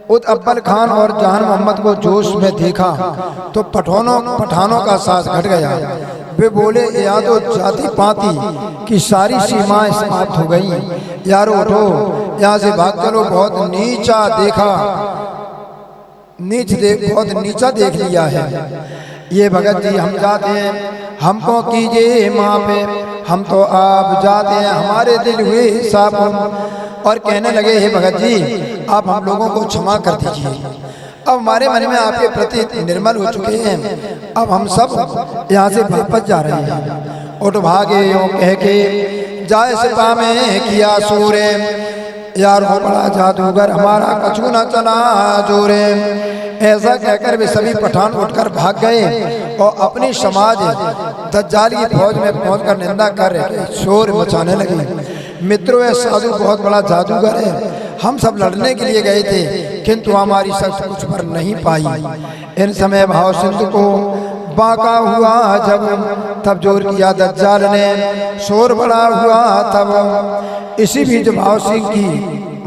उस अब्बल खान और जान मोहम्मद को जोश में देखा तो पठानों का सांस घट गया। वे बोले या तो जाति पाती की सारी सीमाएं समाप्त हो गई, यारो उठो यहाँ से भाग चलो, बहुत बहुत नीचा देख लिया है। ये भगत जी हम जाते हैं, हमको कीजिए माफ़, हम तो आप जाते हैं, हमारे दिल हुए साफ। और कहने लगे हे भगत जी आप हम लोगों को क्षमा कर दीजिए, अब हमारे मन में आपके प्रति निर्मल हो चुके हैं, अब हम सब यहाँ से वापस जा रहे हैं। उठ भागे यूँ कह के जाए सिपा में किया सूरे, यार हो बड़ा जादूगर हमारा कछु न चला जोरे। ऐसा कहकर वे सभी पठान उठकर भाग गए और अपनी समाज दज्जाल की फौज में पहुंचकर निंदा कर रहे, शोर मचाने लगे। मित्रों ये साधु बहुत बड़ा जादूगर है, हम सब लड़ने के लिए गए थे किंतु हमारी शक्ति कुछ पर नहीं पाई। इन समय भाव सिंधु को बाका हुआ जब, तब जोर किया दज्जाल ने, शोर बड़ा हुआ तब। इसी बीच भाव सिंह की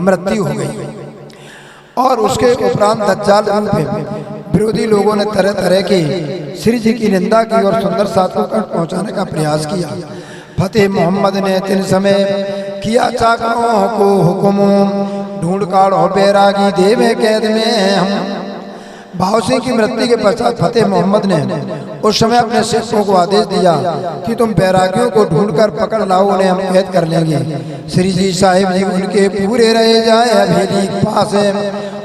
मृत्यु हो गई और उसके उपरांत दज्जाल रूप में विरोधी लोगों ने तरह तरह के श्री जी की निंदा की और सुंदर साथ को पहुंचाने का प्रयास किया। फतेह मोहम्मद ने तीन समय किया चाकरों को हुक्म, ढूंढ काढ़ो बैरागी देवे कैद में हम। भाव सिंह की मृत्यु के पश्चात फतेह मोहम्मद ने उस समय अपने सिखों को आदेश दिया कि तुम बैरागियों को ढूंढकर पकड़ लाओ, उन्हें हम कैद कर लेंगे। श्री जी साहिब जी उनके पूरे रह जाए हवेली पास,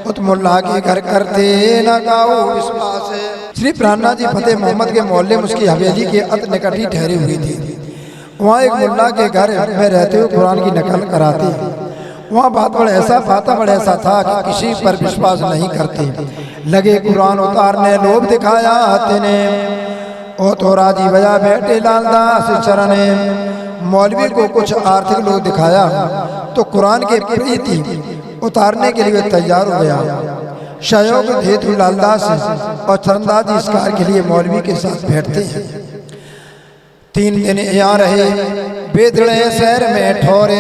उत मुल्ला के घर करते न गाओ विश्वास। श्री प्राणनाथ जी फतेह मोहम्मद के मोहल्ले में उसकी हवेली के अति निकट ही ठहरी हुई थी। वहाँ एक मुल्ला के घर में रहते हुए कुरान की नकल कराते। वहाँ बात बड़ा ऐसा था कि किसी पर विश्वास नहीं करते। लगे कुरान उतारने, लोभ दिखाया तेने, ओ तो राजी बजा बैठे लालदास चरने। मौलवी को कुछ आर्थिक लोभ दिखाया तो कुरान के प्रीति उतारने के लिए तैयार हो गया। सहयोग हेतु लालदास और चरणदास इस कार्य के लिए मौलवी के साथ बैठते हैं। 3 दिन यहाँ रहे, बेदड़े शहर में ठोरे,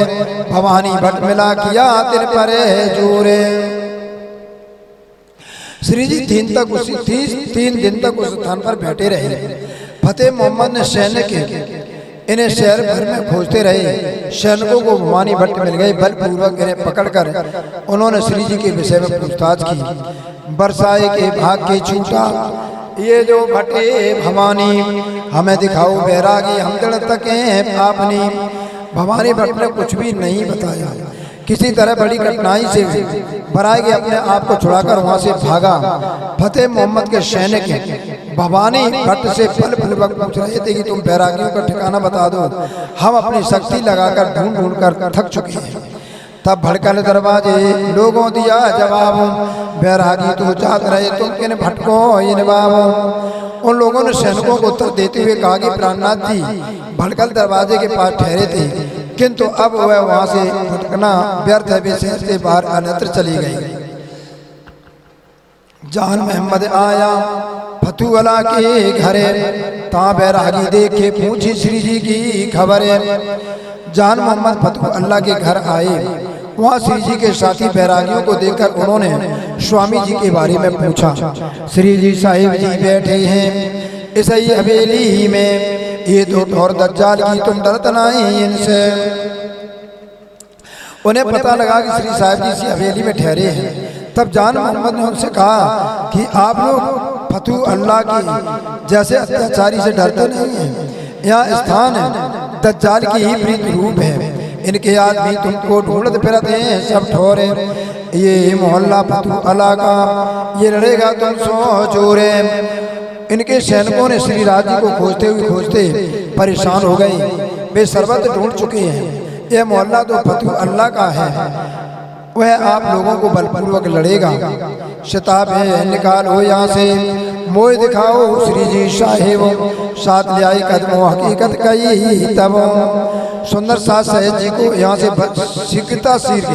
भवानी भट्ट मिला किया तिन परे जोरे। श्री जी 3 दिन तक उस स्थान पर बैठे रहे। फतेह मोहम्मद ने सैनिक इन्हें शहर भर में खोजते रहे। सैनिकों को भवानी भट्ट मिल गए, बलपूर्वक इन्हें पकड़कर उन्होंने श्री जी के विषय में पूछताछ की। बरसाए के भाग के छूटा ये जो भटे भवानी, हमें दिखाओ बैरागी हम दृढ़ तक आपनी। भवानी भट्ट ने कुछ भी नहीं बताया। किसी तरह बड़ी कठिनाई से बराए के अपने आप को छुड़ाकर वहां से भागा। फतेह मोहम्मद के सैनिक भवानी भट्ट से बलपूर्वक पूछ रहे थे कि तुम बैरागियों का ठिकाना बता दो, हम अपनी शक्ति लगाकर ढूंढ कर थक चुके हैं। तब भड़कल दरवाजे लोगों दिया जवाब, बैरागी तो जाग रहे तुम किन भटको इन बाबो। उन लोगों ने सैनिकों को उत्तर देते हुए कहा कि प्राणनाथ जी भड़कल दरवाजे के पास ठहरे थे, किंतु अब वह वहां से भटकना व्यर्थ है, वे शहर से बाहर अन्यत्र चली गई। जान मोहम्मद आया फतूअला के घरे, ता बैरागी देखे पूछी श्री जी की खबर। जान मोहम्मद फतू अल्लाह के घर आए, वहाँ श्री जी के साथी बैरागियों को देखकर उन्होंने स्वामी जी के बारे में पूछा। श्री जी साहिब जी बैठे हैं इस हवेली में, ये तो ठोर दज्जाल की तुम डरत नहीं इनसे। उन्हें पता लगा कि श्री साहिब जी इसी हवेली में ठहरे हैं। तब जान मोहम्मद ने उनसे कहा कि आप लोग फतू अल्लाह की जैसे अत्याचारी से डरते नहीं हैं, यहाँ स्थान दज्जाल की ही प्रीत रूप है, इनके आदमी तुमको ढूंढते फिरते हैं सब ठोरे। ये मोहल्ला फतू अल्लाह का, ये लड़ेगा तुम सो चोरे। इनके सैनिकों ने श्री राज जी को खोजते हुए खोजते परेशान हो गए, वे सर्वत्र ढूंढ चुके हैं। यह मोहल्ला तो फतू अल्लाह का है, वह आप लोगों को बलपूर्वक लड़ेगा। शताब है निकालो यहाँ से, मोह दिखाओ श्री जी साहेब, साथ ले आई कदमों हकीकत कही तब। सुंदर साथ सहेज जी को यहाँ से शीघ्रता सिर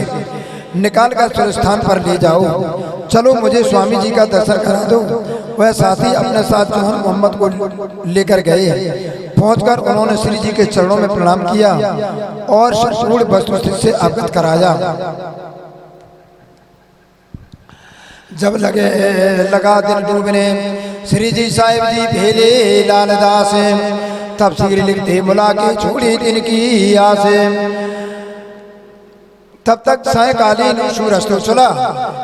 निकाल कर स्वस्थान पर ले जाओ। चलो मुझे स्वामी जी का दर्शन करा दो। वह साथी अपने साथ जौहर मोहम्मद को लेकर गए। पहुंचकर उन्होंने श्री जी के चरणों में प्रणाम किया और संपूर्ण वस्तुस्थिति से अवगत कराया। जब लगा दिन डूबने, श्री जी साहिब जी भेले लालदास, तफसीर लिखते मुला के छोड़ी दिन की आसे। तब तक सायकालीन सूरज तो चला।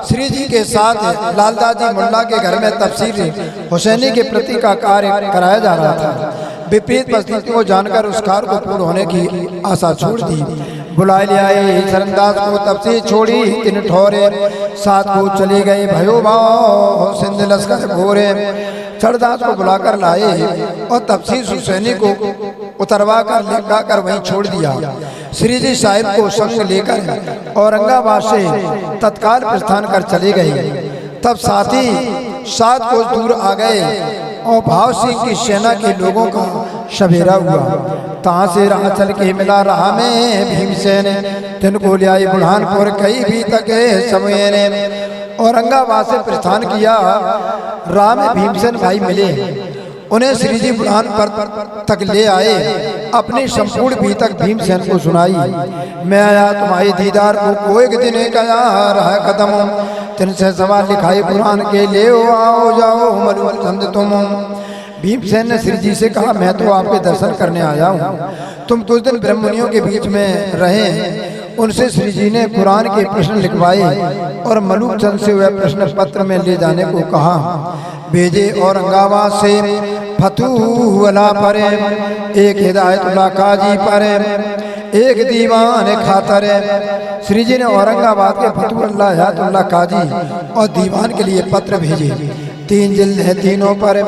श्री जी के साथ लालदास जी मुल्ला के घर में तफसीर हुसैनी के प्रति का कार्य कराया जा रहा था। विपरीत परिस्थितियों को जानकर उस कार्य को पूर्ण होने की आशा छोड़ दी। बुलाए ले आए सरंदाज को, तफसीर छोड़ी तीन ठोरे, साथ को चले गए भयो भाव सिंध लश्कर घोरे। चढ़दास को बुलाकर लाए और तफसीर हुसैनी को उतरवा कर लेकर कर वहीं छोड़ दिया। श्री जी साहिब को संग लेकर औरंगाबाद से तत्काल प्रस्थान कर चले गए। तब साथी 7 कोस दूर आ गए और भाव सिंह की सेना के लोगों का सवेरा हुआ। तहाँ से राह चल के मिला राह में भीमसेन, तिनको ले आई बुरहानपुर कई भी तके समय ने। औरंगाबाद से प्रस्थान किया, राह में भीमसेन भाई मिले, उन्हें श्री जी बुरहानपुर तक ले आए। अपनी संपूर्ण बीतक भीमसेन को सुनाई। मैं आया तुम्हारे दीदार को, कोई दिन गया रहा कदम, तिनसे सवाल लिखाए कुरान के ले आओ जाओ मलूल चंद तुम। भीमसेन ने श्री जी से कहा, मैं तो आपके दर्शन करने आया हूँ, तुम कुछ दिन ब्रह्ममुनियों के बीच में रहे। उनसे श्री जी ने कुरान के प्रश्न लिखवाए और मलूक चंद से वह प्रश्न पत्र में ले जाने को कहा। भेजे औरंगाबाद से फतूअला पर, एक हिदायतुल्लाह काजी पर, एक दीवान खातर। श्री जी ने औरंगाबाद के फतूअल्लाह हिदायतुल्लाह काजी और दीवान के लिए पत्र भेजे। 3 जिल्द है तीनों पर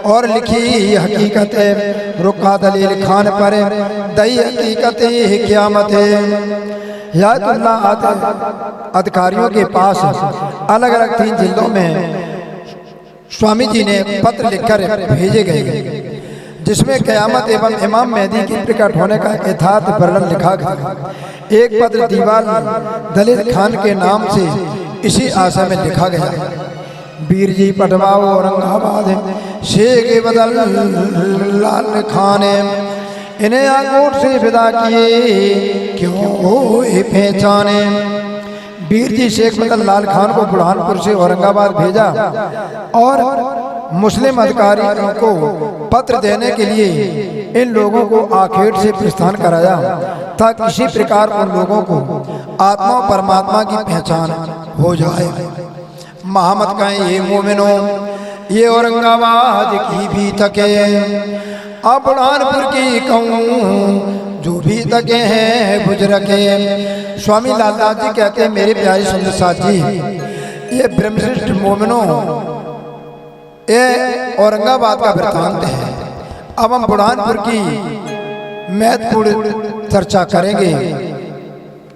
और लिखी हकीकत है, रुका दलील खान पर दई हकीकत क़यामत है। हिदायतुल्लाह अधिकारियों के पास अलग अलग 3 जिल्दों में स्वामी जी ने पत्र लिखकर भेजे गए, जिसमें क़यामत एवं इमाम मेहदी के प्रकट होने का यथार्थ वर्णन लिखा गया। एक पत्र दीवान दलील खान के नाम से इसी आशा में लिखा गया। वीर जी पटवाओ औरंगाबाद शेख बदल लाल खान, इन्हें आकोट से विदा किए क्यों पहचाने। वीर जी शेख बदल लाल खान को बुरहानपुर से औरंगाबाद भेजा और मुस्लिम अधिकारियों को पत्र देने के लिए इन लोगों को आखेट से प्रस्थान कराया, ताकि किसी प्रकार उन लोगों को आत्मा परमात्मा की पहचान हो जाए। मोहम्मद कहें ये मोमिनो, ये औरंगाबाद की भी तके, अब बुरहानपुर की कहूँ जो भी तके हैं बुजुर्गे। स्वामी लालदास जी कहते हैं, मेरे प्यारे सुंदर साथ जी, ये ब्रह्मश्रेष्ठ मोमिनो ये औरंगाबाद का वृत्तांत है। अब हम बुरहानपुर की महत्वपूर्ण चर्चा करेंगे।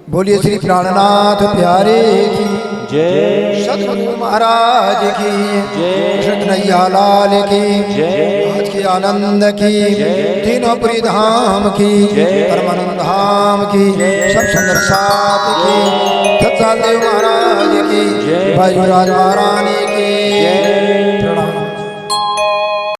बोलिए श्री प्राणनाथ प्यारे की जय सतगुरु महाराज की कृष्ण कन्हैया लाल की आज की आनंद की तीनों पुरी धाम की परमानंद धाम की सब सुंदर साथ की दत्तात्रेय महाराज की भाई महारानी की